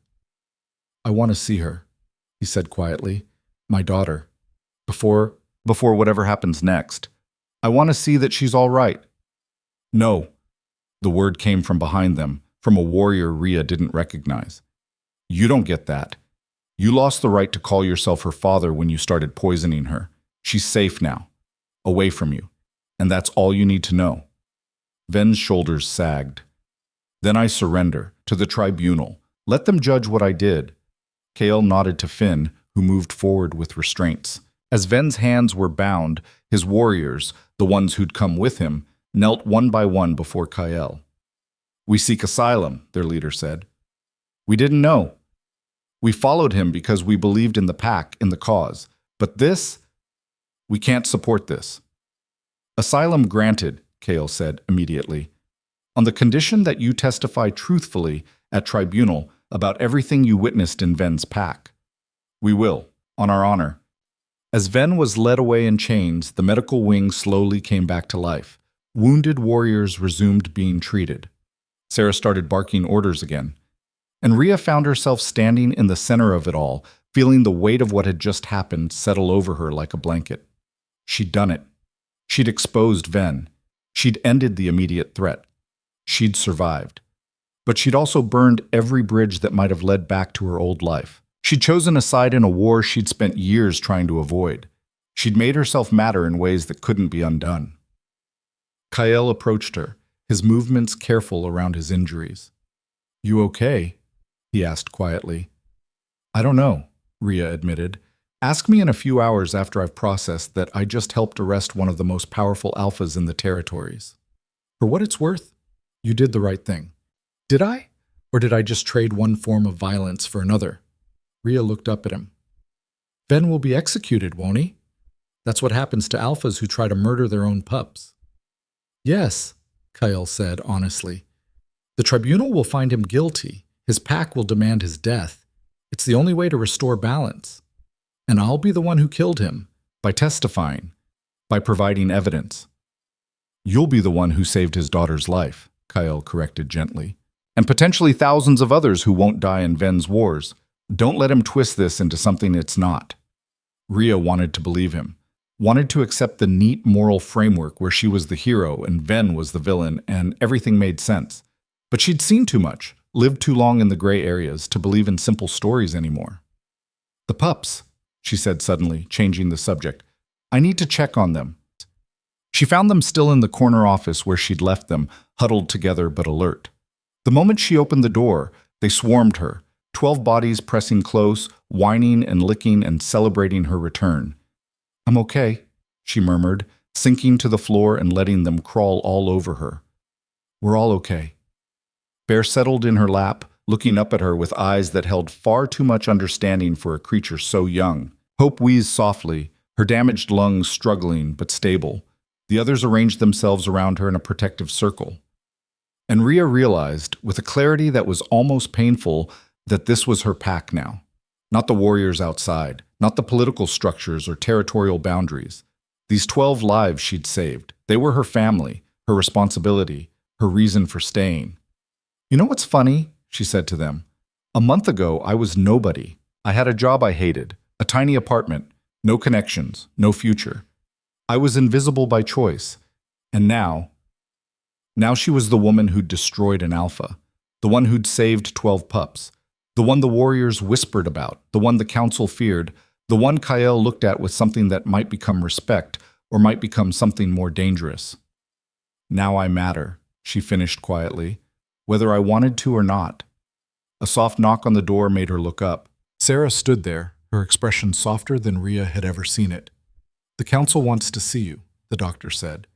"I want to see her," he said quietly. "My daughter. Before whatever happens next. I want to see that she's all right." "No." The word came from behind them, from a warrior Rhea didn't recognize. "You don't get that. You lost the right to call yourself her father when you started poisoning her. She's safe now, away from you, and that's all you need to know." Ven's shoulders sagged. "Then I surrender to the tribunal. Let them judge what I did." Kale nodded to Finn, who moved forward with restraints. As Ven's hands were bound, his warriors, the ones who'd come with him, knelt one by one before Kyle. "We seek asylum," their leader said. "We didn't know. We followed him because we believed in the pack, in the cause. But this? We can't support this." "Asylum granted," Kale said immediately, "on the condition that you testify truthfully at tribunal about everything you witnessed in Ven's pack." "We will, on our honor." As Ven was led away in chains, the medical wing slowly came back to life. Wounded warriors resumed being treated. Sarah started barking orders again. And Rhea found herself standing in the center of it all, feeling the weight of what had just happened settle over her like a blanket. She'd done it. She'd exposed Ven. She'd ended the immediate threat. She'd survived. But she'd also burned every bridge that might have led back to her old life. She'd chosen a side in a war she'd spent years trying to avoid. She'd made herself matter in ways that couldn't be undone. Kyle approached her, his movements careful around his injuries. "You okay?" he asked quietly. "I don't know," Rhea admitted. "Ask me in a few hours after I've processed that I just helped arrest one of the most powerful alphas in the territories. For what it's worth, you did the right thing." "Did I? Or did I just trade one form of violence for another?" Rhea looked up at him. "Ven will be executed, won't he? That's what happens to alphas who try to murder their own pups." "Yes," Kyle said honestly. "The tribunal will find him guilty. His pack will demand his death. It's the only way to restore balance. And I'll be the one who killed him, by testifying, by providing evidence." "You'll be the one who saved his daughter's life," Kyle corrected gently. "And potentially thousands of others who won't die in Ven's wars. Don't let him twist this into something it's not." Rhea wanted to believe him, wanted to accept the neat moral framework where she was the hero and Ven was the villain and everything made sense. But she'd seen too much, lived too long in the gray areas to believe in simple stories anymore. The pups, she said suddenly, changing the subject. I need to check on them. She found them still in the corner office where she'd left them, huddled together but alert. The moment she opened the door, they swarmed her, 12 bodies pressing close, whining and licking and celebrating her return. I'm okay, she murmured, sinking to the floor and letting them crawl all over her. We're all okay. Bear settled in her lap, looking up at her with eyes that held far too much understanding for a creature so young. Hope wheezed softly, her damaged lungs struggling but stable. The others arranged themselves around her in a protective circle. And Rhea realized, with a clarity that was almost painful, that this was her pack now. Not the warriors outside, not the political structures or territorial boundaries. These 12 lives she'd saved, they were her family, her responsibility, her reason for staying. You know what's funny? She said to them. A month ago, I was nobody. I had a job I hated, a tiny apartment, no connections, no future. I was invisible by choice. And now she was the woman who'd destroyed an alpha, the one who'd saved 12 pups, the one the warriors whispered about, the one the council feared, the one Kael looked at with something that might become respect or might become something more dangerous. Now I matter, she finished quietly, whether I wanted to or not. A soft knock on the door made her look up. Sarah stood there, her expression softer than Rhea had ever seen it. The council wants to see you, the doctor said.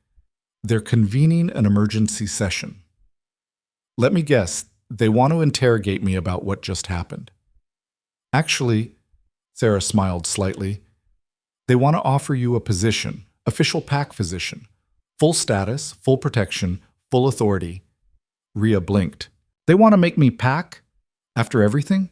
They're convening an emergency session. Let me guess, they want to interrogate me about what just happened. Actually, Sarah smiled slightly, they want to offer you a position, official pack physician. Full status, full protection, full authority. Rhea blinked. They want to make me pack? After everything?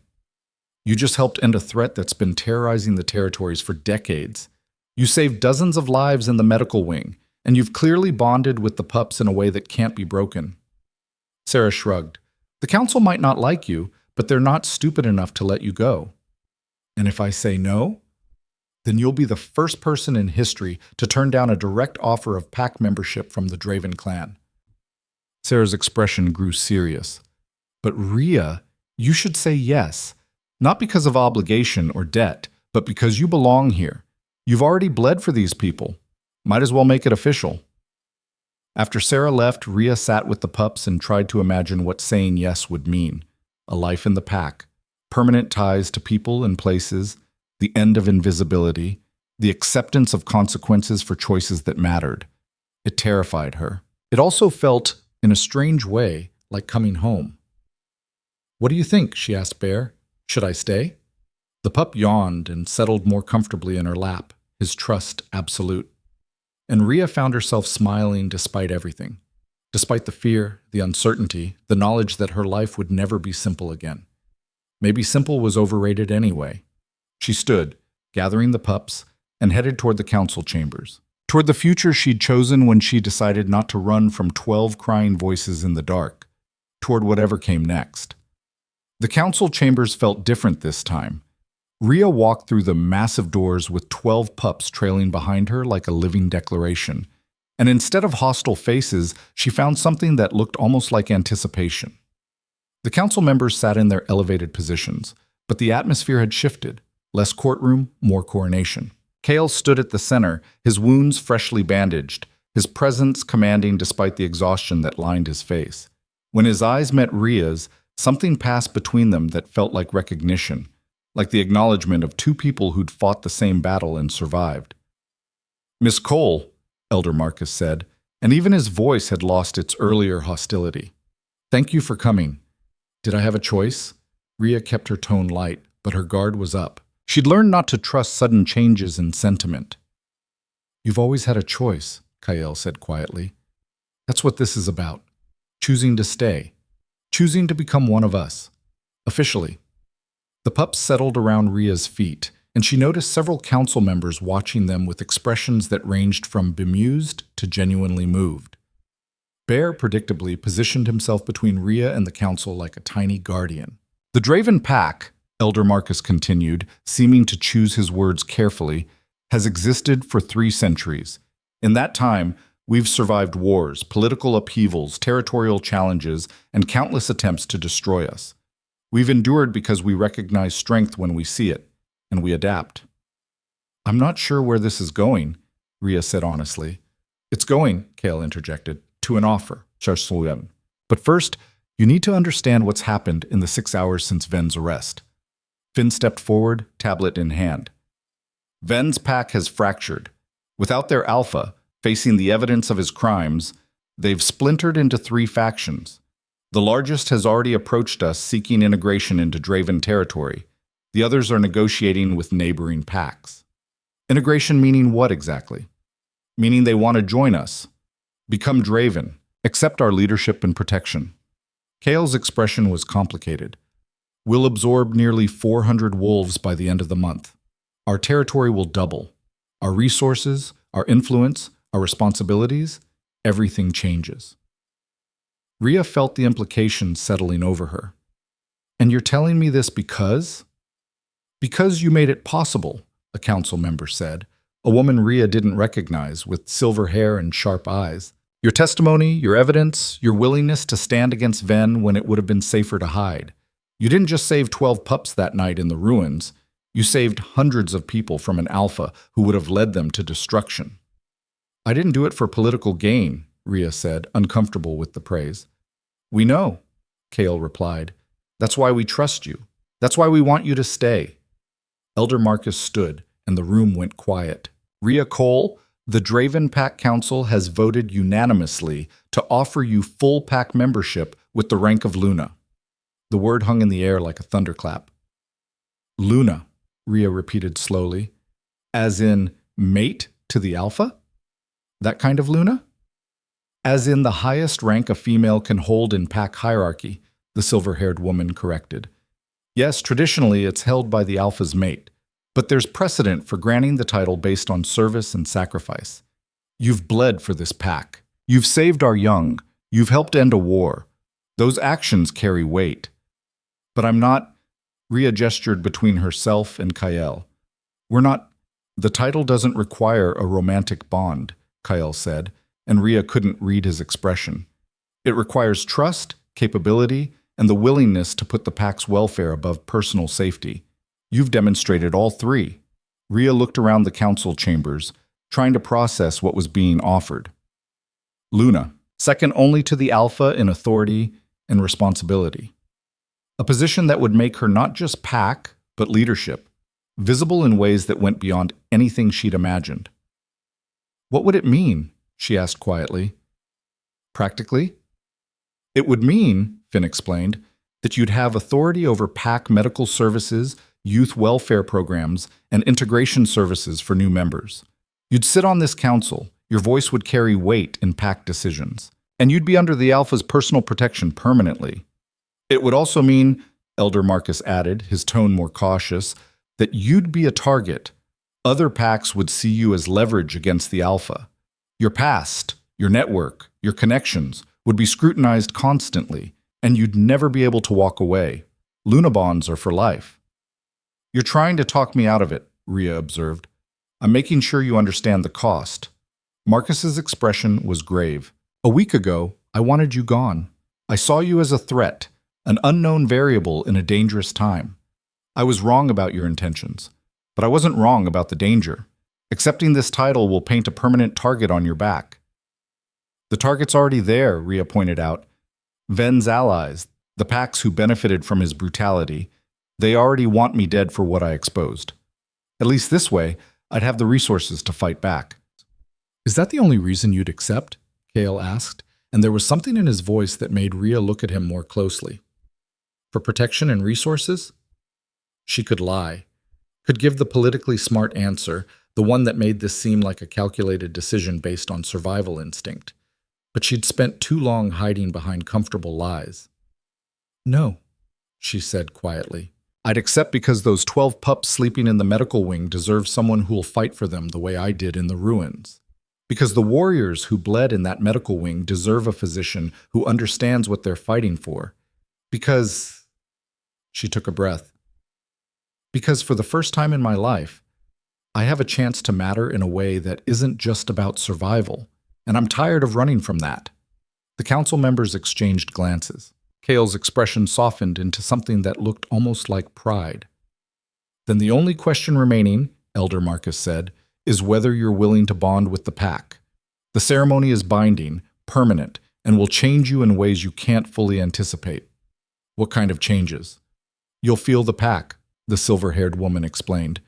You just helped end a threat that's been terrorizing the territories for decades. You saved dozens of lives in the medical wing, and you've clearly bonded with the pups in a way that can't be broken. Sarah shrugged. The council might not like you, but they're not stupid enough to let you go. And if I say no, then you'll be the first person in history to turn down a direct offer of pack membership from the Draven clan. Sarah's expression grew serious. But Rhea, you should say yes, not because of obligation or debt, but because you belong here. You've already bled for these people. Might as well make it official. After Sarah left, Rhea sat with the pups and tried to imagine what saying yes would mean. A life in the pack, permanent ties to people and places, the end of invisibility, the acceptance of consequences for choices that mattered. It terrified her. It also felt, in a strange way, like coming home. What do you think? She asked Bear. Should I stay? The pup yawned and settled more comfortably in her lap, his trust absolute. And Rhea found herself smiling despite everything. Despite the fear, the uncertainty, the knowledge that her life would never be simple again. Maybe simple was overrated anyway. She stood, gathering the pups, and headed toward the council chambers. Toward the future she'd chosen when she decided not to run from 12 crying voices in the dark. Toward whatever came next. The council chambers felt different this time. Rhea walked through the massive doors with 12 pups trailing behind her like a living declaration. And instead of hostile faces, she found something that looked almost like anticipation. The council members sat in their elevated positions, but the atmosphere had shifted. Less courtroom, more coronation. Kael stood at the center, his wounds freshly bandaged, his presence commanding despite the exhaustion that lined his face. When his eyes met Rhea's, something passed between them that felt like recognition, like the acknowledgement of two people who'd fought the same battle and survived. Miss Cole, Elder Marcus said, and even his voice had lost its earlier hostility. Thank you for coming. Did I have a choice? Rhea kept her tone light, but her guard was up. She'd learned not to trust sudden changes in sentiment. You've always had a choice, Kael said quietly. That's what this is about. Choosing to stay. Choosing to become one of us. Officially. The pups settled around Rhea's feet, and she noticed several council members watching them with expressions that ranged from bemused to genuinely moved. Bear, predictably, positioned himself between Rhea and the council like a tiny guardian. The Draven pack, Elder Marcus continued, seeming to choose his words carefully, has existed for 3 centuries. In that time, We've survived wars, political upheavals, territorial challenges, and countless attempts to destroy us. We've endured because we recognize strength when we see it, and we adapt. I'm not sure where this is going, Ria said honestly. It's going, Kale interjected, to an offer, Sharsluyan. But first, you need to understand what's happened in the 6 hours since Ven's arrest. Finn stepped forward, tablet in hand. Ven's pack has fractured. Without their alpha, facing the evidence of his crimes, they've splintered into 3 factions. The largest has already approached us seeking integration into Draven territory. The others are negotiating with neighboring packs. Integration meaning what exactly? Meaning they want to join us, become Draven, accept our leadership and protection. Kale's expression was complicated. We'll absorb nearly 400 wolves by the end of the month. Our territory will double. Our resources, our influence, our responsibilities, everything changes. Ria felt the implications settling over her. And you're telling me this because? Because you made it possible, a council member said, a woman Ria didn't recognize with silver hair and sharp eyes. Your testimony, your evidence, your willingness to stand against Ven when it would have been safer to hide. You didn't just save 12 pups that night in the ruins. You saved hundreds of people from an alpha who would have led them to destruction. I didn't do it for political gain, Ria said, uncomfortable with the praise. We know, Kale replied. That's why we trust you. That's why we want you to stay. Elder Marcus stood, and the room went quiet. Ria Cole, the Draven Pack Council has voted unanimously to offer you full pack membership with the rank of Luna. The word hung in the air like a thunderclap. Luna, Ria repeated slowly. As in mate to the Alpha? That kind of Luna? As in the highest rank a female can hold in pack hierarchy, the silver-haired woman corrected. Yes, traditionally it's held by the Alpha's mate, but there's precedent for granting the title based on service and sacrifice. You've bled for this pack. You've saved our young. You've helped end a war. Those actions carry weight. But I'm not, Ria gestured between herself and Kael. We're not, the title doesn't require a romantic bond, Kael said, and Ria couldn't read his expression. It requires trust, capability, and the willingness to put the pack's welfare above personal safety. You've demonstrated all 3. Ria looked around the council chambers, trying to process what was being offered. Luna, second only to the Alpha in authority and responsibility. A position that would make her not just pack, but leadership, visible in ways that went beyond anything she'd imagined. What would it mean? She asked quietly. Practically? It would mean, Finn explained, that you'd have authority over pack medical services, youth welfare programs, and integration services for new members. You'd sit on this council, your voice would carry weight in pack decisions, and you'd be under the Alpha's personal protection permanently. It would also mean, Elder Marcus added, his tone more cautious, that you'd be a target. Other packs would see you as leverage against the Alpha. Your past, your network, your connections would be scrutinized constantly, and you'd never be able to walk away. Luna bonds are for life. You're trying to talk me out of it, Ria observed. I'm making sure you understand the cost. Marcus's expression was grave. A week ago, I wanted you gone. I saw you as a threat, an unknown variable in a dangerous time. I was wrong about your intentions, but I wasn't wrong about the danger. Accepting this title will paint a permanent target on your back. The target's already there, Ria pointed out. Ven's allies, the packs who benefited from his brutality, they already want me dead for what I exposed. At least this way, I'd have the resources to fight back. Is that the only reason you'd accept? Kale asked, and there was something in his voice that made Ria look at him more closely. For protection and resources? She could lie, could give the politically smart answer, the one that made this seem like a calculated decision based on survival instinct. But she'd spent too long hiding behind comfortable lies. No, she said quietly. I'd accept because those 12 pups sleeping in the medical wing deserve someone who'll fight for them the way I did in the ruins. Because the warriors who bled in that medical wing deserve a physician who understands what they're fighting for. Because... She took a breath. Because for the first time in my life, I have a chance to matter in a way that isn't just about survival. and I'm tired of running from that." The council members exchanged glances. Kale's expression softened into something that looked almost like pride. "Then the only question remaining," Elder Marcus said, "is whether you're willing to bond with the pack. The ceremony is binding, permanent, and will change you in ways you can't fully anticipate." "What kind of changes?" "You'll feel the pack," the silver-haired woman explained.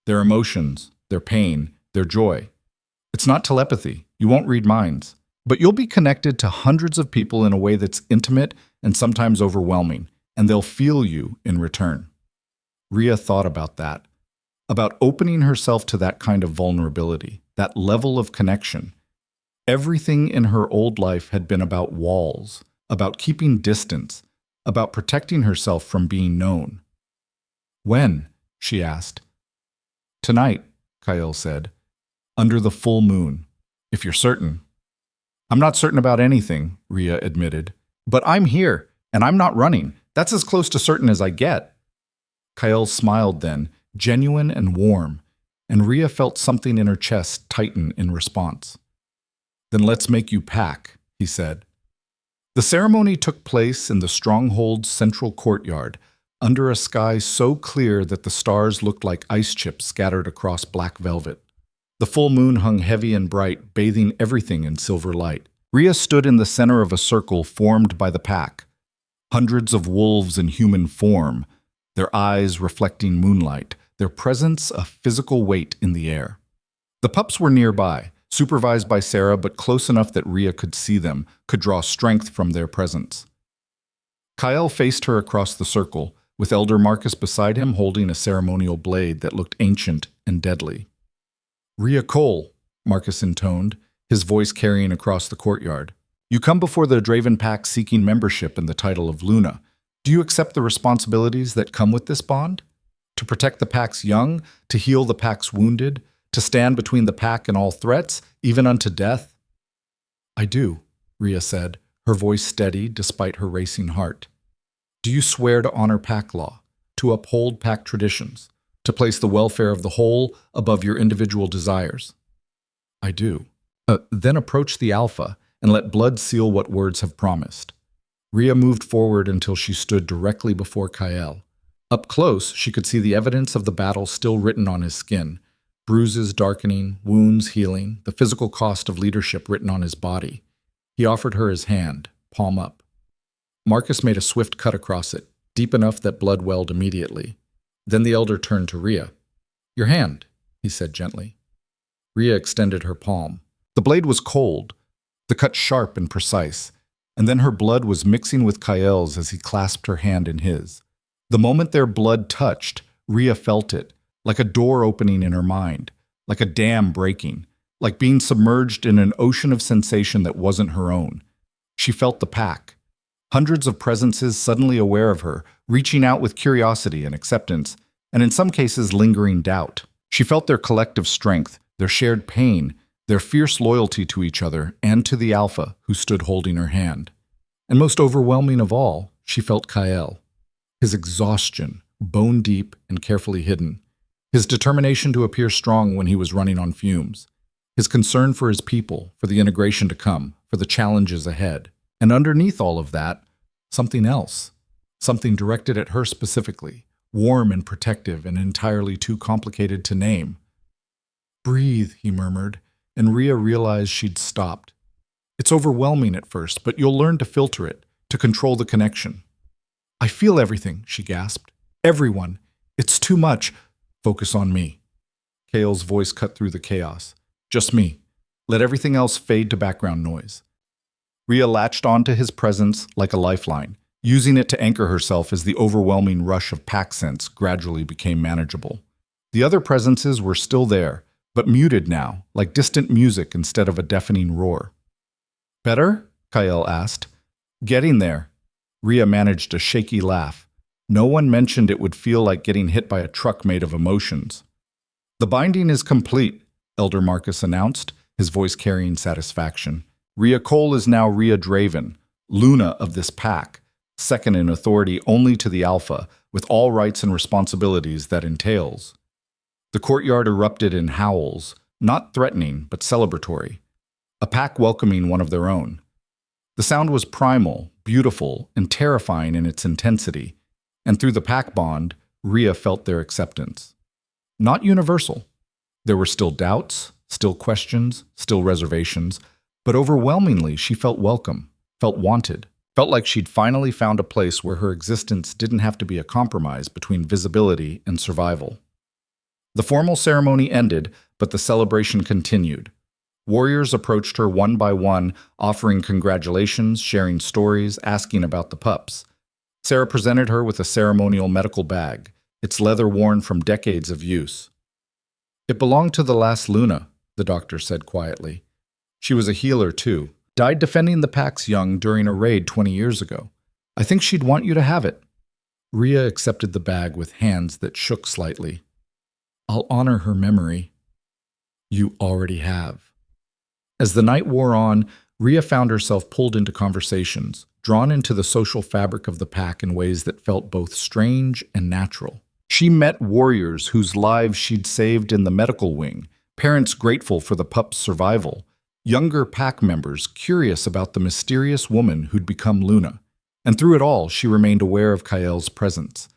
"Their emotions, their pain, their joy. It's not telepathy. You won't read minds. But you'll be connected to hundreds of people in a way that's intimate and sometimes overwhelming, and they'll feel you in return." Rhea thought about that, about opening herself to that kind of vulnerability, that level of connection. Everything in her old life had been about walls, about keeping distance, about protecting herself from being known. "When?" she asked. "Tonight," Kyle said, "under the full moon, if you're certain." "I'm not certain about anything," Rhea admitted. "But I'm here, and I'm not running. That's as close to certain as I get." Kyle smiled then, genuine and warm, and Rhea felt something in her chest tighten in response. "Then let's make you pack," he said. The ceremony took place in the stronghold's central courtyard, under a sky so clear that the stars looked like ice chips scattered across black velvet. The full moon hung heavy and bright, bathing everything in silver light. Rhea stood in the center of a circle formed by the pack. Hundreds of wolves in human form, their eyes reflecting moonlight, their presence a physical weight in the air. The pups were nearby, supervised by Sarah, but close enough that Rhea could see them, could draw strength from their presence. Kyle faced her across the circle, with Elder Marcus beside him holding a ceremonial blade that looked ancient and deadly. "Rhea Cole," Marcus intoned, his voice carrying across the courtyard. "You come before the Draven Pack seeking membership in the title of Luna. Do you accept the responsibilities that come with this bond? To protect the Pack's young, to heal the Pack's wounded, to stand between the Pack and all threats, even unto death?" "I do," Rhea said, her voice steady despite her racing heart. "Do you swear to honor Pack law, to uphold Pack traditions, to place the welfare of the whole above your individual desires?" "I do." Then approach the Alpha and let blood seal what words have promised." Rhea moved forward until she stood directly before Kyle. Up close, she could see the evidence of the battle still written on his skin, bruises darkening, wounds healing, the physical cost of leadership written on his body. He offered her his hand, palm up. Marcus made a swift cut across it, deep enough that blood welled immediately. Then the elder turned to Rhea. "Your hand," he said gently. Rhea extended her palm. The blade was cold, the cut sharp and precise, and then her blood was mixing with Kyle's as he clasped her hand in his. The moment their blood touched, Rhea felt it, like a door opening in her mind, like a dam breaking, like being submerged in an ocean of sensation that wasn't her own. She felt the pack. Hundreds of presences suddenly aware of her, reaching out with curiosity and acceptance, and in some cases lingering doubt. She felt their collective strength, their shared pain, their fierce loyalty to each other and to the Alpha who stood holding her hand. And most overwhelming of all, she felt Kyle. His exhaustion, bone deep and carefully hidden. His determination to appear strong when he was running on fumes. His concern for his people, for the integration to come, for the challenges ahead. And underneath all of that, something else. Something directed at her specifically, warm and protective and entirely too complicated to name. "Breathe," he murmured, and Rhea realized she'd stopped. "It's overwhelming at first, but you'll learn to filter it, to control the connection." "I feel everything," she gasped. "Everyone. It's too much. Focus on me." Kale's voice cut through the chaos. "Just me. Let everything else fade to background noise." Rhea latched onto his presence like a lifeline, using it to anchor herself as the overwhelming rush of pack sense gradually became manageable. The other presences were still there, but muted now, like distant music instead of a deafening roar. "Better?" Kyle asked. "Getting there." Rhea managed a shaky laugh. No one mentioned it would feel like getting hit by a truck made of emotions. "The binding is complete," Elder Marcus announced, his voice carrying satisfaction. "Rhea Cole is now Rhea Draven, Luna of this pack, second in authority only to the Alpha, with all rights and responsibilities that entails." The courtyard erupted in howls, not threatening, but celebratory. a pack welcoming one of their own. The sound was primal, beautiful, and terrifying in its intensity, and through the pack bond, Rhea felt their acceptance. Not universal. There were still doubts, still questions, still reservations, but overwhelmingly she felt welcome, felt wanted, felt like she'd finally found a place where her existence didn't have to be a compromise between visibility and survival. The formal ceremony ended, but the celebration continued. Warriors approached her one by one, offering congratulations, sharing stories, asking about the pups. Sarah presented her with a ceremonial medical bag, its leather worn from decades of use. "It belonged to the last Luna," the doctor said quietly. "She was a healer, too. Died defending the pack's young during a raid 20 years ago. I think she'd want you to have it." Rhea accepted the bag with hands that shook slightly. "I'll honor her memory." "You already have." As the night wore on, Rhea found herself pulled into conversations, drawn into the social fabric of the pack in ways that felt both strange and natural. She met warriors whose lives she'd saved in the medical wing, parents grateful for the pup's survival, younger pack members curious about the mysterious woman who'd become Luna. And through it all, she remained aware of Kael's presence.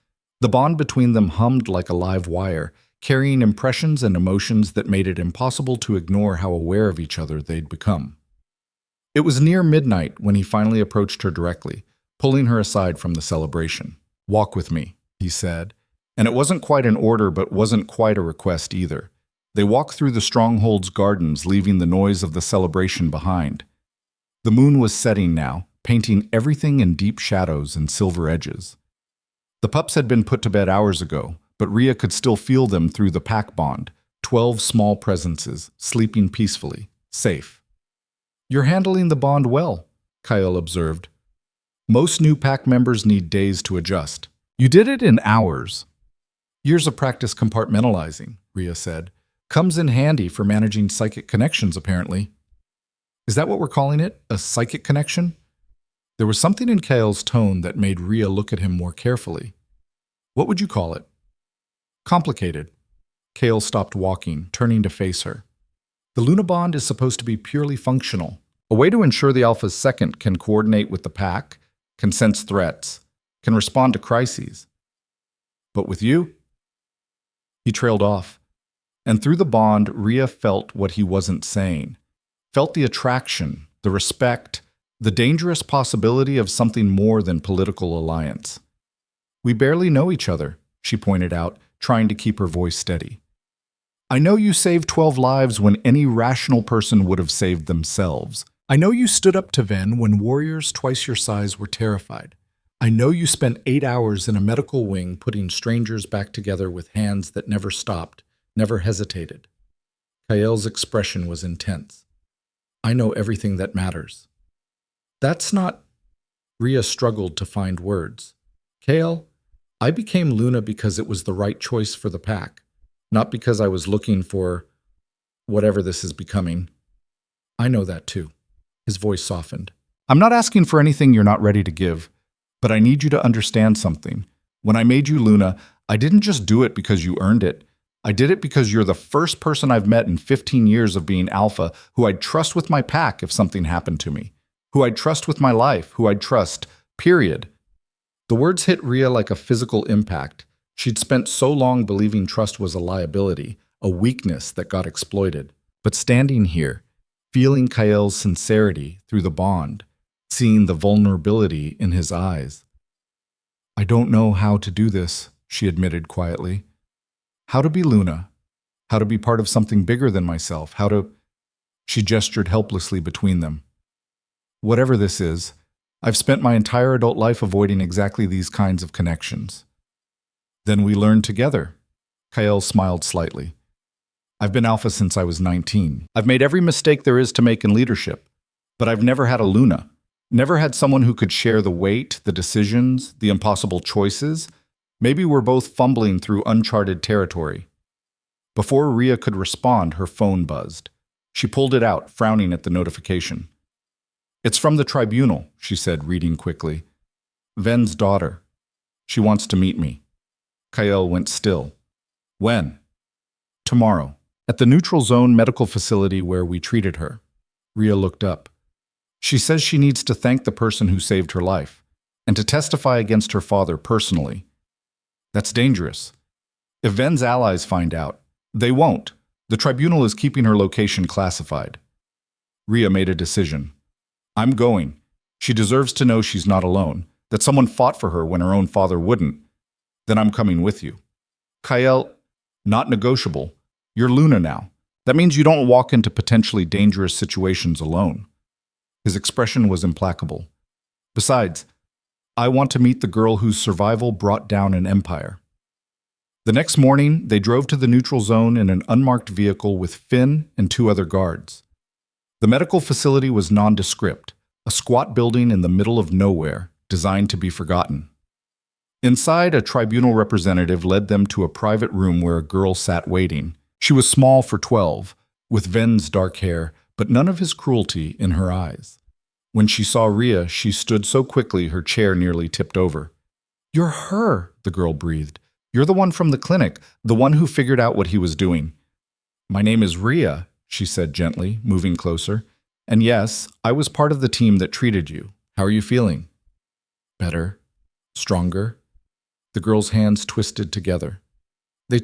The bond between them hummed like a live wire, carrying impressions and emotions that made it impossible to ignore how aware of each other they'd become. It was near midnight when he finally approached her directly, pulling her aside from the celebration. "Walk with me," he said. And it wasn't quite an order, but wasn't quite a request either. They walked through the stronghold's gardens, leaving the noise of the celebration behind. The moon was setting now, painting everything in deep shadows and silver edges. The pups had been put to bed hours ago, but Rhea could still feel them through the pack bond, 12 small presences, sleeping peacefully, safe. "You're handling the bond well," Kael observed. "Most new pack members need days to adjust. You did it in hours." "Years of practice compartmentalizing," Rhea said. "Comes in handy for managing psychic connections, apparently." "Is that what we're calling it? A psychic connection?" There was something in Kael's tone that made Rhea look at him more carefully. "What would you call it?" "Complicated." Kael stopped walking, turning to face her. "The Luna bond is supposed to be purely functional, a way to ensure the Alpha's second can coordinate with the pack, can sense threats, can respond to crises. But with you?" He trailed off, and through the bond, Rhea felt what he wasn't saying, felt the attraction, the respect, the dangerous possibility of something more than political alliance. "We barely know each other," she pointed out, trying to keep her voice steady. "I know you saved 12 lives when any rational person would have saved themselves. I know you stood up to Ven when warriors twice your size were terrified. I know you spent 8 hours in a medical wing putting strangers back together with hands that never stopped, never hesitated." Kael's expression was intense. "I know everything that matters." "That's not—" Rhea struggled to find words. "Kael, I became Luna because it was the right choice for the pack, not because I was looking for whatever this is becoming." "I know that too." His voice softened. "I'm not asking for anything you're not ready to give, but I need you to understand something. When I made you Luna, I didn't just do it because you earned it. I did it because you're the first person I've met in 15 years of being Alpha who I'd trust with my pack if something happened to me, who I'd trust with my life, who I'd trust, period." The words hit Rhea like a physical impact. She'd spent so long believing trust was a liability, a weakness that got exploited. But standing here, feeling Kael's sincerity through the bond, seeing the vulnerability in his eyes. "I don't know how to do this," she admitted quietly. "How to be Luna, how to be part of something bigger than myself, how to—" She gestured helplessly between them. "Whatever this is, I've spent my entire adult life avoiding exactly these kinds of connections." "Then we learned together." Kael smiled slightly. "I've been Alpha since I was 19. I've made every mistake there is to make in leadership, but I've never had a Luna. Never had someone who could share the weight, the decisions, the impossible choices. Maybe we're both fumbling through uncharted territory." Before Rhea could respond, her phone buzzed. She pulled it out, frowning at the notification. "It's from the tribunal," she said, reading quickly. "Ven's daughter. She wants to meet me." Kael went still. "When?" "Tomorrow, at the neutral zone medical facility where we treated her." Ria looked up. She says she needs to thank the person who saved her life, and to testify against her father personally. That's dangerous. If Ven's allies find out, they won't. The tribunal is keeping her location classified. Ria made a decision. I'm going. She deserves to know she's not alone, that someone fought for her when her own father wouldn't. Then I'm coming with you. Kael, not negotiable. You're Luna now. That means you don't walk into potentially dangerous situations alone. His expression was implacable. Besides, I want to meet the girl whose survival brought down an empire. The next morning, they drove to the neutral zone in an unmarked vehicle with Finn and 2 other guards. The medical facility was nondescript, a squat building in the middle of nowhere, designed to be forgotten. Inside, a tribunal representative led them to a private room where a girl sat waiting. She was small for 12, with Ven's dark hair, but none of his cruelty in her eyes. When she saw Ria, she stood so quickly her chair nearly tipped over. "You're her," the girl breathed. "You're the one from the clinic, the one who figured out what he was doing." "My name is Ria," she said gently, moving closer. "And yes, I was part of the team that treated you. How are you feeling?" "Better. Stronger." The girl's hands twisted together. They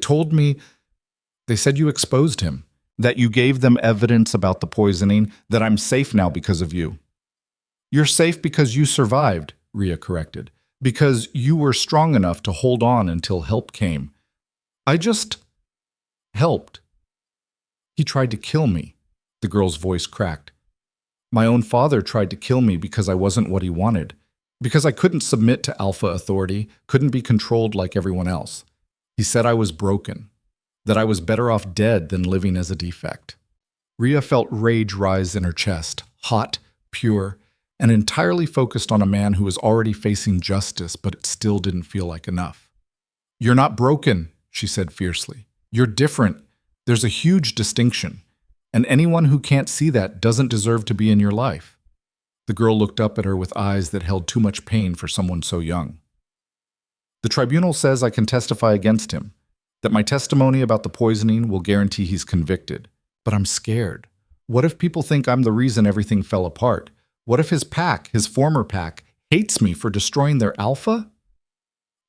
said you exposed him, that you gave them evidence about the poisoning, that I'm safe now because of you." "You're safe because you survived," Ria corrected. "Because you were strong enough to hold on until help came. I just helped." "He tried to kill me," the girl's voice cracked. "My own father tried to kill me because I wasn't what he wanted, because I couldn't submit to alpha authority, couldn't be controlled like everyone else. He said I was broken, that I was better off dead than living as a defect." Ria felt rage rise in her chest, hot, pure, and entirely focused on a man who was already facing justice, but it still didn't feel like enough. "You're not broken," she said fiercely. "You're different. There's a huge distinction, and anyone who can't see that doesn't deserve to be in your life." The girl looked up at her with eyes that held too much pain for someone so young. "The tribunal says I can testify against him, that my testimony about the poisoning will guarantee he's convicted. But I'm scared. What if people think I'm the reason everything fell apart? What if his pack, his former pack, hates me for destroying their alpha?"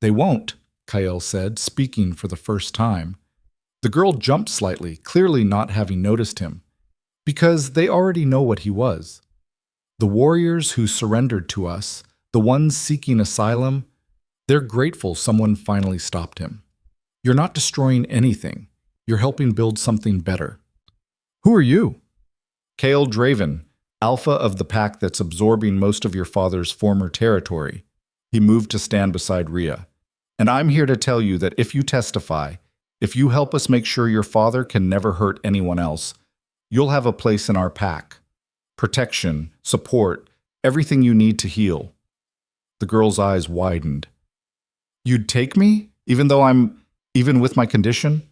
"They won't," Kael said, speaking for the first time. The girl jumped slightly, clearly not having noticed him. "Because they already know what he was. The warriors who surrendered to us, the ones seeking asylum, they're grateful someone finally stopped him. You're not destroying anything. You're helping build something better." "Who are you?" "Kael Draven, alpha of the pack that's absorbing most of your father's former territory." He moved to stand beside Ria. "And I'm here to tell you that if you testify, if you help us make sure your father can never hurt anyone else, you'll have a place in our pack. Protection, support, everything you need to heal." The girl's eyes widened. "You'd take me, even with my condition?"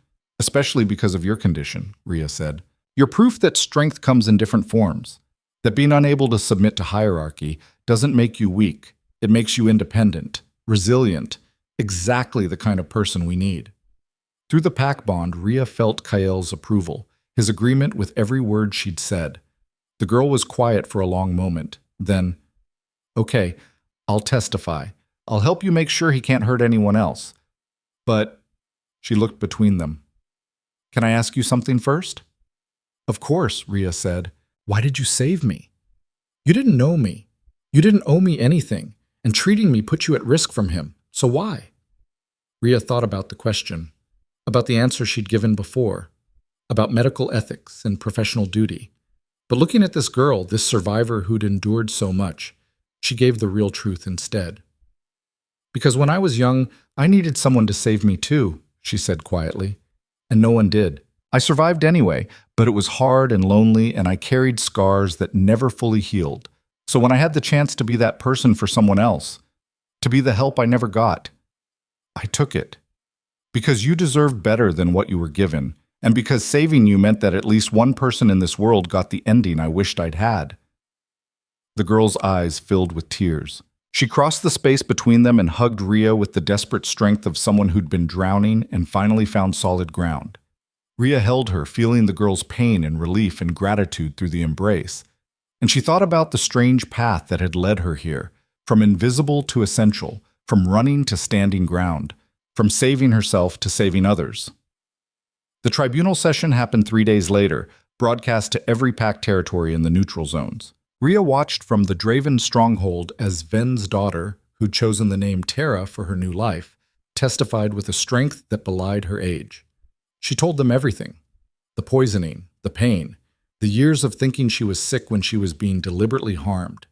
"Especially because of your condition," Ria said. "You're proof that strength comes in different forms, that being unable to submit to hierarchy doesn't make you weak. It makes you independent, resilient, exactly the kind of person we need." Through the pack bond, Ria felt Kael's approval, his agreement with every word she'd said. The girl was quiet for a long moment. Then, "Okay, I'll testify. I'll help you make sure he can't hurt anyone else. But," she looked between them, "can I ask you something first?" "Of course," Ria said. "Why did you save me? You didn't know me. You didn't owe me anything, and treating me put you at risk from him. So why?" Ria thought about the question, about the answer she'd given before, about medical ethics and professional duty. But looking at this girl, this survivor who'd endured so much, she gave the real truth instead. "Because when I was young, I needed someone to save me too," she said quietly. "And no one did. I survived anyway, but it was hard and lonely, and I carried scars that never fully healed. So when I had the chance to be that person for someone else, to be the help I never got, I took it. Because you deserved better than what you were given, and because saving you meant that at least one person in this world got the ending I wished I'd had." The girl's eyes filled with tears. She crossed the space between them and hugged Ria with the desperate strength of someone who'd been drowning and finally found solid ground. Ria held her, feeling the girl's pain and relief and gratitude through the embrace. And she thought about the strange path that had led her here, from invisible to essential, from running to standing ground, from saving herself to saving others. The tribunal session happened 3 days later, broadcast to every pack territory in the neutral zones. Rhea watched from the Draven stronghold as Ven's daughter, who'd chosen the name Terra for her new life, testified with a strength that belied her age. She told them everything. The poisoning, the pain, the years of thinking she was sick when she was being deliberately harmed.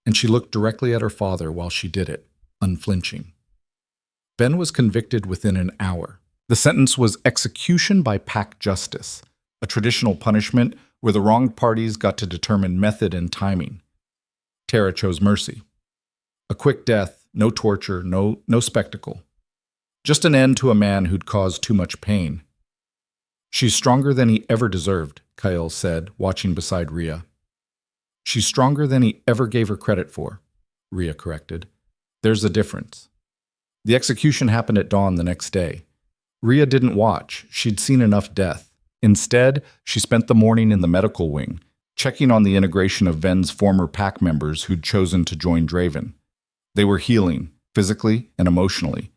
And she looked directly at her father while she did it, unflinching. Ben was convicted within an hour. The sentence was execution by pack justice, a traditional punishment where the wronged parties got to determine method and timing. Terra chose mercy. A quick death, no torture, no spectacle. Just an end to a man who'd caused too much pain. She's stronger than he ever deserved, Kyle said, watching beside Rhea. She's stronger than he ever gave her credit for, Rhea corrected. There's a difference. The execution happened at dawn the next day. Rhea didn't watch. She'd seen enough death. Instead, she spent the morning in the medical wing, checking on the integration of Ven's former pack members who'd chosen to join Draven. They were healing, physically and emotionally.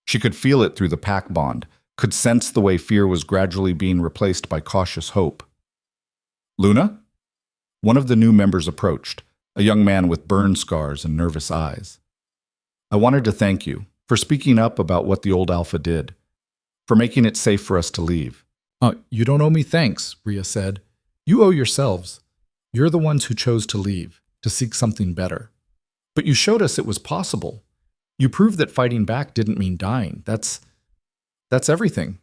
She could feel it through the pack bond, could sense the way fear was gradually being replaced by cautious hope. Luna? One of the new members approached, a young man with burn scars and nervous eyes. I wanted to thank you for speaking up about what the old Alpha did, for making it safe for us to leave. You don't owe me thanks, Rhea said. You owe yourselves. You're the ones who chose to leave, to seek something better. But you showed us it was possible. You proved that fighting back didn't mean dying. That's everything.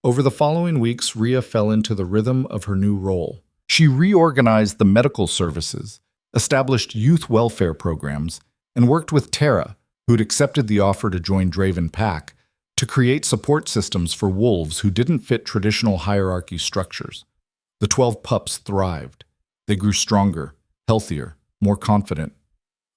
Over the following weeks, Rhea fell into the rhythm of her new role. She reorganized the medical services, established youth welfare programs, and worked with Terra, who'd accepted the offer to join Draven Pack, to create support systems for wolves who didn't fit traditional hierarchy structures. The 12 pups thrived. They grew stronger, healthier, more confident.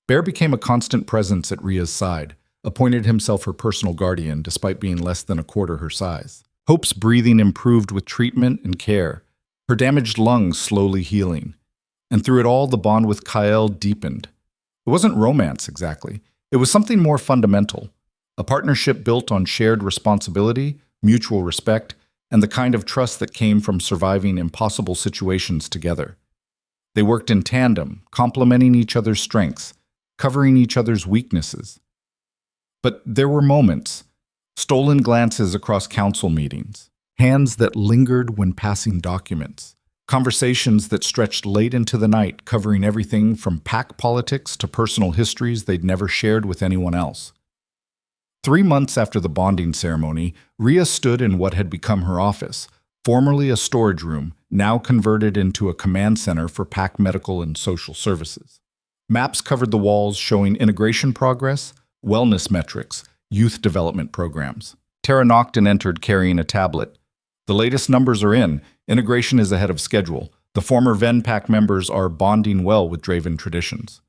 Bear became a constant presence at Rhea's side, appointed himself her personal guardian despite being less than a quarter her size. Hope's breathing improved with treatment and care, her damaged lungs slowly healing. And through it all, the bond with Kyle deepened. It wasn't romance exactly. It was something more fundamental. A partnership built on shared responsibility, mutual respect, and the kind of trust that came from surviving impossible situations together. They worked in tandem, complementing each other's strengths, covering each other's weaknesses. But there were moments, stolen glances across council meetings, hands that lingered when passing documents, conversations that stretched late into the night covering everything from pack politics to personal histories they'd never shared with anyone else. 3 months after the bonding ceremony, Rhea stood in what had become her office, formerly a storage room, now converted into a command center for pack medical and social services. Maps covered the walls showing integration progress, wellness metrics, youth development programs. Terra knocked and entered carrying a tablet. The latest numbers are in. Integration is ahead of schedule. The former Ven Pack members are bonding well with Draven traditions.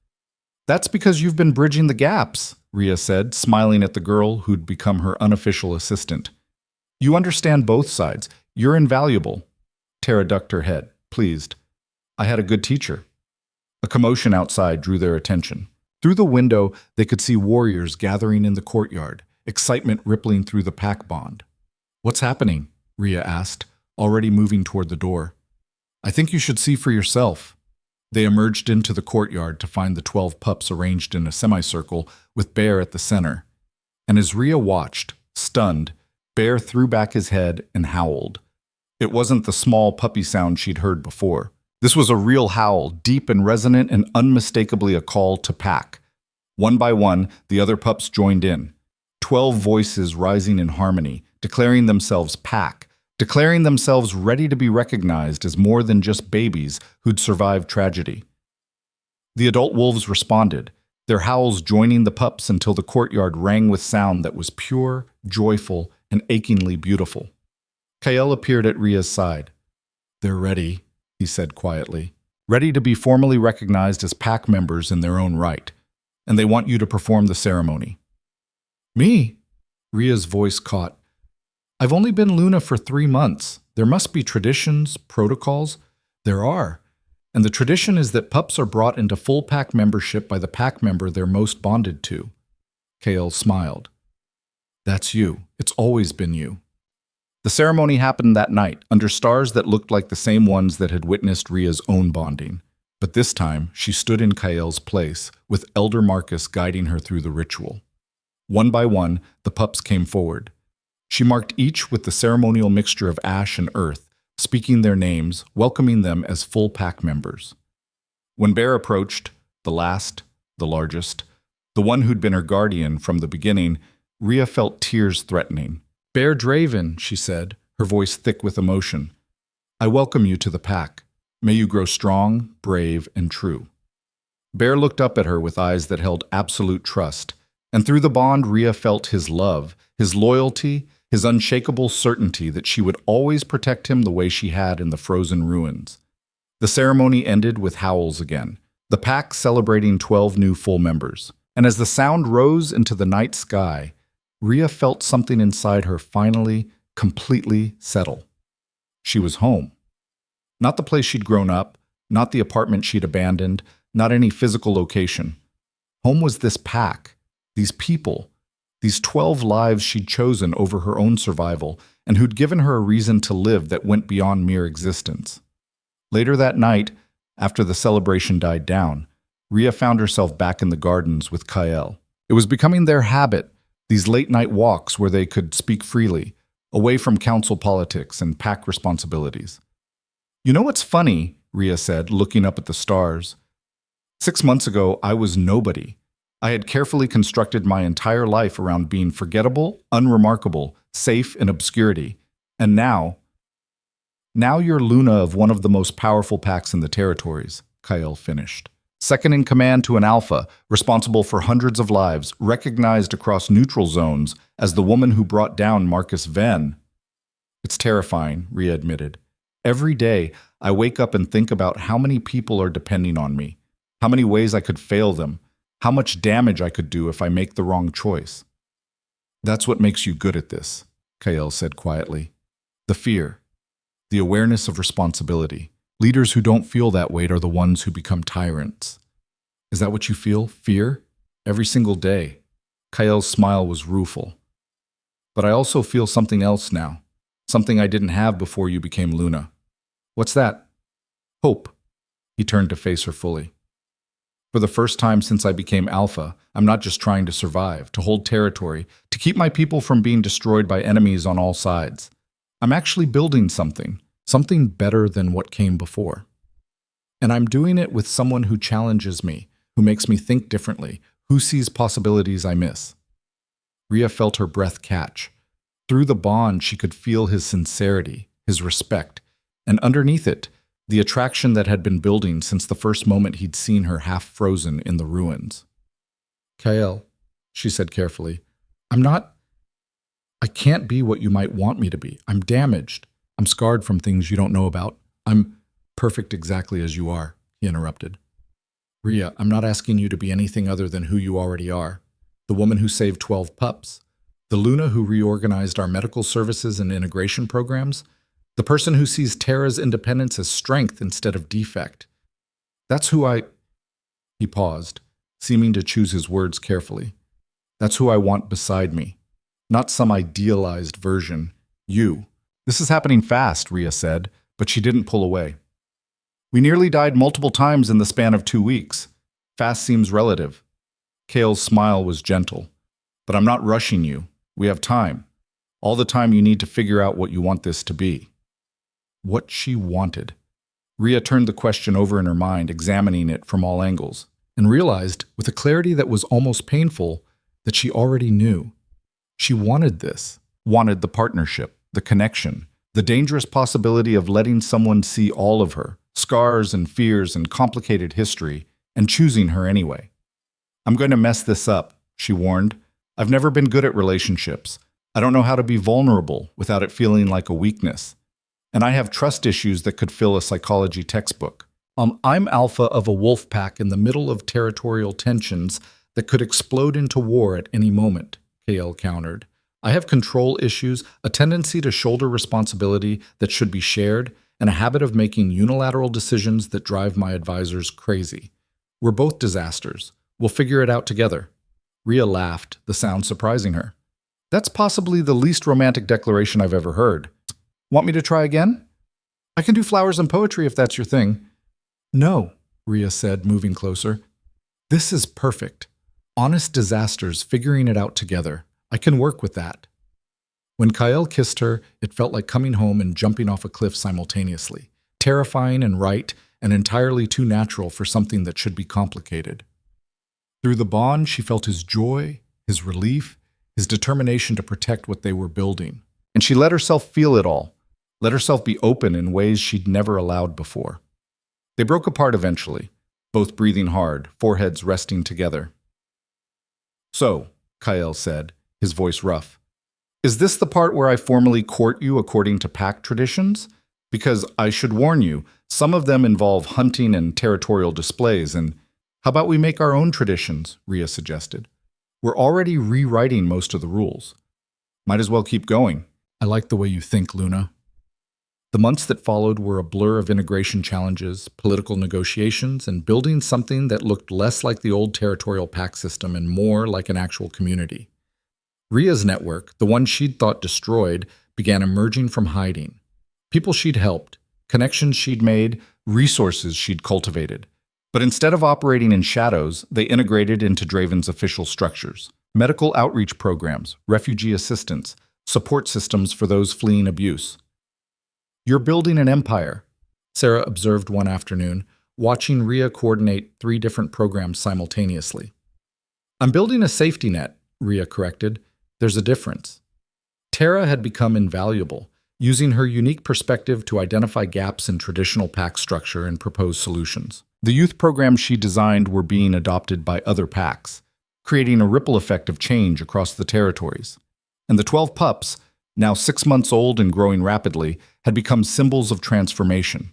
That's because you've been bridging the gaps, Rhea said, smiling at the girl who'd become her unofficial assistant. You understand both sides. You're invaluable. Terra ducked her head, pleased. I had a good teacher. A commotion outside drew their attention. Through the window, they could see warriors gathering in the courtyard, excitement rippling through the pack bond. What's happening? Rhea asked, already moving toward the door. I think you should see for yourself. They emerged into the courtyard to find the 12 pups arranged in a semicircle with Bear at the center. And as Rhea watched, stunned, Bear threw back his head and howled. It wasn't the small puppy sound she'd heard before. This was a real howl, deep and resonant and unmistakably a call to pack. One by one, the other pups joined in. 12 voices rising in harmony, declaring themselves pack, declaring themselves ready to be recognized as more than just babies who'd survived tragedy. The adult wolves responded, their howls joining the pups until the courtyard rang with sound that was pure, joyful, and achingly beautiful. Kyle appeared at Rhea's side. They're ready, he said quietly, ready to be formally recognized as pack members in their own right, and they want you to perform the ceremony. Me? Rhea's voice caught. I've only been Luna for 3 months. There must be traditions, protocols. There are. And the tradition is that pups are brought into full pack membership by the pack member they're most bonded to. Kael smiled. That's you. It's always been you. The ceremony happened that night, under stars that looked like the same ones that had witnessed Rhea's own bonding. But this time, she stood in Kael's place, with Elder Marcus guiding her through the ritual. One by one, the pups came forward. She marked each with the ceremonial mixture of ash and earth, speaking their names, welcoming them as full pack members. When Bear approached, the last, the largest, the one who'd been her guardian from the beginning, Rhea felt tears threatening. Bear Draven, she said, her voice thick with emotion. I welcome you to the pack. May you grow strong, brave, and true. Bear looked up at her with eyes that held absolute trust, and through the bond Rhea felt his love, his loyalty, his unshakable certainty that she would always protect him the way she had in the frozen ruins. The ceremony ended with howls again, the pack celebrating 12 new full members. And as the sound rose into the night sky, Rhea felt something inside her finally, completely settle. She was home. Not the place she'd grown up, not the apartment she'd abandoned, not any physical location. Home was this pack, these people, these 12 lives she'd chosen over her own survival and who'd given her a reason to live that went beyond mere existence. Later that night, after the celebration died down, Rhea found herself back in the gardens with Kael. It was becoming their habit, these late-night walks where they could speak freely, away from council politics and pack responsibilities. You know what's funny, Rhea said, looking up at the stars. 6 months ago, I was nobody. I had carefully constructed my entire life around being forgettable, unremarkable, safe in obscurity. And now you're Luna of one of the most powerful packs in the territories, Kael finished. Second in command to an alpha, responsible for hundreds of lives, recognized across neutral zones as the woman who brought down Marcus Venn. It's terrifying, Rhea admitted. Every day, I wake up and think about how many people are depending on me, how many ways I could fail them, how much damage I could do if I make the wrong choice. That's what makes you good at this, Kael said quietly. The fear, the awareness of responsibility. Leaders who don't feel that weight are the ones who become tyrants. Is that what you feel? Fear? Every single day. Kael's smile was rueful. But I also feel something else now, something I didn't have before you became Luna. What's that? Hope. He turned to face her fully. For the first time since I became Alpha, I'm not just trying to survive, to hold territory, to keep my people from being destroyed by enemies on all sides. I'm actually building something better than what came before. And I'm doing it with someone who challenges me, who makes me think differently, who sees possibilities I miss. Rhea felt her breath catch. Through the bond, she could feel his sincerity, his respect, and underneath it, the attraction that had been building since the first moment he'd seen her half frozen in the ruins. Kael, she said carefully, I can't be what you might want me to be. I'm damaged. I'm scarred from things you don't know about. I'm perfect exactly as you are, he interrupted. Rhea, I'm not asking you to be anything other than who you already are. The woman who saved 12 pups. The Luna who reorganized our medical services and integration programs. The person who sees Terra's independence as strength instead of defect. That's who He paused, seeming to choose his words carefully. That's who I want beside me. Not some idealized version. You. This is happening fast, Rhea said, but she didn't pull away. We nearly died multiple times in the span of 2 weeks. Fast seems relative. Kael's smile was gentle. But I'm not rushing you. We have time. All the time you need to figure out what you want this to be. What she wanted. Rhea turned the question over in her mind, examining it from all angles, and realized, with a clarity that was almost painful, that she already knew. She wanted this, wanted the partnership, the connection, the dangerous possibility of letting someone see all of her, scars and fears and complicated history, and choosing her anyway. I'm going to mess this up, she warned. I've never been good at relationships. I don't know how to be vulnerable without it feeling like a weakness. And I have trust issues that could fill a psychology textbook. I'm alpha of a wolf pack in the middle of territorial tensions that could explode into war at any moment, Kael countered. I have control issues, a tendency to shoulder responsibility that should be shared, and a habit of making unilateral decisions that drive my advisors crazy. We're both disasters. We'll figure it out together." Rhea laughed, the sound surprising her. "That's possibly the least romantic declaration I've ever heard. Want me to try again? I can do flowers and poetry if that's your thing." "No," Rhea said, moving closer. "This is perfect. Honest disasters figuring it out together. I can work with that." When Kyle kissed her, it felt like coming home and jumping off a cliff simultaneously, terrifying and right, and entirely too natural for something that should be complicated. Through the bond, she felt his joy, his relief, his determination to protect what they were building. And she let herself feel it all, let herself be open in ways she'd never allowed before. They broke apart eventually, both breathing hard, foreheads resting together. "So," Kyle said, his voice rough, "is this the part where I formally court you according to pack traditions? Because I should warn you, some of them involve hunting and territorial displays, and how about we make our own traditions?" Rhea suggested. "We're already rewriting most of the rules. Might as well keep going." "I like the way you think, Luna." The months that followed were a blur of integration challenges, political negotiations, and building something that looked less like the old territorial pack system and more like an actual community. Rhea's network, the one she'd thought destroyed, began emerging from hiding. People she'd helped, connections she'd made, resources she'd cultivated. But instead of operating in shadows, they integrated into Draven's official structures. Medical outreach programs, refugee assistance, support systems for those fleeing abuse. "You're building an empire," Sarah observed one afternoon, watching Rhea coordinate 3 different programs simultaneously. "I'm building a safety net," Rhea corrected. "There's a difference." Tara had become invaluable, using her unique perspective to identify gaps in traditional pack structure and propose solutions. The youth programs she designed were being adopted by other packs, creating a ripple effect of change across the territories. And the 12 pups, now 6 months old and growing rapidly, had become symbols of transformation.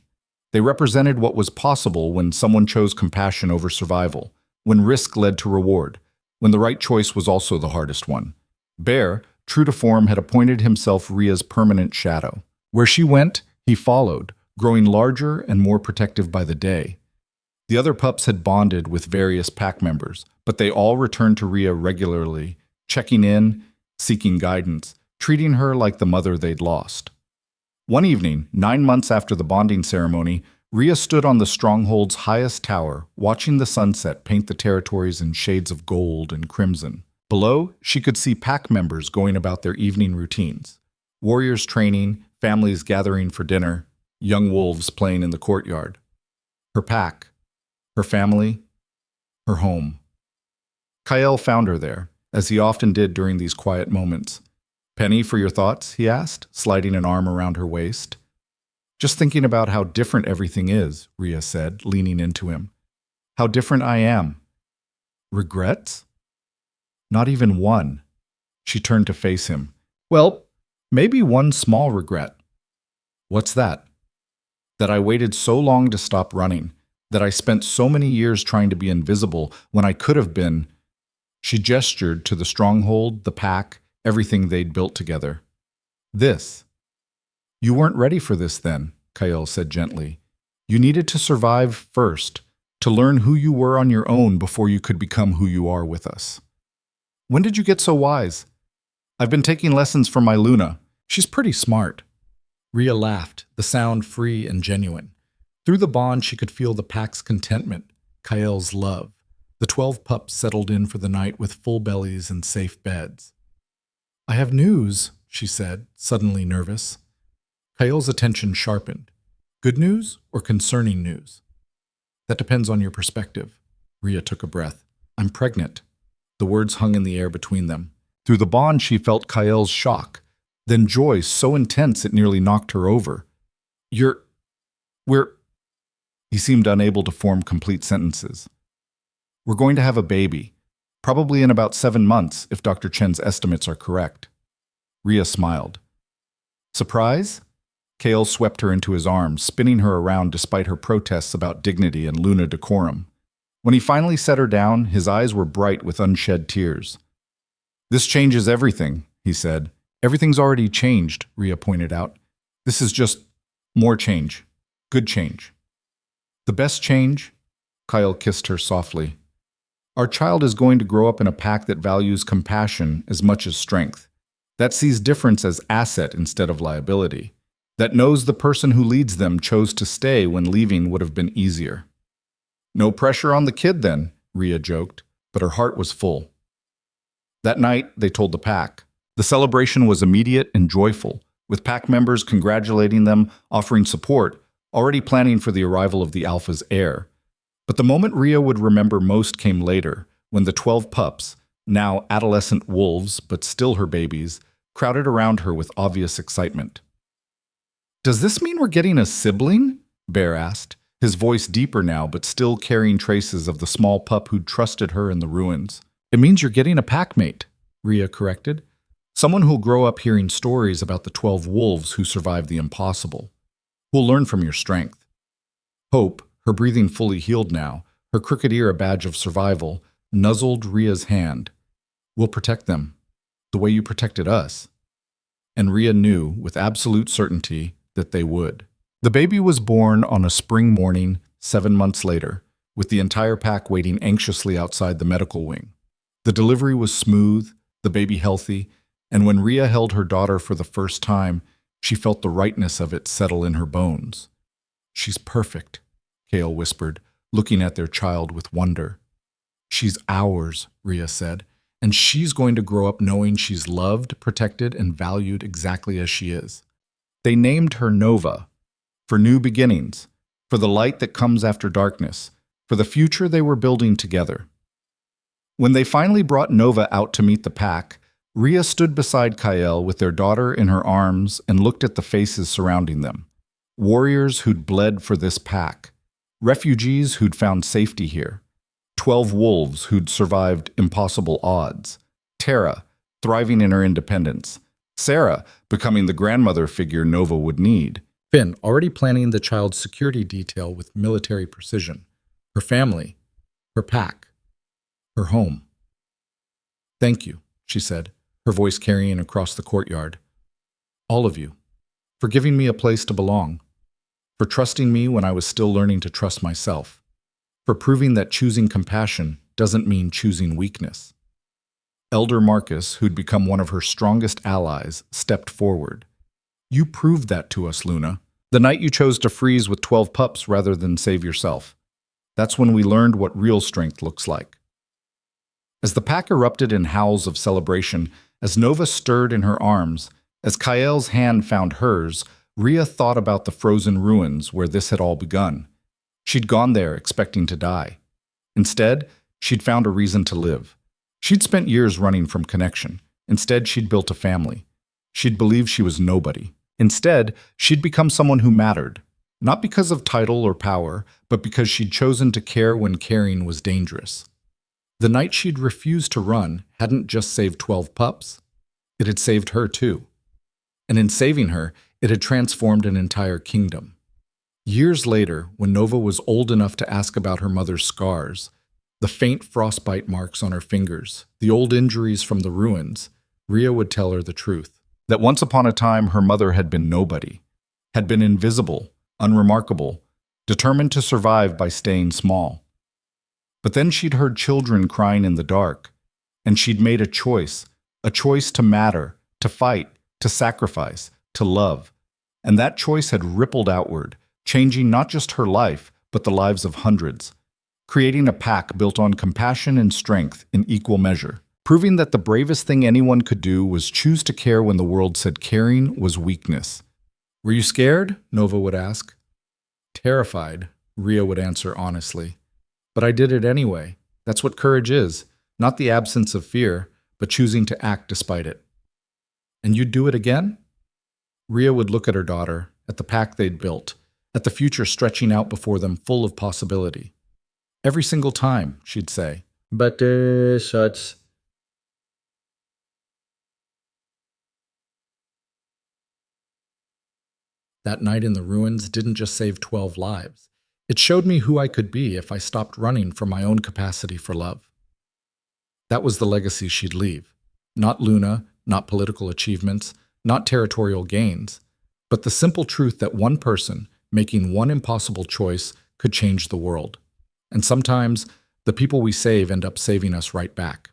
They represented what was possible when someone chose compassion over survival, when risk led to reward, when the right choice was also the hardest one. Bear, true to form, had appointed himself Rhea's permanent shadow. Where she went, he followed, growing larger and more protective by the day. The other pups had bonded with various pack members, but they all returned to Rhea regularly, checking in, seeking guidance, treating her like the mother they'd lost. One evening, 9 months after the bonding ceremony, Rhea stood on the stronghold's highest tower, watching the sunset paint the territories in shades of gold and crimson. Below, she could see pack members going about their evening routines. Warriors training, families gathering for dinner, young wolves playing in the courtyard. Her pack, her family, her home. Kyle found her there, as he often did during these quiet moments. "Penny, for your thoughts?" he asked, sliding an arm around her waist. "Just thinking about how different everything is," Rhea said, leaning into him. "How different I am." "Regrets?" "Not even one." She turned to face him. "Well, maybe one small regret." "What's that?" "That I waited so long to stop running, that I spent so many years trying to be invisible when I could have been." She gestured to the stronghold, the pack, everything they'd built together. "This." "You weren't ready for this then," Kyle said gently. "You needed to survive first, to learn who you were on your own before you could become who you are with us." "When did you get so wise?" "I've been taking lessons from my Luna. She's pretty smart." Rhea laughed, the sound free and genuine. Through the bond, she could feel the pack's contentment, Kyle's love. The 12 pups settled in for the night with full bellies and safe beds. "I have news," she said, suddenly nervous. Kyle's attention sharpened. "Good news or concerning news?" "That depends on your perspective." Rhea took a breath. "I'm pregnant." The words hung in the air between them. Through the bond, she felt Kyle's shock, then joy so intense it nearly knocked her over. We're... He seemed unable to form complete sentences. "We're going to have a baby. Probably in about 7 months, if Dr. Chen's estimates are correct." Rhea smiled. "Surprise?" Kale swept her into his arms, spinning her around despite her protests about dignity and Luna decorum. When he finally set her down, his eyes were bright with unshed tears. "This changes everything," he said. "Everything's already changed," Rhea pointed out. "This is just More change. Good change. The best change? Kyle kissed her softly. Our child is going to grow up in a pack that values compassion as much as strength, that sees difference as asset instead of liability, that knows the person who leads them chose to stay when leaving would have been easier. No pressure on the kid then, Rhea joked, but her heart was full. That night, they told the pack. The celebration was immediate and joyful, with pack members congratulating them, offering support, already planning for the arrival of the alpha's heir. But the moment Rhea would remember most came later, when the 12 pups, now adolescent wolves but still her babies, crowded around her with obvious excitement. Does this mean we're getting a sibling? Bear asked, his voice deeper now but still carrying traces of the small pup who'd trusted her in the ruins. It means you're getting a packmate, Rhea corrected. Someone who'll grow up hearing stories about the 12 wolves who survived the impossible. Who'll learn from your strength. Hope, her breathing fully healed now, her crooked ear a badge of survival, nuzzled Rhea's hand. We'll protect them, the way you protected us. And Rhea knew, with absolute certainty, that they would. The baby was born on a spring morning 7 months later, with the entire pack waiting anxiously outside the medical wing. The delivery was smooth, the baby healthy, and when Rhea held her daughter for the first time, she felt the rightness of it settle in her bones. She's perfect, Kale whispered, looking at their child with wonder. She's ours, Rhea said, and she's going to grow up knowing she's loved, protected, and valued exactly as she is. They named her Nova, for new beginnings, for the light that comes after darkness, for the future they were building together. When they finally brought Nova out to meet the pack, Rhea stood beside Kyle with their daughter in her arms and looked at the faces surrounding them. Warriors who'd bled for this pack. Refugees who'd found safety here. 12 wolves who'd survived impossible odds. Tara, thriving in her independence. Sarah, becoming the grandmother figure Nova would need. Finn, already planning the child's security detail with military precision. Her family. Her pack. Her home. Thank you, she said, her voice carrying across the courtyard. All of you. For giving me a place to belong. For trusting me when I was still learning to trust myself. For proving that choosing compassion doesn't mean choosing weakness. Elder Marcus, who'd become one of her strongest allies, stepped forward. You proved that to us, Luna. The night you chose to freeze with 12 pups rather than save yourself. That's when we learned what real strength looks like. As the pack erupted in howls of celebration, as Nova stirred in her arms, as Kyle's hand found hers, Rhea thought about the frozen ruins where this had all begun. She'd gone there expecting to die. Instead, she'd found a reason to live. She'd spent years running from connection. Instead, she'd built a family. She'd believed she was nobody. Instead, she'd become someone who mattered, not because of title or power, but because she'd chosen to care when caring was dangerous. The night she'd refused to run hadn't just saved 12 pups. It had saved her too. And in saving her, it had transformed an entire kingdom. Years later, when Nova was old enough to ask about her mother's scars, the faint frostbite marks on her fingers, the old injuries from the ruins, Rhea would tell her the truth. That once upon a time her mother had been nobody, had been invisible, unremarkable, determined to survive by staying small. But then she'd heard children crying in the dark, and she'd made a choice to matter, to fight, to sacrifice, to love. And that choice had rippled outward, changing not just her life, but the lives of hundreds, creating a pack built on compassion and strength in equal measure, proving that the bravest thing anyone could do was choose to care when the world said caring was weakness. Were you scared? Nova would ask. Terrified, Rhea would answer honestly. But I did it anyway. That's what courage is, not the absence of fear, but choosing to act despite it. And you'd do it again? Rhea would look at her daughter, at the pack they'd built, at the future stretching out before them full of possibility. Every single time, she'd say. But, shuts. That night in the ruins didn't just save 12 lives. It showed me who I could be if I stopped running from my own capacity for love. That was the legacy she'd leave. Not Luna, not political achievements, not territorial gains, but the simple truth that one person making one impossible choice could change the world. And sometimes the people we save end up saving us right back.